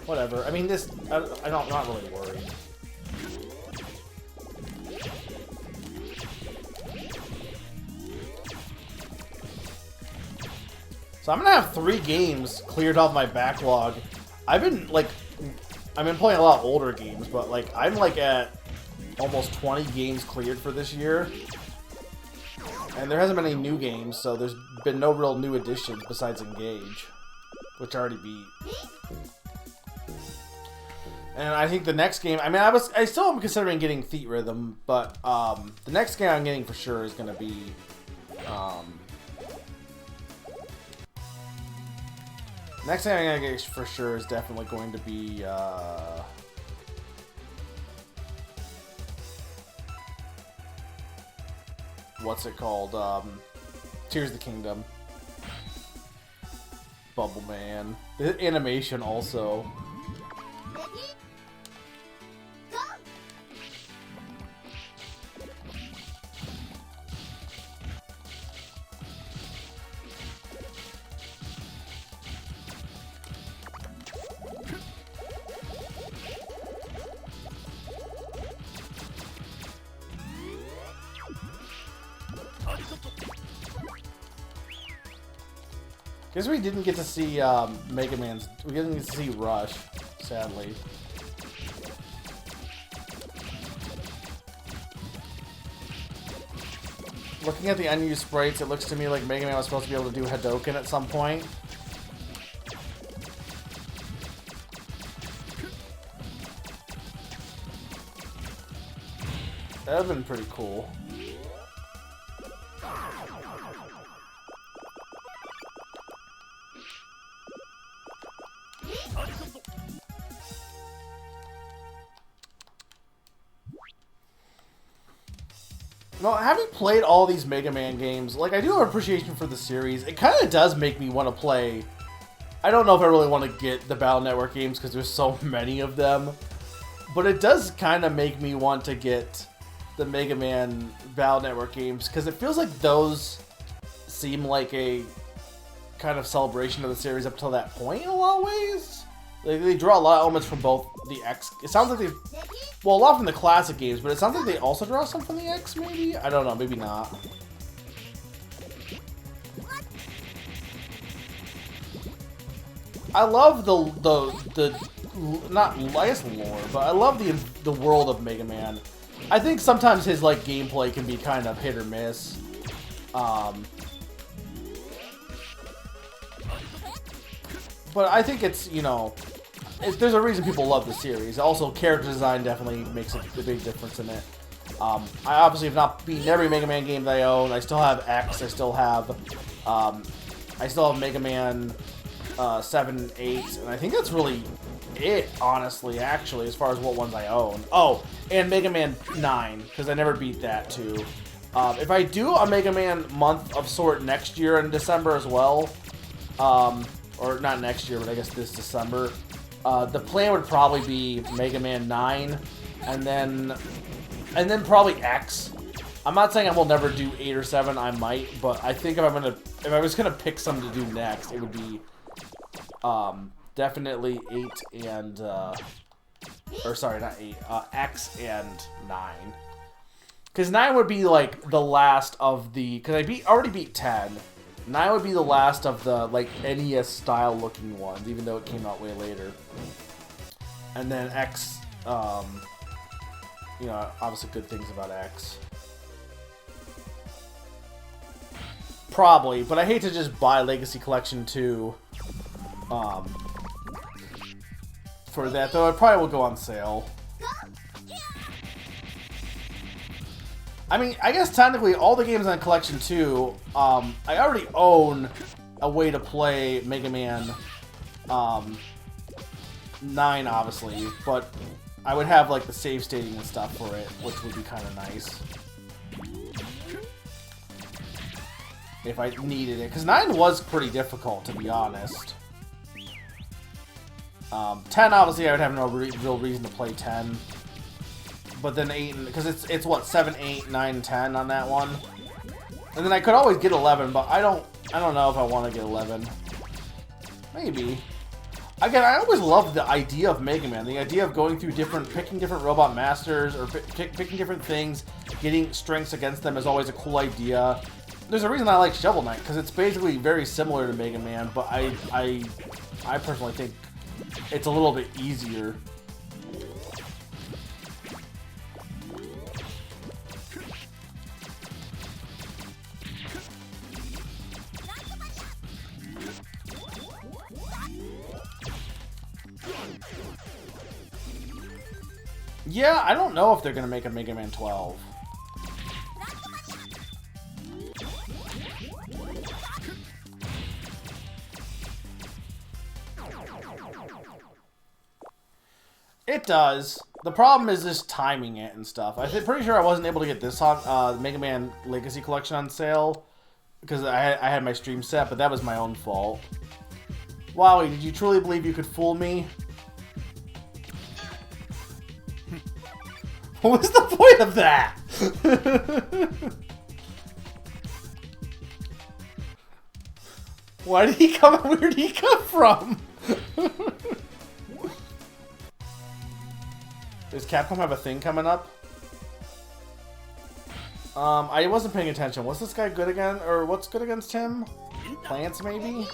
Speaker 1: Whatever. I mean, this... I'm not really worried. So I'm gonna have 3 games cleared off my backlog. I've been playing a lot of older games, but like I'm like at almost 20 games cleared for this year. And there hasn't been any new games, so there's been no real new additions besides Engage, which I already beat. And I think the next game, I mean, I still am considering getting Theat Rhythm, but the next game I'm getting for sure is going to be next thing I'm going to get for sure is definitely going to be what's it called? Tears of the Kingdom. Bubble Man. The animation also. Guess we didn't get to see Mega Man's. We didn't get to see Rush, sadly. Looking at the unused sprites, it looks to me like Mega Man was supposed to be able to do Hadouken at some point. That would have been pretty cool. Well, having played all these Mega Man games, like, I do have appreciation for the series. It kind of does make me want to play... I don't know if I really want to get the Battle Network games because there's so many of them. But it does kind of make me want to get the Mega Man Battle Network games because it feels like those seem like a kind of celebration of the series up till that point in a lot of ways. Like, they draw a lot of elements from both the X... It sounds like they... Well, a lot from the classic games, but it sounds like they also draw some from the X, maybe? I don't know, maybe not. I love the not, I guess lore, but I love the world of Mega Man. I think sometimes his, like, gameplay can be kind of hit or miss. But I think it's, you know... there's a reason people love the series. Also, character design definitely makes a big difference in it. I obviously have not beaten every Mega Man game that I own. I still have X. I still have Mega Man 7, 8, and I think that's really it, honestly, actually, as far as what ones I own. Oh, and Mega Man 9, because I never beat that, too. If I do a Mega Man month of sort next year in December as well, or not next year, but I guess this December, the plan would probably be Mega Man 9, and then probably X. I'm not saying I will never do 8 or 7. I might, but I think if I was gonna pick some to do next, it would be definitely 8 and or sorry, not 8. X and 9. Because 9 would be like the last of the. Because I already beat 10. 9 would be the last of the, like, NES style looking ones, even though it came out way later. And then X, you know, obviously good things about X. Probably, but I hate to just buy Legacy Collection 2 for that, though it probably will go on sale. I mean, I guess technically all the games on Collection 2, I already own a way to play Mega Man 9, obviously, but I would have, like, the save stating and stuff for it, which would be kind of nice. If I needed it. Because 9 was pretty difficult, to be honest. 10, obviously, I would have no real reason to play 10. But then 8, because it's what, 7, 8, 9, 10 on that one. And then I could always get 11, but I don't know if I want to get 11. Maybe. Again, I always loved the idea of Mega Man. The idea of going through picking different robot masters, or picking different things, getting strengths against them is always a cool idea. There's a reason I like Shovel Knight, because it's basically very similar to Mega Man, but I personally think it's a little bit easier. Yeah, I don't know if they're going to make a Mega Man 12. It does. The problem is just timing it and stuff. I'm pretty sure I wasn't able to get this on Mega Man Legacy Collection on sale because I had my stream set, but that was my own fault. Wowie, did you truly believe you could fool me? What was the point of that? Why did he come? Where did he come from? Does Capcom have a thing coming up? I wasn't paying attention. What's this guy good again? Or what's good against him? Plants, maybe?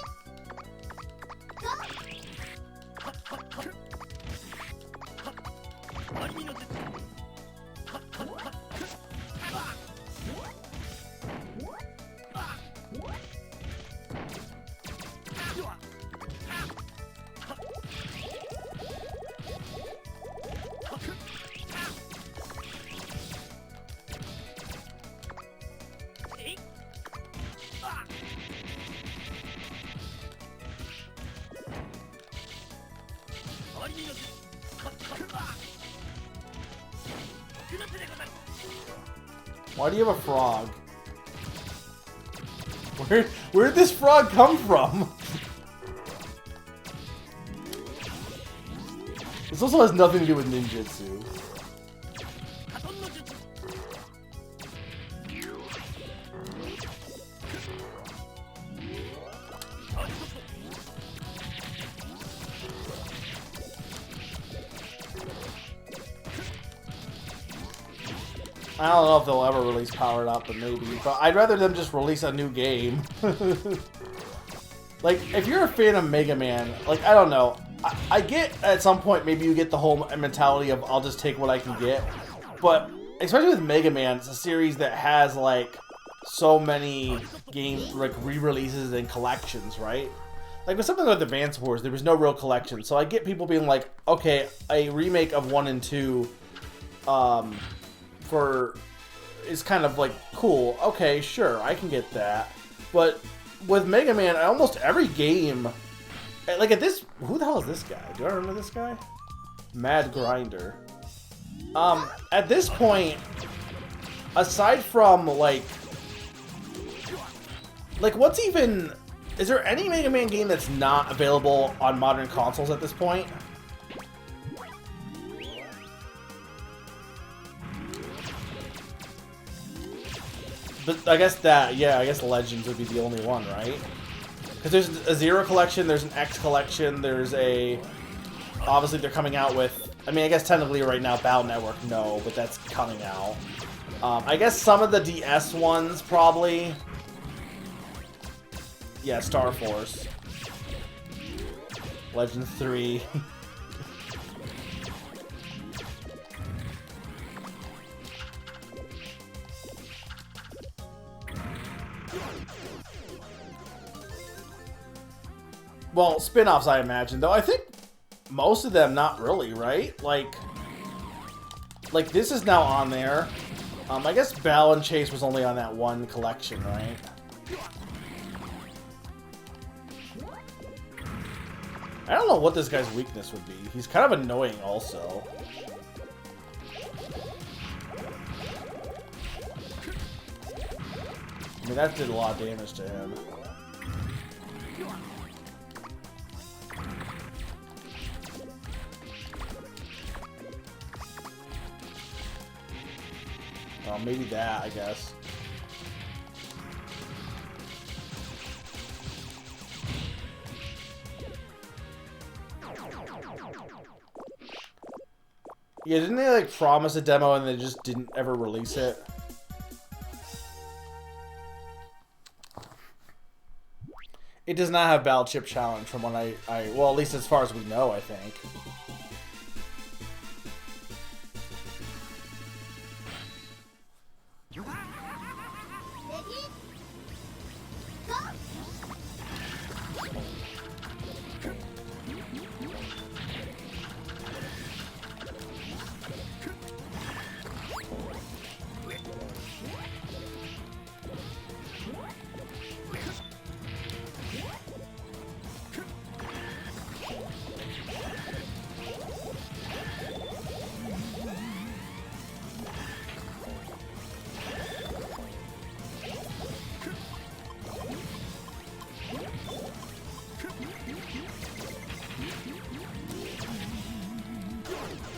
Speaker 1: Why do you have a frog? Where'd this frog come from? This also has nothing to do with ninjutsu. I don't know if they'll ever release Powered Up, but maybe. But I'd rather them just release a new game. Like, if you're a fan of Mega Man, like, I don't know. I get at some point maybe you get the whole mentality of I'll just take what I can get. But, especially with Mega Man, it's a series that has, like, so many game, like, re-releases and collections, right? Like, with something like Advance Wars, there was no real collection. So I get people being like, okay, a remake of 1 and 2, is kind of like cool. Okay, sure, I can get that. But with Mega Man, almost every game, like at this, who the hell is this guy? Do I remember this guy? Mad Grinder. At this point, aside from like what's even, is there any Mega Man game that's not available on modern consoles at this point? But I guess I guess Legends would be the only one, right? Because there's a Zero collection, there's an X collection, there's a... Obviously they're coming out with... I mean, I guess technically right now Battle Network, no, but that's coming out. I guess some of the DS ones, probably. Yeah, Star Force. Legends 3. Well, spin-offs, I imagine, though. I think most of them, not really, right? Like this is now on there. I guess Bell and Chase was only on that one collection, right? I don't know what this guy's weakness would be. He's kind of annoying, also. I mean, that did a lot of damage to him. Maybe that, I guess. Yeah, didn't they, like, promise a demo and they just didn't ever release it? It does not have Battle Chip Challenge from what well, at least as far as we know, I think.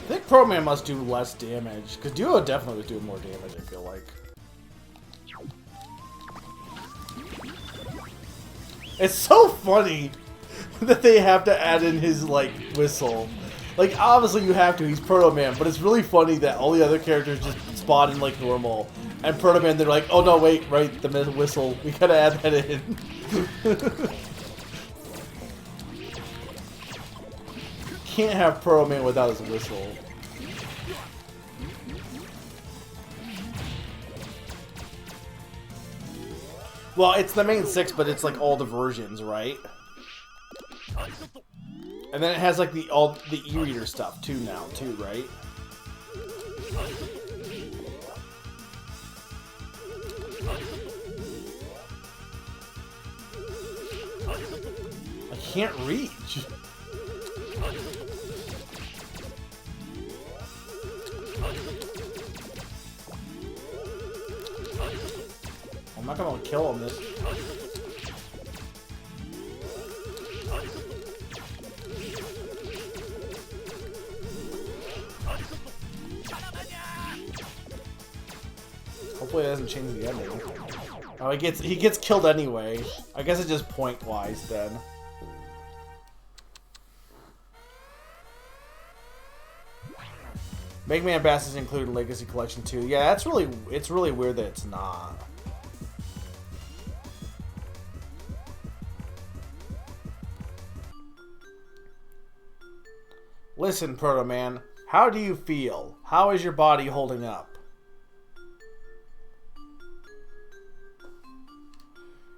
Speaker 1: I think Pro Man must do less damage, because Duo definitely was doing more damage, I feel like. It's so funny that they have to add in his, like, whistle. Like, obviously you have to, he's Proto Man, but it's really funny that all the other characters just spawn in like normal. And Proto Man, they're like, oh no, wait, right, the whistle, we gotta add that in. Can't have Proto Man without his whistle. Well, it's the main 6, but it's like all the versions, right? And then it has like the e-reader stuff too now, too, right? I can't reach. not gonna kill him this. Hopefully it doesn't change the ending. Oh, he gets killed anyway. I guess it's just point wise then. Mega Man Bass is included in Legacy Collection 2. Yeah, it's really weird that it's not. Listen, Proto Man, how do you feel? How is your body holding up?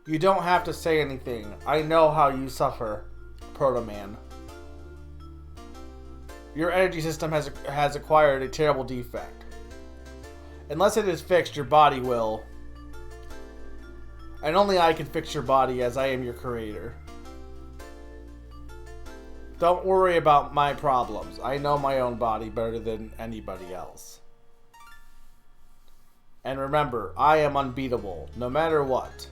Speaker 1: You don't have to say anything. I know how you suffer, Proto Man. Your energy system has acquired a terrible defect. Unless it is fixed, your body will. And only I can fix your body, as I am your creator. Don't worry about my problems. I know my own body better than anybody else. And remember, I am unbeatable, no matter what.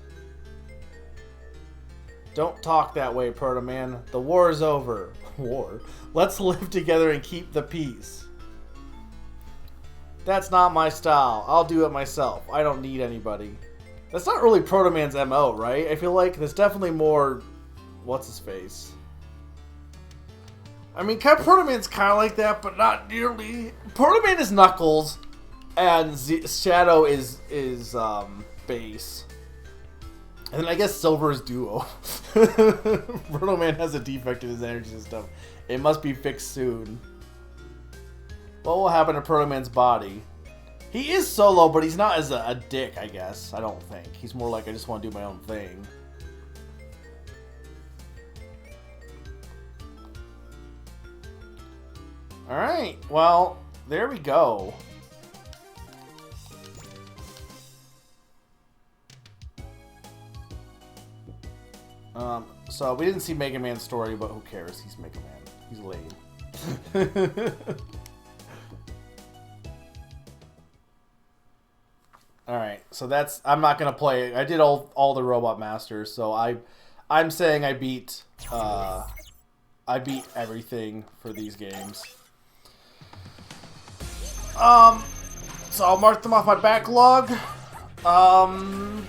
Speaker 1: Don't talk that way, Proto Man. The war is over. War? Let's live together and keep the peace. That's not my style. I'll do it myself. I don't need anybody. That's not really Proto Man's MO, right? I feel like there's definitely more... What's his face? I mean, Proto Man's kind of like that, but not nearly. Proto Man is Knuckles, and Shadow is Bass. And then I guess Silver is Duo. Proto Man has a defect in his energy system. It must be fixed soon. What will happen to Proto Man's body? He is solo, but he's not as a dick, I guess. I don't think. He's more like, I just want to do my own thing. Alright, well, there we go. So we didn't see Mega Man's story, but who cares? He's Mega Man. He's lame. Alright, so that's... I'm not gonna play... I did all the Robot Masters, so I'm saying I beat everything for these games. So I'll mark them off my backlog.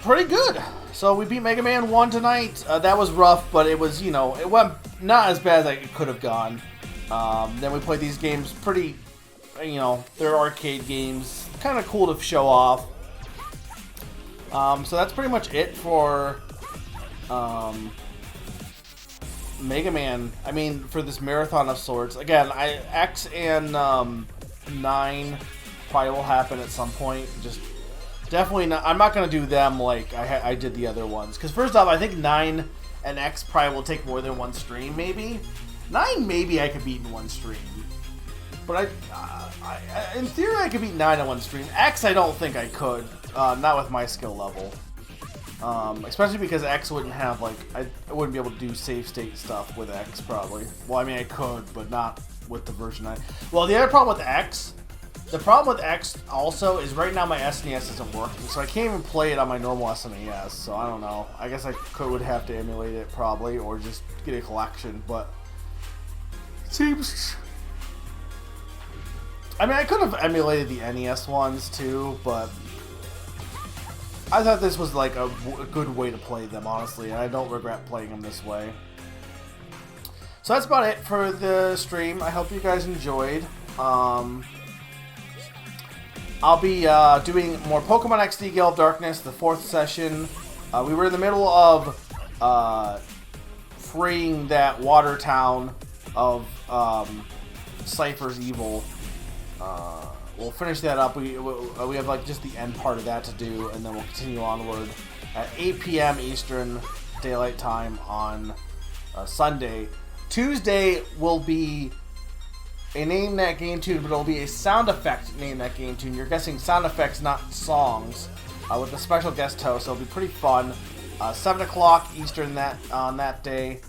Speaker 1: Pretty good. So we beat Mega Man 1 tonight. That was rough, but it was, you know, it went not as bad as it could have gone. Then we played these games pretty, you know, they're arcade games. Kind of cool to show off. So that's pretty much it for Mega Man. I mean, for this marathon of sorts. Again, X and 9 probably will happen at some point. Just definitely not. I'm not gonna do them like I did the other ones. Because first off, I think 9 and X probably will take more than one stream. Maybe 9, maybe I could beat in one stream. But in theory, I could beat 9 in one stream. X, I don't think I could. Not with my skill level. Especially because X wouldn't have like I wouldn't be able to do save state stuff with X probably. Well, I mean I could, but not with the version I. Well, the other problem with X. The problem with X also is right now my SNES isn't working, so I can't even play it on my normal SNES, so I don't know. I guess I would have to emulate it probably, or just get a collection, but it seems... I mean, I could have emulated the NES ones too, but I thought this was like a good way to play them, honestly, and I don't regret playing them this way. So that's about it for the stream. I hope you guys enjoyed. I'll be doing more Pokemon XD Gale of Darkness, the 4th session. We were in the middle of freeing that water town of Cypher's Evil. We'll finish that up. We have like just the end part of that to do, and then we'll continue onward at 8 p.m. Eastern Daylight Time on Sunday. Tuesday will be a Name That Game Tune, but it'll be a sound effect Name That Game Tune. You're guessing sound effects, not songs, with a special guest host. So it'll be pretty fun. 7 o'clock Eastern on that day.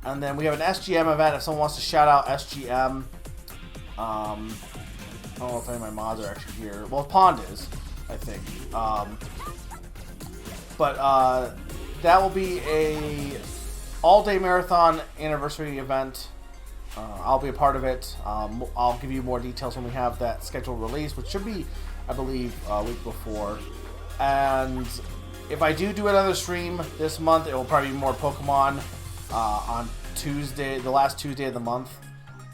Speaker 1: And then we have an SGM event if someone wants to shout out SGM. I don't know if any of my mods are actually here. Well, Pond is, I think. But that will be a all-day marathon anniversary event. I'll be a part of it. I'll give you more details when we have that scheduled release, which should be, I believe, a week before. And if I do another stream this month, it will probably be more Pokemon on Tuesday, the last Tuesday of the month.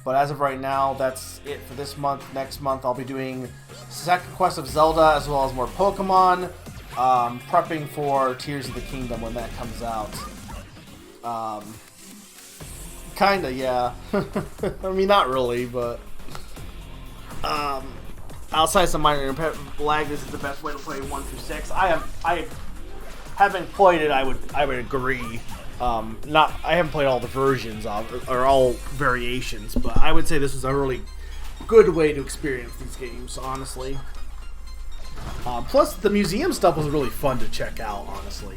Speaker 1: But as of right now, that's it for this month. Next month, I'll be doing Second Quest of Zelda as well as more Pokemon. Prepping for Tears of the Kingdom when that comes out. Kinda, yeah. I mean, not really, but outside some minor lag, this is the best way to play 1 through 6. I haven't played it. I would agree. I haven't played all the versions of or all variations, but I would say this was a really good way to experience these games, honestly. Plus, the museum stuff was really fun to check out, honestly.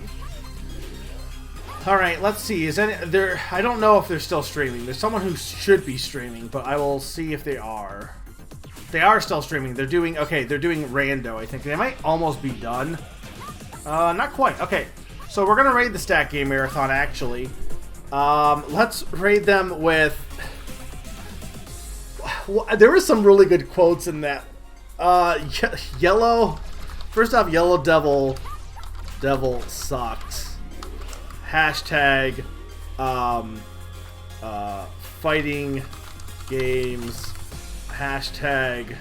Speaker 1: Alright, let's see. I don't know if they're still streaming. There's someone who should be streaming, but I will see if they are. They are still streaming. They're doing rando, I think. They might almost be done. Not quite. Okay, so we're going to raid the Stat Game Marathon, actually. Let's raid them with... There were some really good quotes in that. Yellow... First off, Yellow Devil sucks. Hashtag fighting games. Hashtag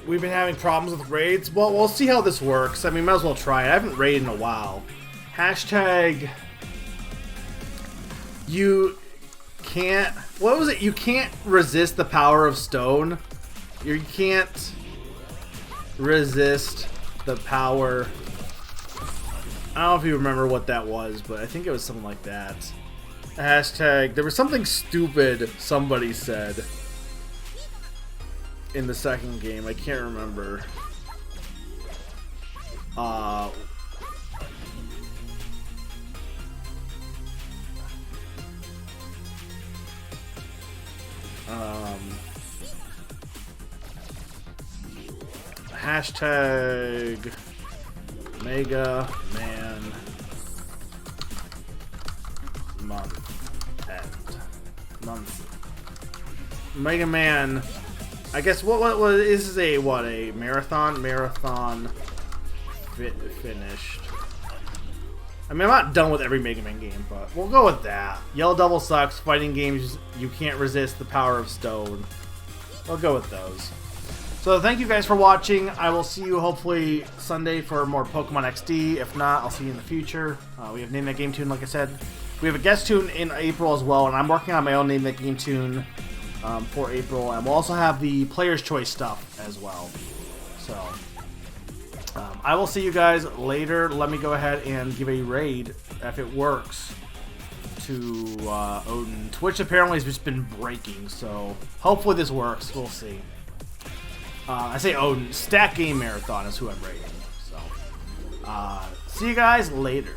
Speaker 1: we've been having problems with raids. Well, we'll see how this works. I mean, might as well try it. I haven't raided in a while. Hashtag you can't... What was it? You can't resist the power of stone. You can't resist the power... I don't know if you remember what that was, but I think it was something like that. Hashtag, there was something stupid somebody said in the second game. I can't remember. Hashtag Mega Man month Mega Man. I guess what this is a marathon finished. I mean, I'm not done with every Mega Man game, but we'll go with that. Yellow Devil sucks. Fighting games, you can't resist the power of stone. We'll go with those. So thank you guys for watching. I will see you hopefully Sunday for more Pokemon XD. If not, I'll see you in the future. We have Name That Game Tune, like I said. We have a guest tune in April as well, and I'm working on my own Name That Game Tune for April. And we'll also have the Player's Choice stuff as well. So I will see you guys later. Let me go ahead and give a raid, if it works, to Odin. Twitch apparently has just been breaking, so hopefully this works. We'll see. I say Odin. Stat Game Marathon is who I'm rating. So, see you guys later.